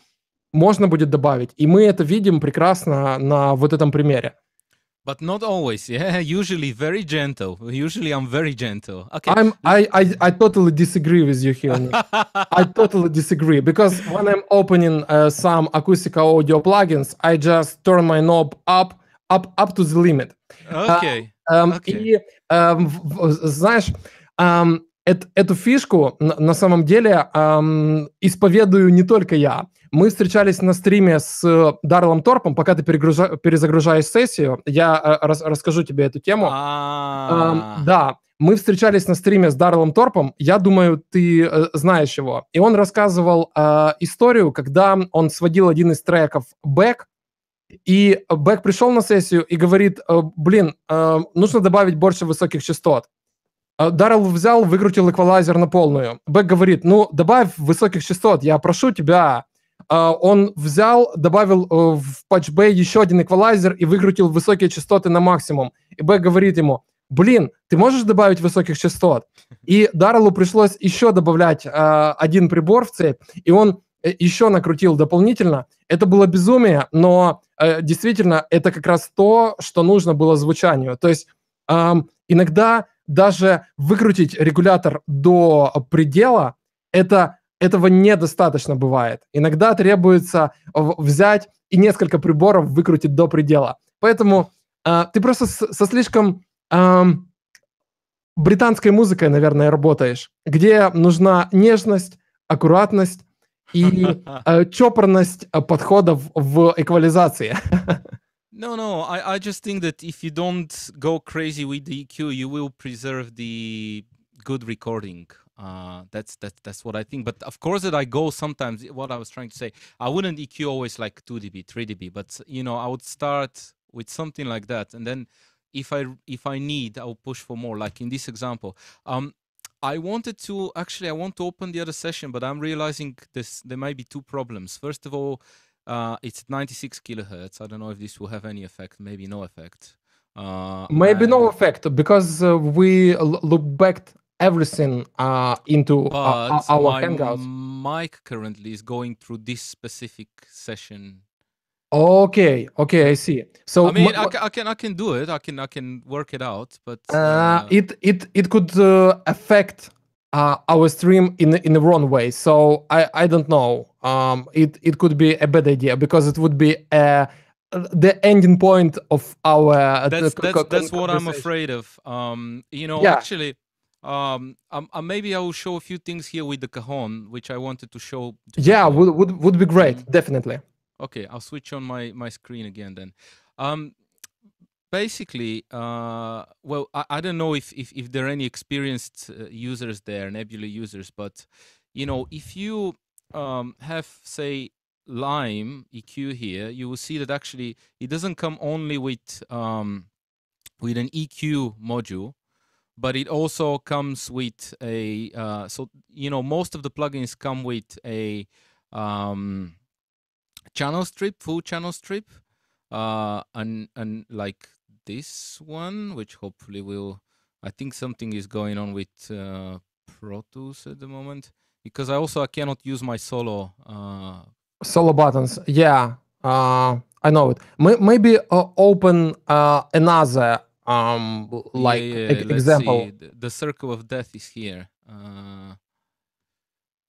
можно будет добавить. И мы это видим прекрасно на вот этом примере. But not always, yeah. Usually very gentle. Usually I'm very gentle. Okay. I totally disagree with you here, Nick. I totally disagree, because when I'm opening some Acustica Audio plugins, I just turn my knob up to the limit. Okay. И знаешь, эту фишку на самом деле исповедую не только я. Мы встречались на стриме с Дарлом Торпом, пока ты перезагружаешь сессию. Я расскажу тебе эту тему. Да, мы встречались на стриме с Дарлом Торпом. Я думаю, ты знаешь его. И он рассказывал историю, когда он сводил один из треков бэк, и бэк пришел на сессию и говорит, блин, нужно добавить больше высоких частот. Даррелл взял, выкрутил эквалайзер на полную. Бэк говорит, ну, добавь высоких частот, я прошу тебя. Он взял, добавил в патчбэй еще один эквалайзер и выкрутил высокие частоты на максимум. И Бэк говорит ему, блин, ты можешь добавить высоких частот? И Дарреллу пришлось еще добавлять один прибор в цепь, и он еще накрутил дополнительно. Это было безумие, но действительно это как раз то, что нужно было звучанию. То есть иногда даже выкрутить регулятор до предела, этого недостаточно бывает. Иногда требуется взять и несколько приборов выкрутить до предела. Поэтому ты просто со слишком британской музыкой, наверное, работаешь, где нужна нежность, аккуратность и чопорность подходов в эквализации. No, I just think that if you don't go crazy with the EQ, you will preserve the good recording. That's what I think. But of course that I go sometimes, what I was trying to say, I wouldn't EQ always like 2 dB, 3 dB, but I would start with something like that. And then if I need, I'll push for more, like in this example. I want to open the other session, but I'm realizing there might be two problems. First of all, it's 96 kilohertz. I don't know if this will have any effect. Maybe no effect. Maybe no effect, because we look back everything into our Hangouts. Mic currently is going through this specific session. Okay, I see. So I mean, I can do it. I can work it out, but it could affect our stream in the wrong way. So I don't know. It could be a bad idea, because it would be the ending point of our. That's what I'm afraid of. Actually, maybe I will show a few things here with the cajon, which I wanted to show. Would be great, definitely. Okay, I'll switch on my screen again then. Basically, well, I don't know if there are any experienced users there, Nebula users, but if you have, say, Lime EQ here, you will see that actually it doesn't come only with an EQ module, but it also comes with a most of the plugins come with a channel strip, full channel strip, and like this one, which hopefully will. I think something is going on with Pro Tools at the moment, because I cannot use my solo buttons. Yeah, I know it. Maybe open another example. Let's see. The circle of death is here.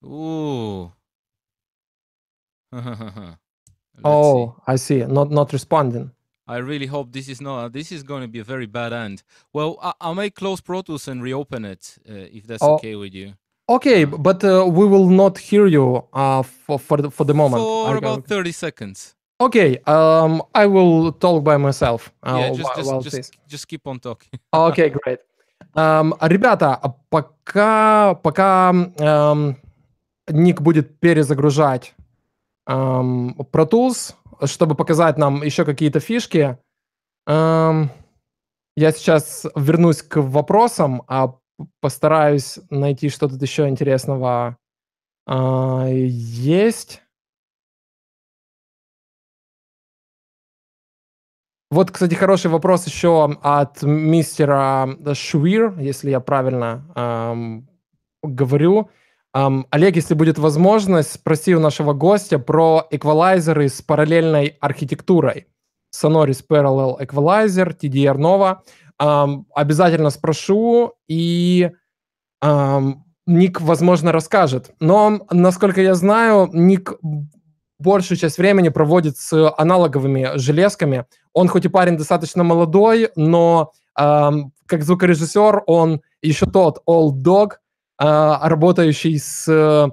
Ooh. I see. Not responding. I really hope this is not. This is going to be a very bad end. Well, I'll make close Pro Tools and reopen it if that's okay with you. Okay, but we will not hear you for the moment. For about 30 seconds. Okay, I will talk by myself. Just keep on talking. Okay, great. Ребята, пока Ник будет перезагружать Pro Tools, чтобы показать нам еще какие-то фишки, я сейчас вернусь к вопросам, постараюсь найти, что тут еще интересного есть. Вот, кстати, хороший вопрос еще от мистера Швир, если я правильно говорю. Олег, если будет возможность, спроси у нашего гостя про эквалайзеры с параллельной архитектурой. Sonoris Parallel Equalizer, TDR Nova. Обязательно спрошу, и Ник, возможно, расскажет. Но, насколько я знаю, Ник большую часть времени проводит с аналоговыми железками. Он хоть и парень достаточно молодой, но как звукорежиссер он еще тот old dog, работающий с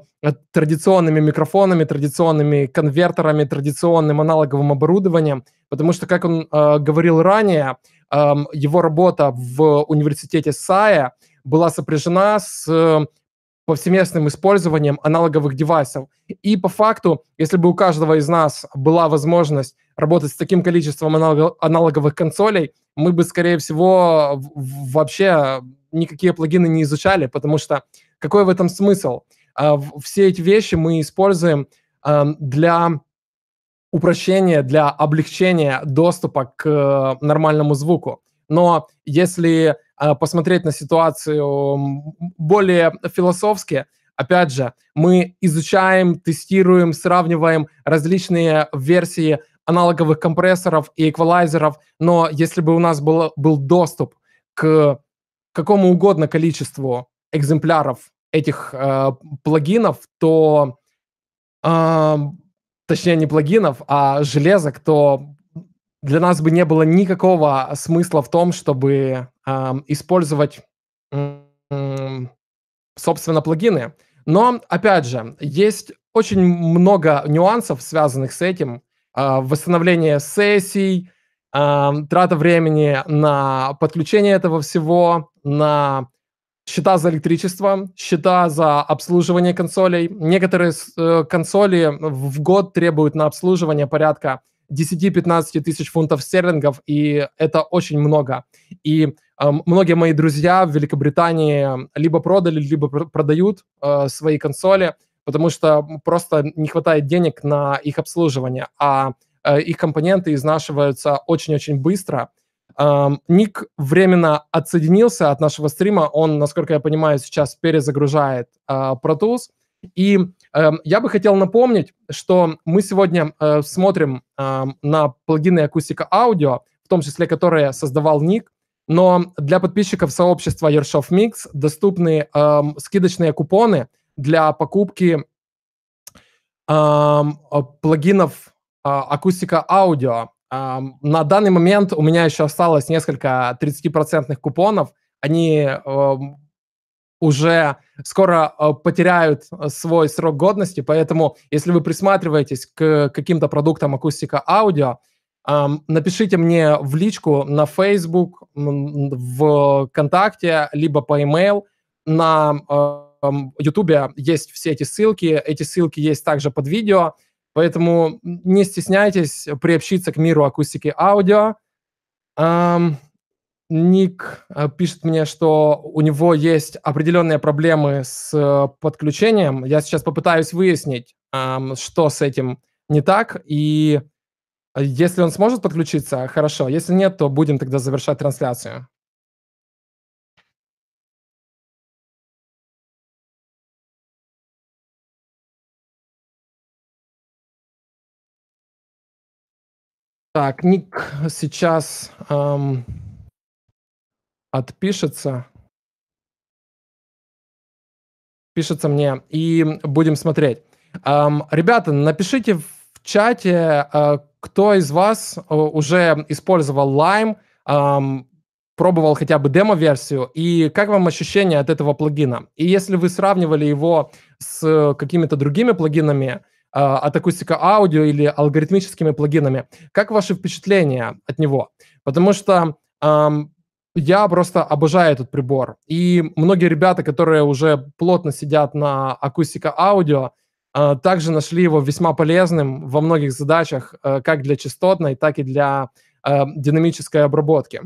традиционными микрофонами, традиционными конвертерами, традиционным аналоговым оборудованием, потому что, как он говорил ранее, его работа в университете САЯ была сопряжена с повсеместным использованием аналоговых девайсов. И по факту, если бы у каждого из нас была возможность работать с таким количеством аналоговых консолей, мы бы, скорее всего, вообще никакие плагины не изучали, потому что какой в этом смысл? Все эти вещи мы используем для упрощения, для облегчения доступа к нормальному звуку. Но если посмотреть на ситуацию более философски, опять же, мы изучаем, тестируем, сравниваем различные версии аналоговых компрессоров и эквалайзеров, но если бы у нас был доступ к какому угодно количеству экземпляров этих плагинов, то, точнее не плагинов, а железок, то для нас бы не было никакого смысла в том, чтобы использовать, собственно, плагины. Но, опять же, есть очень много нюансов, связанных с этим. Восстановление сессий, трата времени на подключение этого всего, на счета за электричество, счета за обслуживание консолей. Некоторые консоли в год требуют на обслуживание порядка 10-15 тысяч фунтов стерлингов, и это очень много. И многие мои друзья в Великобритании либо продали, либо продают свои консоли, потому что просто не хватает денег на их обслуживание, а их компоненты изнашиваются очень-очень быстро. Ник временно отсоединился от нашего стрима. Он, насколько я понимаю, сейчас перезагружает Pro Tools. И я бы хотел напомнить, что мы сегодня смотрим на плагины Acustica Audio, в том числе которые создавал Ник. Но для подписчиков сообщества Yorshoff Mix доступны скидочные купоны для покупки плагинов Acustica Audio. На данный момент у меня еще осталось несколько 30% купонов. Они уже скоро потеряют свой срок годности, поэтому если вы присматриваетесь к каким-то продуктам Acustica Audio, напишите мне в личку на Facebook, в ВКонтакте, либо по email. На YouTube есть все эти ссылки есть также под видео, поэтому не стесняйтесь приобщиться к миру акустики аудио. Ник пишет мне, что у него есть определенные проблемы с подключением. Я сейчас попытаюсь выяснить, что с этим не так, и если он сможет подключиться, хорошо. Если нет, то будем тогда завершать трансляцию. Так, Ник сейчас отпишется. Пишется мне, и будем смотреть. Ребята, напишите в чате, кто из вас уже использовал Lime, пробовал хотя бы демо-версию, и как вам ощущения от этого плагина? И если вы сравнивали его с какими-то другими плагинами от Acustica Audio или алгоритмическими плагинами, как ваши впечатления от него? Потому что я просто обожаю этот прибор. И многие ребята, которые уже плотно сидят на Acustica Audio, также нашли его весьма полезным во многих задачах, как для частотной, так и для динамической обработки.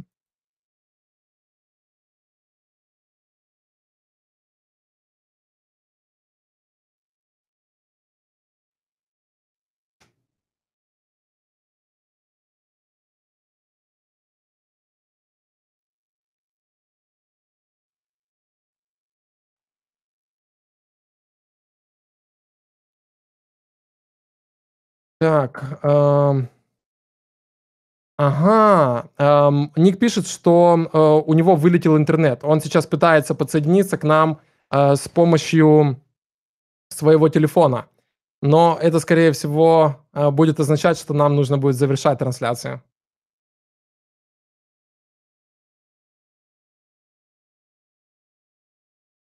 Так, Ник пишет, что у него вылетел интернет. Он сейчас пытается подсоединиться к нам с помощью своего телефона. Но это, скорее всего, будет означать, что нам нужно будет завершать трансляцию.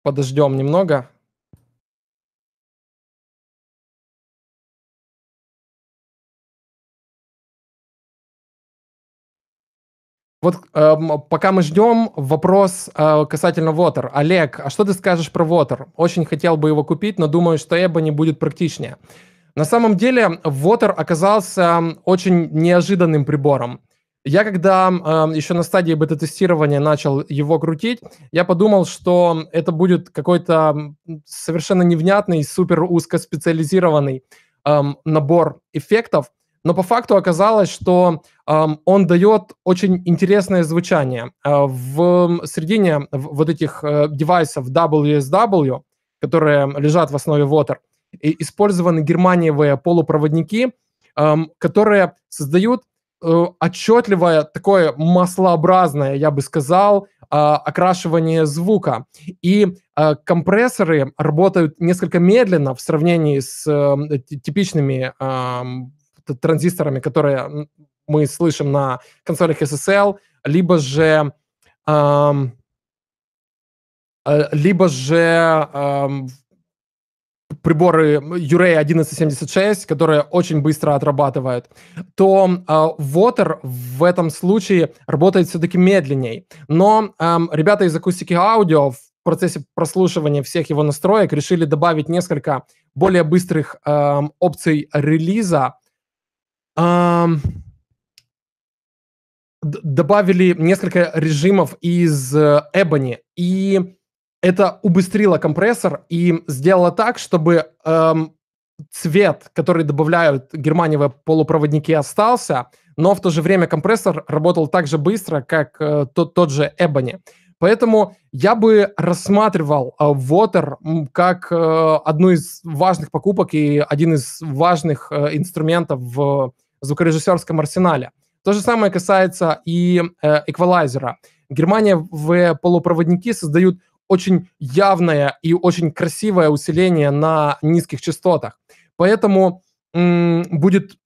подождем немного. Вот пока мы ждем, вопрос касательно Water. Олег, а что ты скажешь про Water? Очень хотел бы его купить, но думаю, что Ebony будет практичнее. На самом деле, Water оказался очень неожиданным прибором. Я когда еще на стадии бета-тестирования начал его крутить, я подумал, что это будет какой-то совершенно невнятный, супер узкоспециализированный набор эффектов, но по факту оказалось, что он дает очень интересное звучание. В середине вот этих девайсов WSW, которые лежат в основе Water, использованы германиевые полупроводники, которые создают отчетливое, такое маслообразное, я бы сказал, окрашивание звука. И компрессоры работают несколько медленно в сравнении с типичными транзисторами, которые мы слышим на консолях SSL, либо же приборы Uray 1176, которые очень быстро отрабатывают, то Water в этом случае работает все-таки медленней. Но ребята из Acustica Audio в процессе прослушивания всех его настроек решили добавить несколько более быстрых опций релиза. Добавили несколько режимов из Ebony, и это убыстрило компрессор и сделало так, чтобы цвет, который добавляют германиевые полупроводники, остался, но в то же время компрессор работал так же быстро, как тот же Ebony. Поэтому я бы рассматривал Water как одну из важных покупок и один из важных инструментов в звукорежиссерском арсенале. То же самое касается и эквалайзера. Германиевые полупроводники создают очень явное и очень красивое усиление на низких частотах. Поэтому будет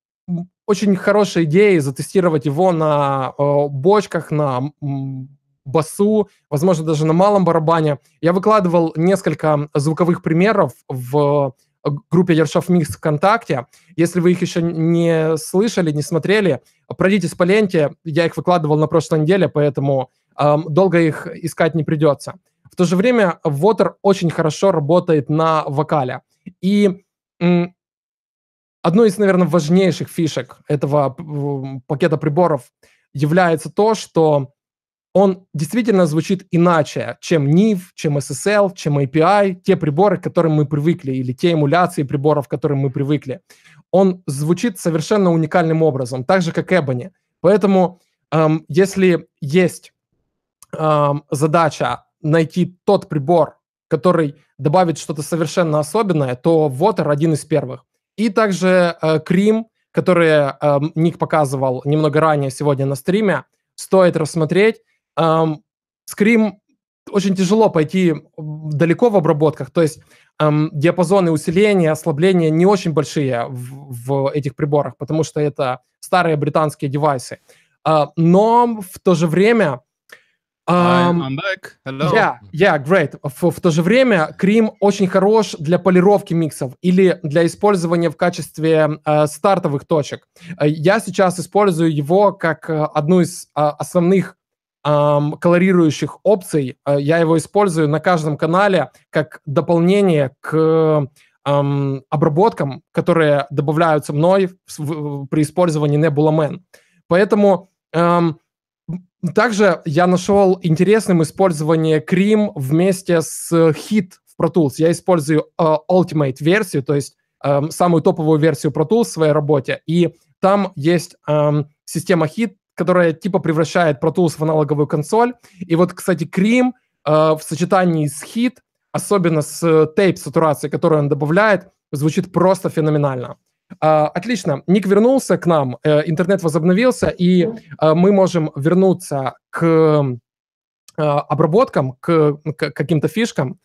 очень хорошей идеей затестировать его на бочках, на басу, возможно, даже на малом барабане. Я выкладывал несколько звуковых примеров в группе Yorshoff Mix ВКонтакте. Если вы их еще не слышали, не смотрели, пройдитесь по ленте. Я их выкладывал на прошлой неделе, поэтому долго их искать не придется. В то же время Water очень хорошо работает на вокале. И одной из, наверное, важнейших фишек этого пакета приборов является то, что он действительно звучит иначе, чем NIV, чем SSL, чем API, те приборы, к которым мы привыкли, или те эмуляции приборов, к которым мы привыкли. Он звучит совершенно уникальным образом, так же, как Ebony. Поэтому, если есть задача найти тот прибор, который добавит что-то совершенно особенное, то Water один из первых. И также Cream, который Ник показывал немного ранее сегодня на стриме, стоит рассмотреть. С Cream очень тяжело пойти далеко в обработках, то есть диапазоны усиления, ослабления не очень большие в этих приборах, потому что это старые британские девайсы. Но в то же время... I'm back. Hello. Yeah, great. В то же время Cream очень хорош для полировки миксов или для использования в качестве стартовых точек. Я сейчас использую его как одну из основных колорирующих опций. Я его использую на каждом канале как дополнение к обработкам, которые добавляются мной при использовании Nebula Man. Поэтому также я нашел интересным использование Cream вместе с Hit в Pro Tools. Я использую Ultimate версию, то есть самую топовую версию Pro Tools в своей работе, и там есть система Hit, которая типа превращает Pro Tools в аналоговую консоль. И вот, кстати, Cream в сочетании с Hit, особенно с тейп-сатурацией, которую он добавляет, звучит просто феноменально. Отлично. Ник вернулся к нам, интернет возобновился, и мы можем вернуться к обработкам, к каким-то фишкам.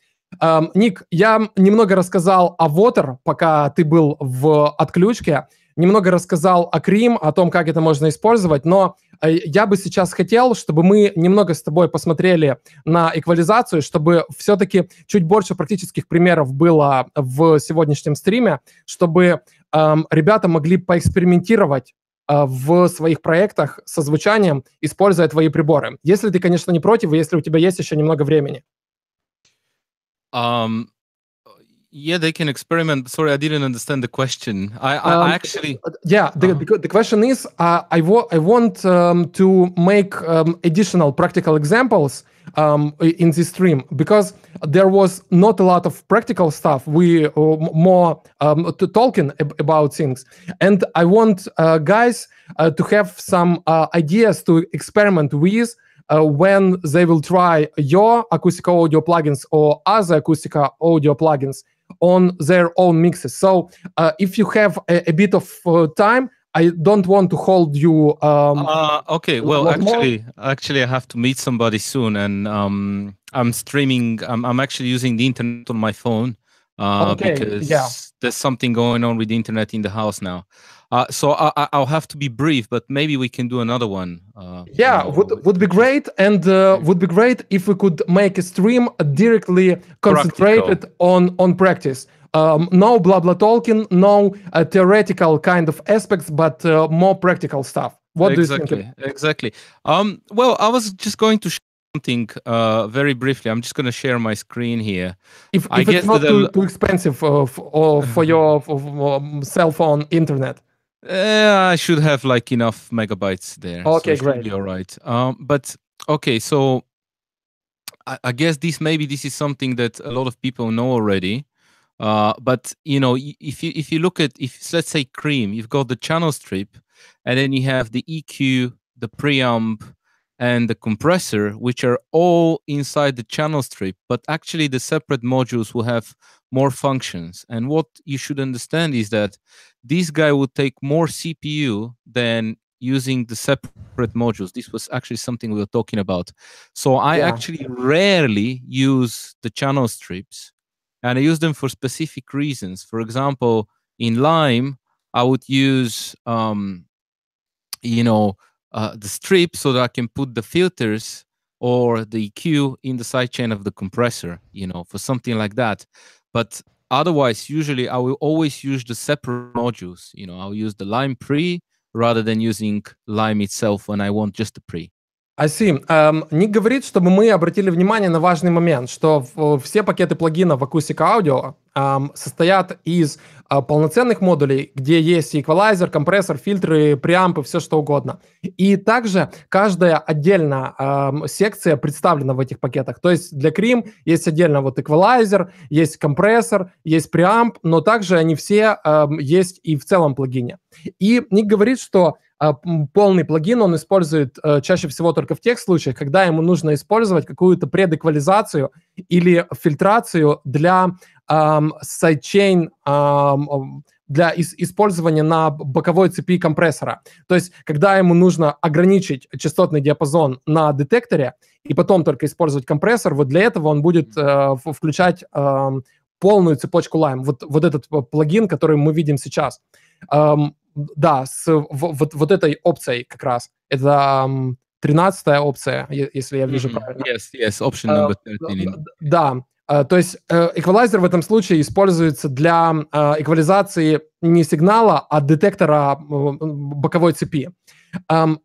Ник, я немного рассказал о Water, пока ты был в отключке. немного рассказал о Крим, о том, как это можно использовать, но я бы сейчас хотел, чтобы мы немного с тобой посмотрели на эквализацию, чтобы все-таки чуть больше практических примеров было в сегодняшнем стриме, чтобы ребята могли поэкспериментировать в своих проектах со звучанием, используя твои приборы. Если ты, конечно, не против, и если у тебя есть еще немного времени. Yeah, they can experiment. Sorry, I didn't understand the question. I actually... Yeah, the question is, I want to make additional practical examples in this stream, because there was not a lot of practical stuff. We more talking about things. And I want guys to have some ideas to experiment with when they will try your Acustica audio plugins or other Acustica audio plugins on their own mixes. So if you have a bit of time, I don't want to hold you. Okay. Well, actually, I have to meet somebody soon, and I'm streaming. I'm actually using the internet on my phone because there's something going on with the internet in the house now. So I'll have to be brief, but maybe we can do another one. Would be great, and would be great if we could make a stream directly concentrated on practice. No blah blah talking, no theoretical kind of aspects, but more practical stuff. What do you think? Exactly. Well, I was just going to share something very briefly. I'm just going to share my screen here. If it's not too expensive for your cell phone internet. I should have like enough megabytes there. Okay, so great. Be all right. But okay, so I guess this is something that a lot of people know already. But you know, if you look at let's say Cream, you've got the channel strip, and then you have the EQ, the preamp, and the compressor, which are all inside the channel strip. But actually, the separate modules will have more functions. And what you should understand is that this guy would take more CPU than using the separate modules. This was actually something we were talking about. So I actually rarely use the channel strips, and I use them for specific reasons. For example, in Lime, I would use, the strip so that I can put the filters or the EQ in the sidechain of the compressor, for something like that. But otherwise, usually I will always use the separate modules. I'll use the Lime pre rather than using Lime itself when I want just the pre. I see. Ник говорит, чтобы мы обратили внимание на важный момент, что все пакеты плагинов Acustica Audio состоят из полноценных модулей, где есть эквалайзер, компрессор, фильтры, преампы, все что угодно. И также каждая отдельная секция представлена в этих пакетах. То есть для Cream есть отдельно вот эквалайзер, есть компрессор, есть преамп, но также они все есть и в целом плагине. И Ник говорит, что полный плагин он использует чаще всего только в тех случаях, когда ему нужно использовать какую-то предэквализацию или фильтрацию для сайдчейн, для использования на боковой цепи компрессора. То есть, когда ему нужно ограничить частотный диапазон на детекторе и потом только использовать компрессор, вот для этого он будет включать полную цепочку Lime. Вот этот плагин, который мы видим сейчас. Да, с вот этой опцией как раз. Это 13-я опция, если я вижу правильно. Yes, option number 13. Да, то есть эквалайзер в этом случае используется для эквализации не сигнала, а детектора боковой цепи.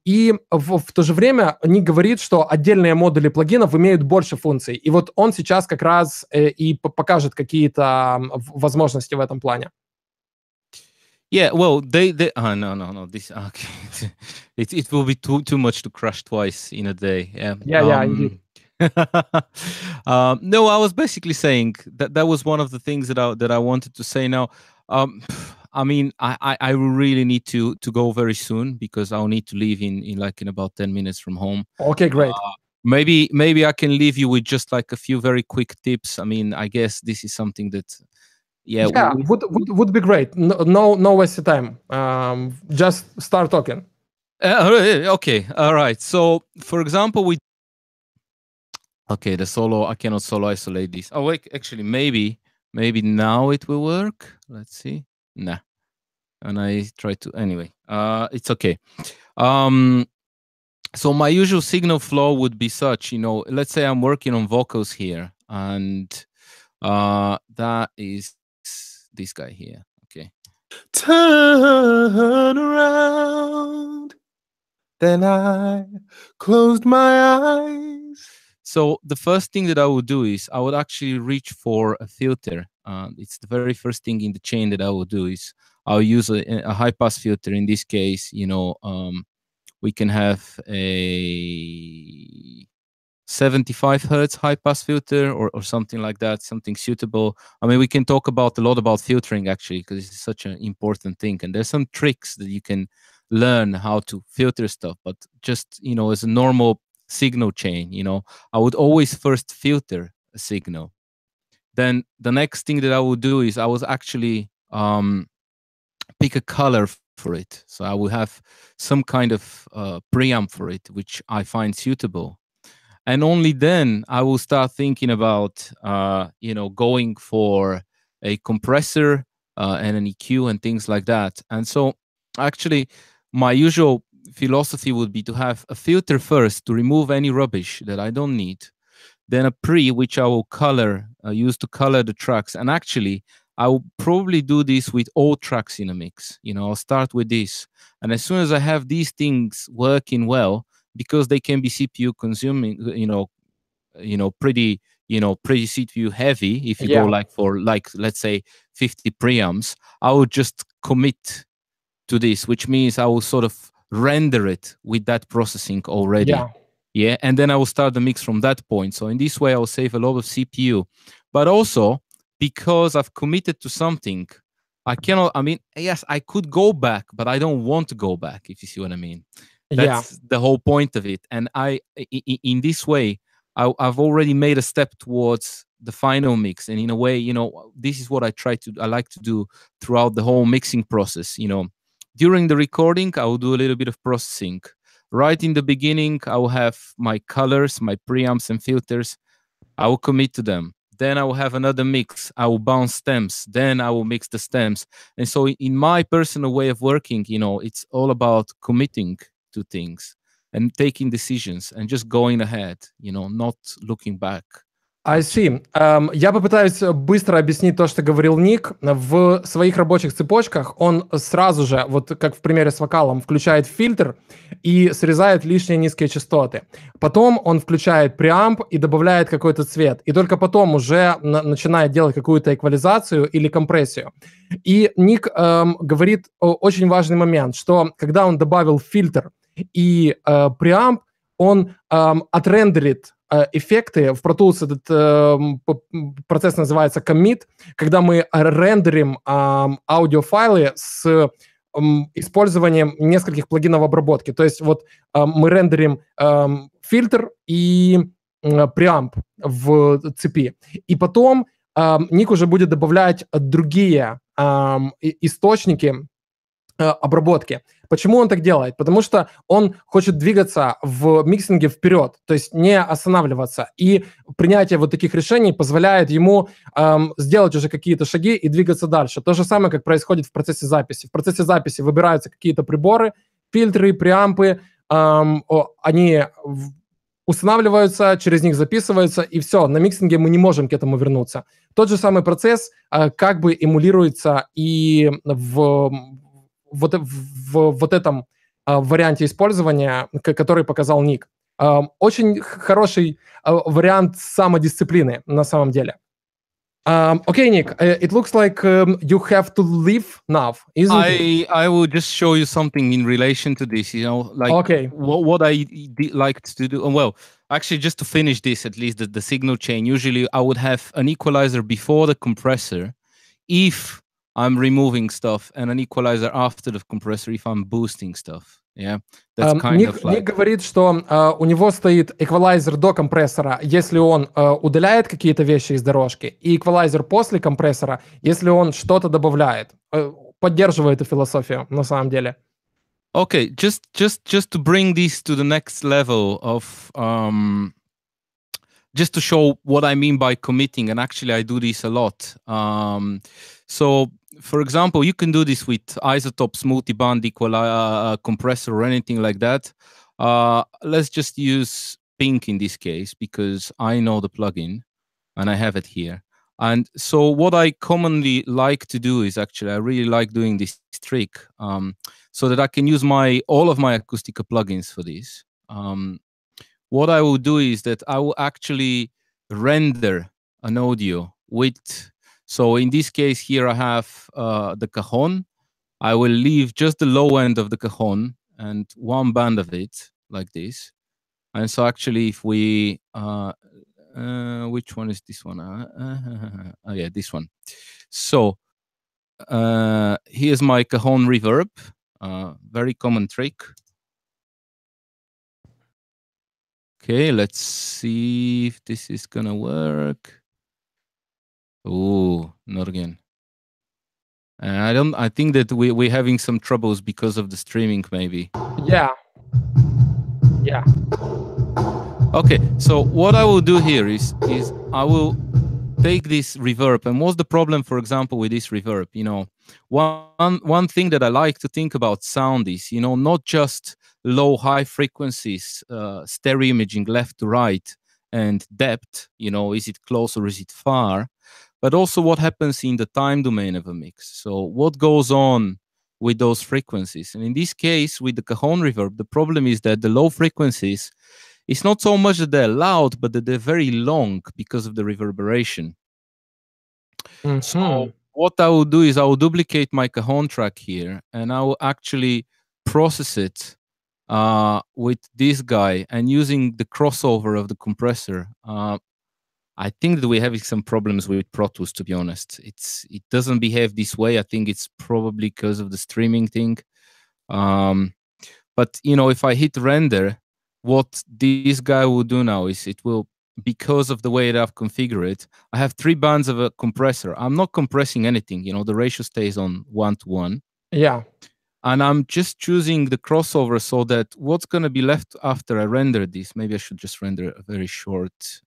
И в то же время Ник говорит, что отдельные модули плагинов имеют больше функций. И вот он сейчас как раз и покажет какие-то возможности в этом плане. Yeah, well, they no. This okay, it will be too much to crash twice in a day. Yeah, indeed. No, I was basically saying that was one of the things that I wanted to say. Now, I mean, I really need to go very soon because I'll need to leave in about 10 minutes from home. Okay, great. Maybe I can leave you with just like a few very quick tips. I mean, I guess this is something that. Yeah, would be great. No waste of time. Just start talking. Okay, all right. So, for example, the solo. I cannot solo isolate this. Oh wait, actually, maybe now it will work. Let's see. Nah. and I try to anyway. It's okay. So my usual signal flow would be such, let's say I'm working on vocals here, and that is this guy here. Okay. Turn around, then I closed my eyes. So the first thing that I would do is I would actually reach for a filter. It's the very first thing in the chain that I will do is I'll use a high pass filter. In this case, we can have a 75 hertz high pass filter or something like that, something suitable. I mean, we can talk a lot about filtering actually, because it's such an important thing. And there's some tricks that you can learn how to filter stuff, but just, as a normal signal chain, I would always first filter a signal. Then the next thing that I would do is I would actually pick a color for it. So I will have some kind of preamp for it, which I find suitable. And only then I will start thinking about, going for a compressor and an EQ and things like that. And so actually my usual philosophy would be to have a filter first to remove any rubbish that I don't need. Then a pre, which I will color, use to color the tracks. And actually, I will probably do this with all tracks in a mix. I'll start with this. And as soon as I have these things working well, because they can be CPU consuming, pretty CPU heavy. If you go for let's say 50 preamps, I will just commit to this, which means I will sort of render it with that processing already. Yeah, and then I will start the mix from that point. So in this way, I will save a lot of CPU. But also, because I've committed to something, yes, I could go back, but I don't want to go back, if you see what I mean. That's the whole point of it. And in this way, I've already made a step towards the final mix. And in a way, this is what I like to do throughout the whole mixing process. During the recording, I will do a little bit of processing. Right in the beginning, I will have my colors, my preamps and filters. I will commit to them. Then I will have another mix. I will bounce stems. Then I will mix the stems. And so in my personal way of working, it's all about committing to things and taking decisions and just going ahead, not looking back. I see. Я попытаюсь быстро объяснить то, что говорил Ник. В своих рабочих цепочках он сразу же, вот как в примере с вокалом, включает фильтр и срезает лишние низкие частоты. Потом он включает преамп и добавляет какой-то цвет. И только потом уже начинает делать какую-то эквализацию или компрессию. И Ник говорит очень важный момент, что когда он добавил фильтр и преамп, он отрендерит эффекты. В Pro Tools этот процесс называется commit, когда мы рендерим аудиофайлы с использованием нескольких плагинов обработки. То есть вот мы рендерим фильтр и преамп в цепи. И потом Ник уже будет добавлять другие источники обработки. Почему он так делает? Потому что он хочет двигаться в миксинге вперед, то есть не останавливаться. И принятие вот таких решений позволяет ему сделать уже какие-то шаги и двигаться дальше. То же самое, как происходит в процессе записи. В процессе записи выбираются какие-то приборы, фильтры, преампы, они устанавливаются, через них записываются, и все, на миксинге мы не можем к этому вернуться. Тот же самый процесс как бы эмулируется и в этом варианте использования, который показал Ник. Очень хороший вариант самодисциплины на самом деле. Okay, Nick, it looks like you have to leave now, isn't it? I will just show you something in relation to this, okay. what I like to do. Well, actually, just to finish this, at least the signal chain, usually I would have an equalizer before the compressor if I'm removing stuff, and an equalizer after the compressor if I'm boosting stuff. Yeah, that's kind of like... Ник говорит, что у него стоит эквалайзер до компрессора, если он удаляет какие-то вещи из дорожки, и эквалайзер после компрессора, если он что-то добавляет. Поддерживаю эту философию, на самом деле. Okay, just to bring this to the next level of... just to show what I mean by committing, and actually I do this a lot. So for example, you can do this with isotopes, multi-band compressor or anything like that. Let's just use pink in this case because I know the plugin and I have it here. And so what I commonly like to do is actually, I really like doing this trick so that I can use all of my Acustica plugins for this. What I will do is that I will actually render an audio with, so in this case here I have the cajon. I will leave just the low end of the cajon and one band of it like this. And so actually if we, which one is this one? Oh yeah, this one. So here's my cajon reverb, very common trick. Okay, let's see if this is gonna work. Oh, not again. I think that we're having some troubles because of the streaming, maybe. Yeah. Yeah. Okay, so what I will do here is I will take this reverb. And what's the problem, for example, with this reverb? You know, one thing that I like to think about sound is, you know, not just low, high frequencies, stereo imaging left to right, and depth, you know, is it close or is it far? But also what happens in the time domain of a mix. So what goes on with those frequencies? And in this case, with the cajon reverb, the problem is that the low frequencies, it's not so much that they're loud, but that they're very long because of the reverberation. Mm-hmm. So what I will do is I will duplicate my cajon track here, and I will actually process it with this guy, and using the crossover of the compressor. I think that we're having some problems with Pro Tools, to be honest. It doesn't behave this way. I think it's probably because of the streaming thing. But you know, if I hit render, what this guy will do now is it will, because of the way that I've configured it, I have 3 bands of a compressor. I'm not compressing anything, you know, the ratio stays on 1:1. Yeah. And I'm just choosing the crossover so that what's going to be left after I render this, maybe I should just render a very short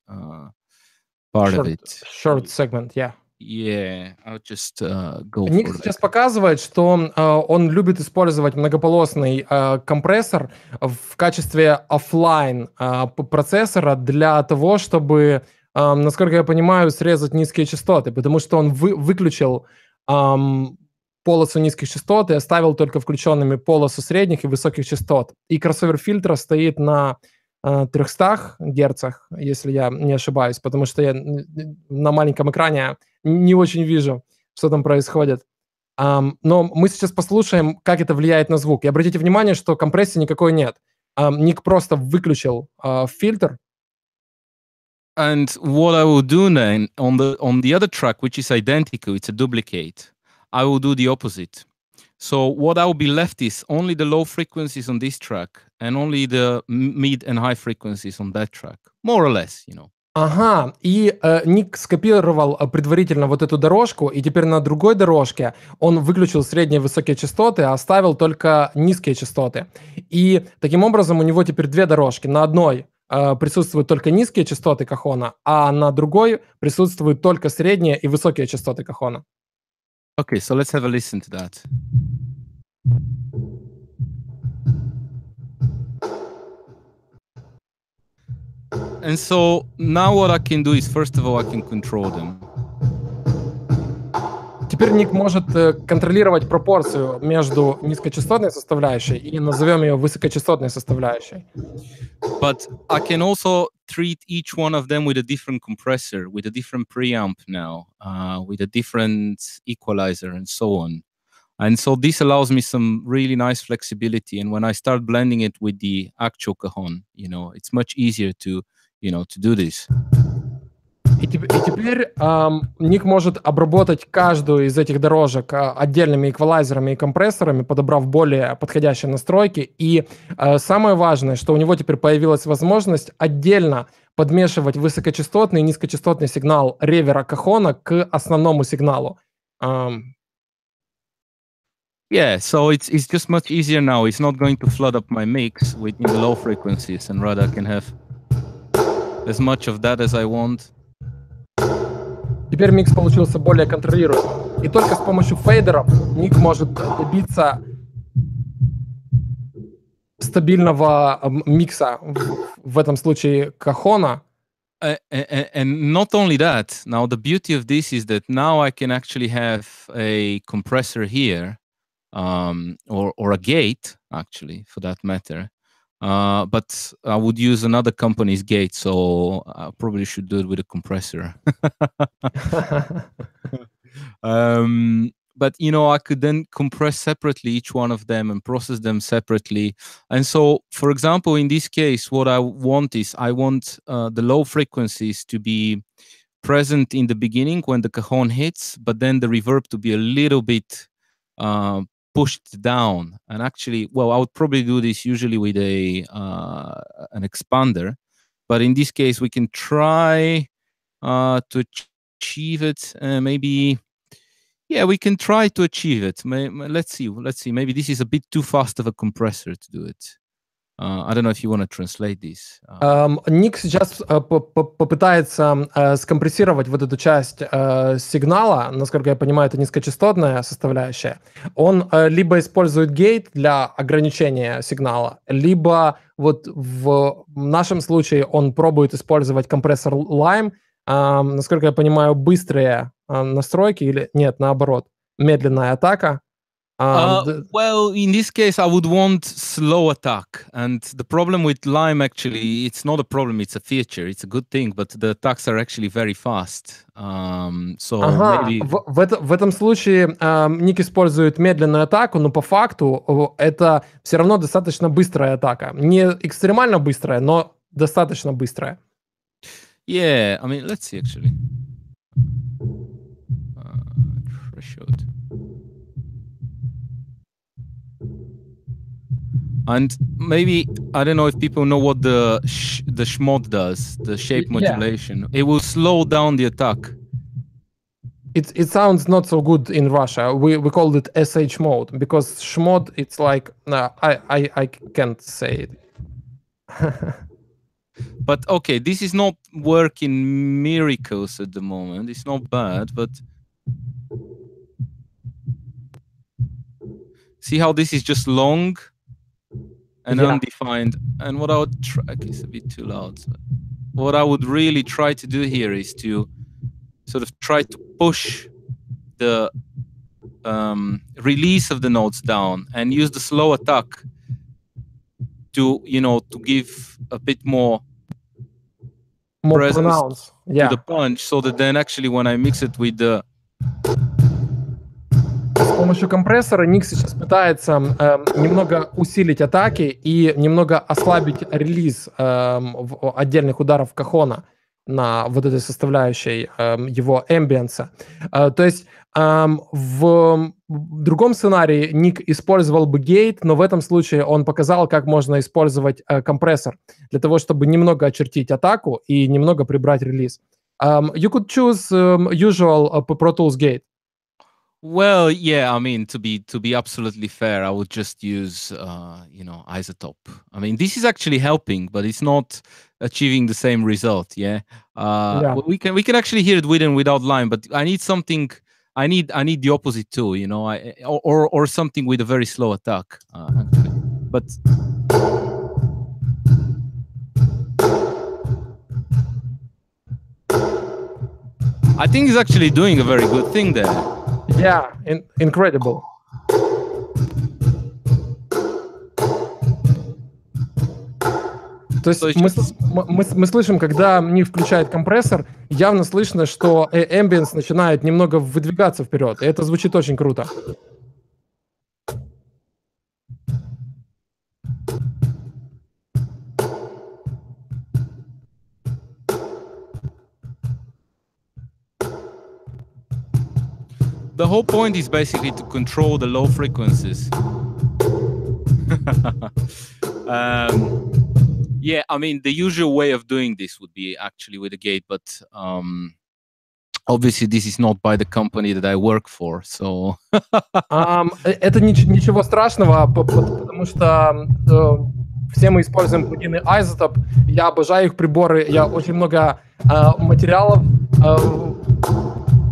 part of it. Short segment, yeah. Yeah, I'll just go Ник for сейчас показывает, что он любит использовать многополосный компрессор в качестве офлайн процессора для того, чтобы, насколько я понимаю, срезать низкие частоты, потому что он выключил полосу низких частот и оставил только включенными полосу средних и высоких частот. И кроссовер фильтра стоит на 300 герцах, если я не ошибаюсь, потому что я на маленьком экране не очень вижу, что там происходит. Но мы сейчас послушаем, как это влияет на звук. И обратите внимание, что компрессии никакой нет. Ник просто выключил фильтр. And what I will do then on the other track, which is identical, it's a duplicate, I will do the opposite. So what I will be left is only the low frequencies on this track and only the mid and high frequencies on that track, more or less, you know. Ага, и Ник скопировал предварительно вот эту дорожку, и теперь на другой дорожке он выключил средние и высокие частоты, а оставил только низкие частоты. И таким образом у него теперь 2 дорожки. На одной присутствуют только низкие частоты кахона, а на другой присутствуют только средние и высокие частоты кахона. Okay, so let's have a listen to that. And so now what I can do is, first of all, I can control them. Теперь Ник может контролировать пропорцию между низкочастотной составляющей и назовем ее высокочастотной составляющей. But I can also treat each one of them with a different compressor, with a different preamp now, with a different equalizer and so on. And so this allows me some really nice flexibility. And when I start blending it with the actual cajon, you know, it's much easier to, you know, to do this. И теперь Ник может обработать каждую из этих дорожек отдельными эквалайзерами и компрессорами, подобрав более подходящие настройки. И самое важное, что у него теперь появилась возможность отдельно подмешивать высокочастотный и низкочастотный сигнал ревера кахона к основному сигналу. Yeah, so it's just much easier now. It's not going to flood up my mix with the low frequencies, and rather I can have as much of that as I want. Теперь микс получился более контролируемым. И только с помощью фейдеров Ник может добиться стабильного микса, в этом случае кахона. And not only that, now the beauty of this is that now I can actually have a compressor here, or a gate, actually, for that matter. But I would use another company's gate, so I probably should do it with a compressor. But, you know, I could then compress separately each one of them and process them separately. And so, for example, in this case, what I want is I want the low frequencies to be present in the beginning when the cajon hits, but then the reverb to be a little bit pushed down. And actually, well, I would probably do this usually with an expander. But in this case, we can try to achieve it maybe... Yeah, we can try to achieve it. Let's see. Maybe this is a bit too fast of a compressor to do it. I don't know if you want to translate this. Ник сейчас попытается скомпрессировать вот эту часть сигнала. Насколько я понимаю, это низкочастотная составляющая. Он либо использует гейт для ограничения сигнала, либо вот в нашем случае он пробует использовать компрессор Lime. Насколько я понимаю, быстрые настройки или нет, наоборот, медленная атака. Well, in this case, I would want slow attack. And the problem with Lime, actually, it's not a problem, it's a feature. It's a good thing, but the attacks are actually very fast. Maybe... В этом случае Ник использует медленную атаку, но по факту это все равно достаточно быстрая атака. Не экстремально быстрая, но достаточно быстрая. Yeah, I mean, let's see, actually. Threshold. And maybe, I don't know if people know what the shmod does, the shape modulation. It will slow down the attack. It sounds not so good in Russia. We called it SH mode, because shmod, it's like, I can't say it. But okay, this is not working miracles at the moment. It's not bad, but see how this is just long and undefined. And what I would try, okay, it's a bit too loud. What I would really try to do here is to sort of try to push the release of the notes down and use the slow attack to, you know, to give a bit more presence to the punch, so that then actually when I mix it with the... С помощью компрессора Ник сейчас пытается немного усилить атаки и немного ослабить релиз отдельных ударов кахона на вот этой составляющей его эмбиенса. То есть в другом сценарии Ник использовал бы гейт, но в этом случае он показал, как можно использовать компрессор для того, чтобы немного очертить атаку и немного прибрать релиз. You could choose usual Pro Tools gate. Well, yeah, I mean, to be absolutely fair, I would just use, you know, isotope. I mean, this is actually helping, but it's not achieving the same result. Yeah. We can actually hear it with and without line, but I need something. I need the opposite too. You know, or something with a very slow attack. Actually, but. I think he's actually doing a very good thing there. Yeah, incredible. То есть мы слышим, когда Ник включает компрессор, явно слышно, что эмбиенс начинает немного выдвигаться вперед. И это звучит очень круто. The whole point is basically to control the low frequencies. Yeah, I mean, the usual way of doing this would be actually with a gate, but obviously this is not by the company that I work for, so... Это ничего страшного, потому что все мы используем плагины Isotope. Я обожаю их приборы, я очень много материалов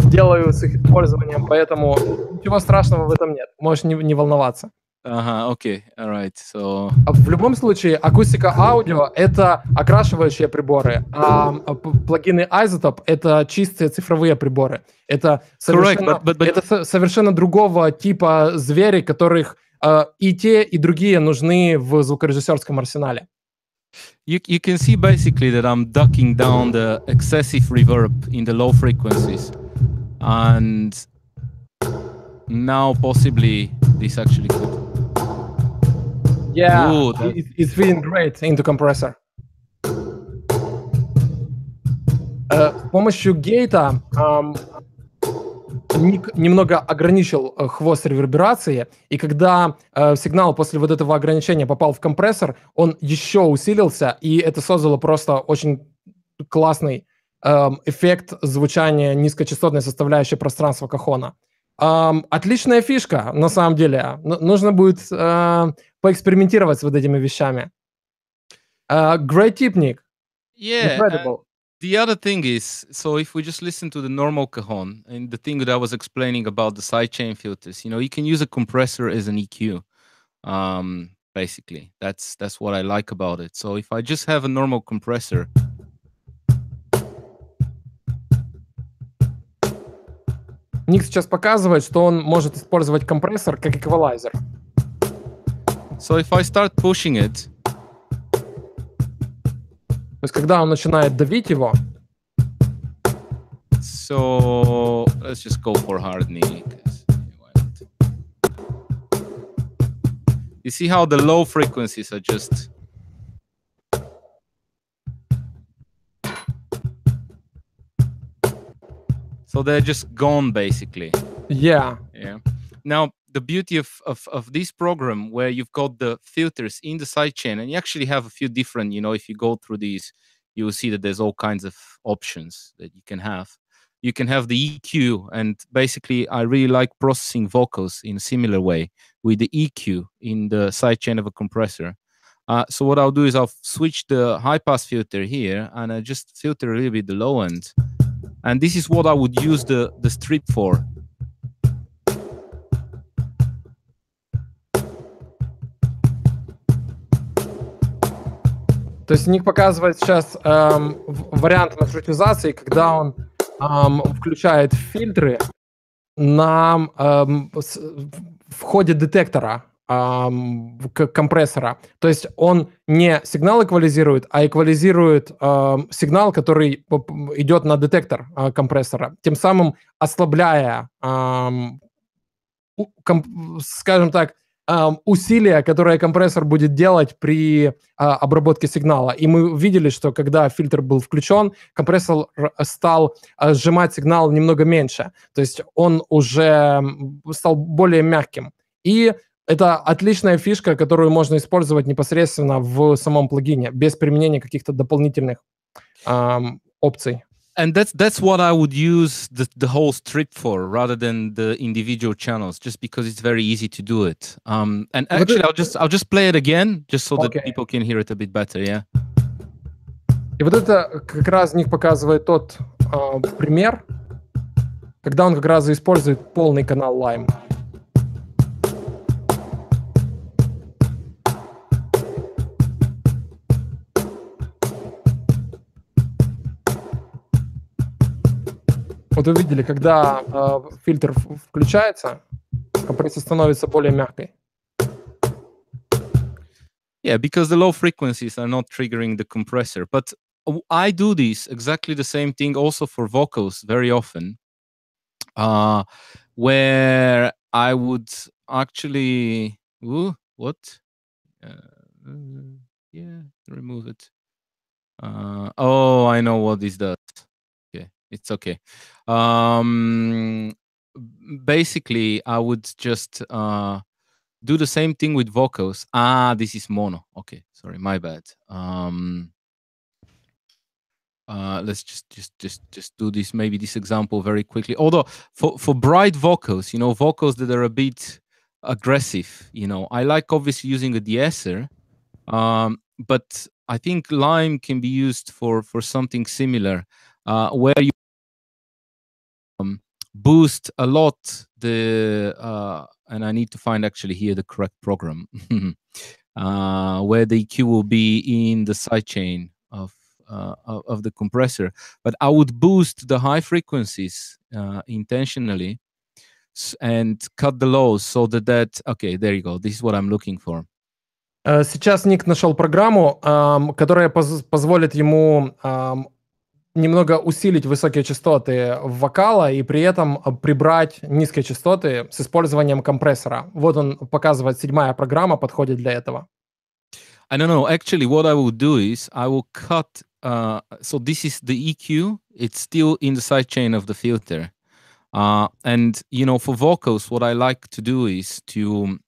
сделаю с их использованием, поэтому ничего страшного в этом нет. Можешь не волноваться. Okay, all right. So В любом случае, акустика аудио — это окрашивающие приборы, а плагины Isotope — это чистые цифровые приборы. Это совершенно, это совершенно другого типа звери, которых и те, и другие нужны в звукорежиссерском арсенале. you can see basically that I'm ducking down the excessive reverb in the low frequencies, and now possibly this actually could. Yeah, Ooh, it's feeling great into compressor. С помощью гейта Ник немного ограничил хвост реверберации, и когда сигнал после вот этого ограничения попал в компрессор, он еще усилился, и это создало просто очень классный эффект звучания низкочастотной составляющей пространства кахона. Отличная фишка, на самом деле. Нужно будет поэкспериментировать с вот этими вещами. Great tip, Nick. Yeah. Incredible. The other thing is, so if we just listen to the normal cajon, and the thing that I was explaining about the sidechain filters, you can use a compressor as an EQ. Basically, that's what I like about it. So if I just have a normal compressor, Ник сейчас показывает, что он может использовать компрессор как эквалайзер. so if I start pushing it, То есть, когда он начинает давить его, so let's just go for hardening. You see how the low frequencies are just. So they're just gone, basically. yeah. Yeah. Now, the beauty of this program, where you've got the filters in the sidechain, and you actually have a few different, if you go through these, you will see that there's all kinds of options that you can have. You can have the EQ, and basically, I really like processing vocals in a similar way with the EQ in the sidechain of a compressor. So what I'll do is I'll switch the high-pass filter here, and I just filter a little bit the low end. And this is what I would use the strip for. То есть Ник показывает сейчас вариант маршрутизации, когда он включает фильтры на входе детектора компрессора. То есть он не сигнал эквализирует, а эквализирует сигнал, который идет на детектор компрессора, тем самым ослабляя, скажем так, усилия, которые компрессор будет делать при обработке сигнала. И мы видели, что когда фильтр был включен, компрессор стал сжимать сигнал немного меньше. То есть он уже стал более мягким. И это отличная фишка, которую можно использовать непосредственно в самом плагине, без применения каких-то дополнительных опций. And that's what I would use the whole strip for, rather than the individual channels, just because it's very easy to do it. And actually, I'll just play it again, just so that people can hear it a bit better. Yeah. И вот это как раз Ник показывает тот пример, когда он как раз использует полный канал Lime. Вот вы видели, когда фильтр включается, компрессия становится более мягкой. Yeah, because the low frequencies are not triggering the compressor. But I do this exactly the same thing also for vocals very often, where I would actually... what? Yeah, remove it. Oh, I know what this does. It's okay. Basically, I would just do the same thing with vocals. This is mono. Okay, sorry, my bad. Let's just do this. Maybe this example very quickly. Although for bright vocals, vocals that are a bit aggressive, I like obviously using a de-esser, but I think Lime can be used for something similar, where you boost a lot the and I need to find actually here the correct program where the EQ will be in the sidechain of the compressor. But I would boost the high frequencies intentionally and cut the lows so that okay, there you go. This is what I'm looking for. Сейчас Ник нашел программу, которая позволит ему немного усилить высокие частоты вокала и при этом прибрать низкие частоты с использованием компрессора. Вот он показывает, 7-я программа подходит для этого. I don't know. Actually, what I will do is I will cut. So this is the EQ. It's still in the sidechain of the filter. And you know, for vocals, what I like to do is to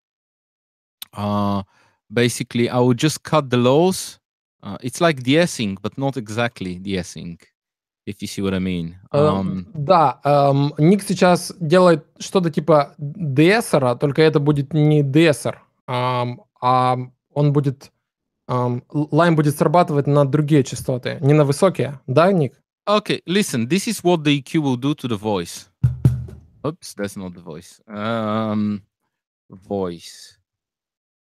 basically I will just cut the lows. It's like de-essing, but not exactly de-essing. If you see what I mean. Да, Ник сейчас делает что-то типа деэссера, только это будет не деэссер, а он будет лайн будет срабатывать на другие частоты, не на высокие, да, Ник? Okay, listen. This is what the EQ will do to the voice. Oops, that's not the voice. Voice.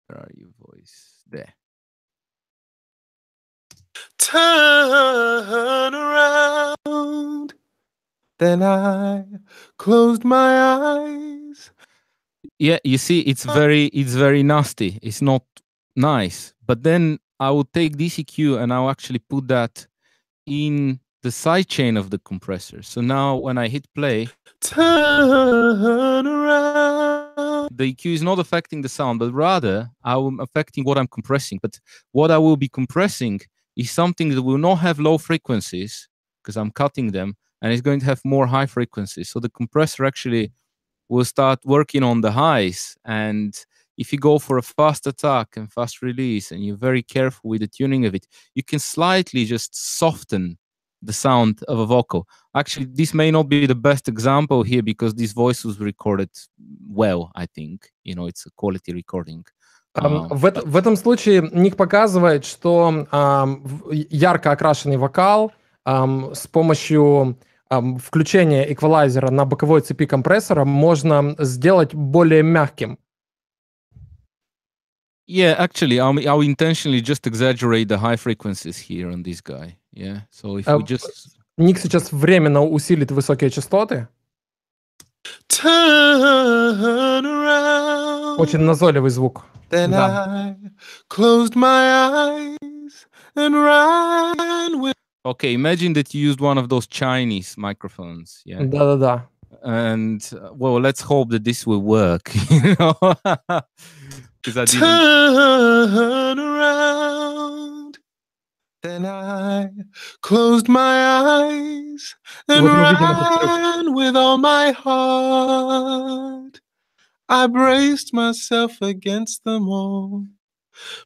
Where are you, voice? There. Turn around. Then I closed my eyes. Yeah, you see, it's very nasty. It's not nice. But then I will take this EQ and I'll actually put that in the sidechain of the compressor. So now when I hit play, turn around. The EQ is not affecting the sound, but rather I'm affecting what I'm compressing. But what I will be compressing is something that will not have low frequencies because I'm cutting them, and it's going to have more high frequencies. So the compressor actually will start working on the highs. And if you go for a fast attack and fast release, and you're very careful with the tuning of it, you can slightly just soften the sound of a vocal. Actually, this may not be the best example here because this voice was recorded well, I think. You know, it's a quality recording. В этом случае Ник показывает, что ярко окрашенный вокал с помощью включения эквалайзера на боковой цепи компрессора можно сделать более мягким. Yeah, actually, I'll intentionally just exaggerate the high frequencies here on this guy. Yeah, so if we just... Ник сейчас временно усилит высокие частоты. Turn around. Очень назойливый звук. Then I closed my eyes and ran with... Okay, imagine that you used one of those Chinese microphones. Yeah. Да-да-да. And well, let's hope that this will work. You know? Turn around. Then I closed my eyes and ran with all my heart. I braced myself against them all,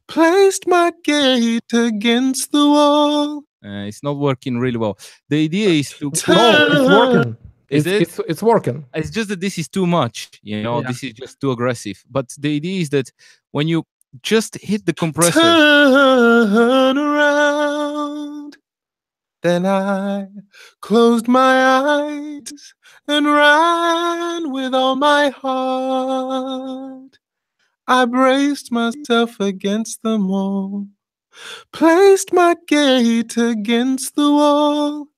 placed my gate against the wall. It's not working really well. The idea is to... No, it's working. It's working. It's just that this is too much. You know, This is just too aggressive. But the idea is that when you just hit the compressor... Turn around. Then I closed my eyes and ran with all my heart. I braced myself against them all, placed my gate against the wall.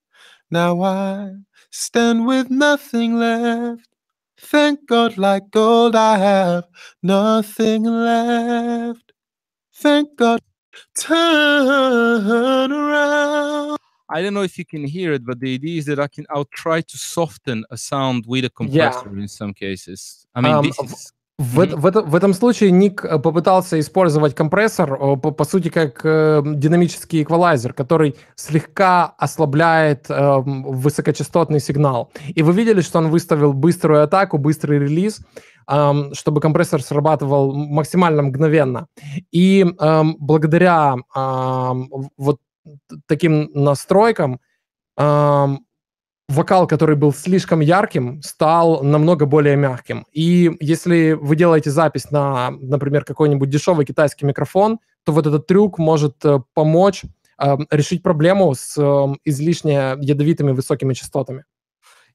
Now I stand with nothing left. Thank God, like gold, I have nothing left. Thank God. Turn around. I don't know if you can hear it, but the idea is that I'll try to soften a sound with a compressor in some cases. I mean, this is... В этом случае Ник попытался использовать компрессор, по сути, как динамический эквалайзер, который слегка ослабляет высокочастотный сигнал. И вы видели, что он выставил быструю атаку, быстрый релиз, чтобы компрессор срабатывал максимально мгновенно. И благодаря вот таким настройкам вокал, который был слишком ярким, стал намного более мягким. И если вы делаете запись на, например, какой-нибудь дешевый китайский микрофон, то вот этот трюк может помочь решить проблему с излишне ядовитыми высокими частотами.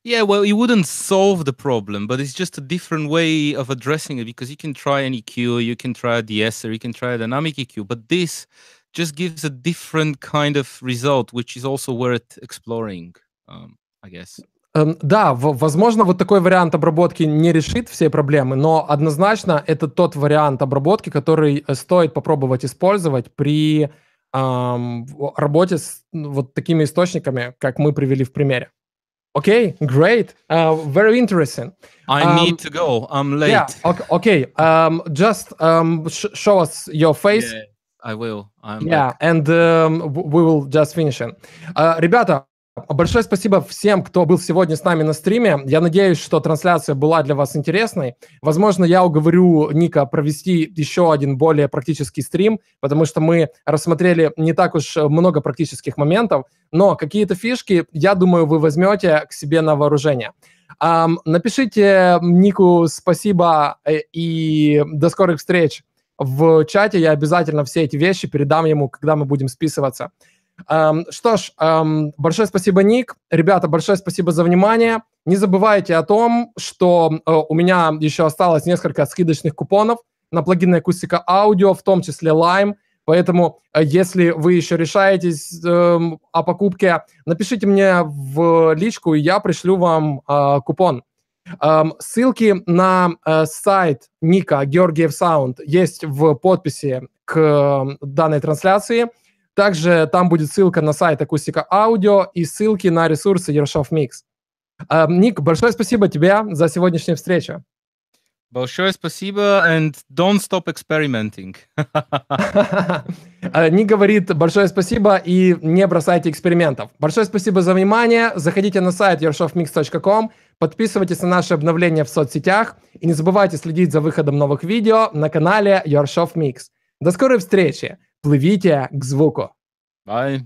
Yeah, well, it wouldn't solve the problem, but it's just a different way of addressing it because you can try an EQ, you can try a de-esser, you can try a dynamic EQ, but this just gives a different kind of result, which is also worth exploring, I guess. Да, возможно, вот такой вариант обработки не решит все проблемы, но однозначно это тот вариант обработки, который стоит попробовать использовать при работе с вот такими источниками, как мы привели в примере. Okay, great. Very interesting. I need to go. I'm late. Yeah, okay. Just show us your face. Yeah, I will. And we will just finish it. Ребята, большое спасибо всем, кто был сегодня с нами на стриме. Я надеюсь, что трансляция была для вас интересной. Возможно, я уговорю Ника провести еще один более практический стрим, потому что мы рассмотрели не так уж много практических моментов, но какие-то фишки, я думаю, вы возьмете к себе на вооружение. Напишите Нику спасибо и до скорых встреч в чате. Я обязательно все эти вещи передам ему, когда мы будем списываться. Что ж, большое спасибо, Ник. Ребята, большое спасибо за внимание. Не забывайте о том, что у меня еще осталось несколько скидочных купонов на плагины Acustica Audio, в том числе Lime. Поэтому, если вы еще решаетесь о покупке, напишите мне в личку, и я пришлю вам купон. Ссылки на сайт Ника Georgiev Sound есть в подписи к данной трансляции. Также там будет ссылка на сайт Acustica Audio и ссылки на ресурсы Yorshoff Mix. Ник, большое спасибо тебе за сегодняшнюю встречу. Большое спасибо, and don't stop experimenting. Ник говорит большое спасибо и не бросайте экспериментов. Большое спасибо за внимание. Заходите на сайт yorshoffmix.com, подписывайтесь на наши обновления в соцсетях и не забывайте следить за выходом новых видео на канале Yorshoff Mix. До скорой встречи. Плывите к звуку. Bye.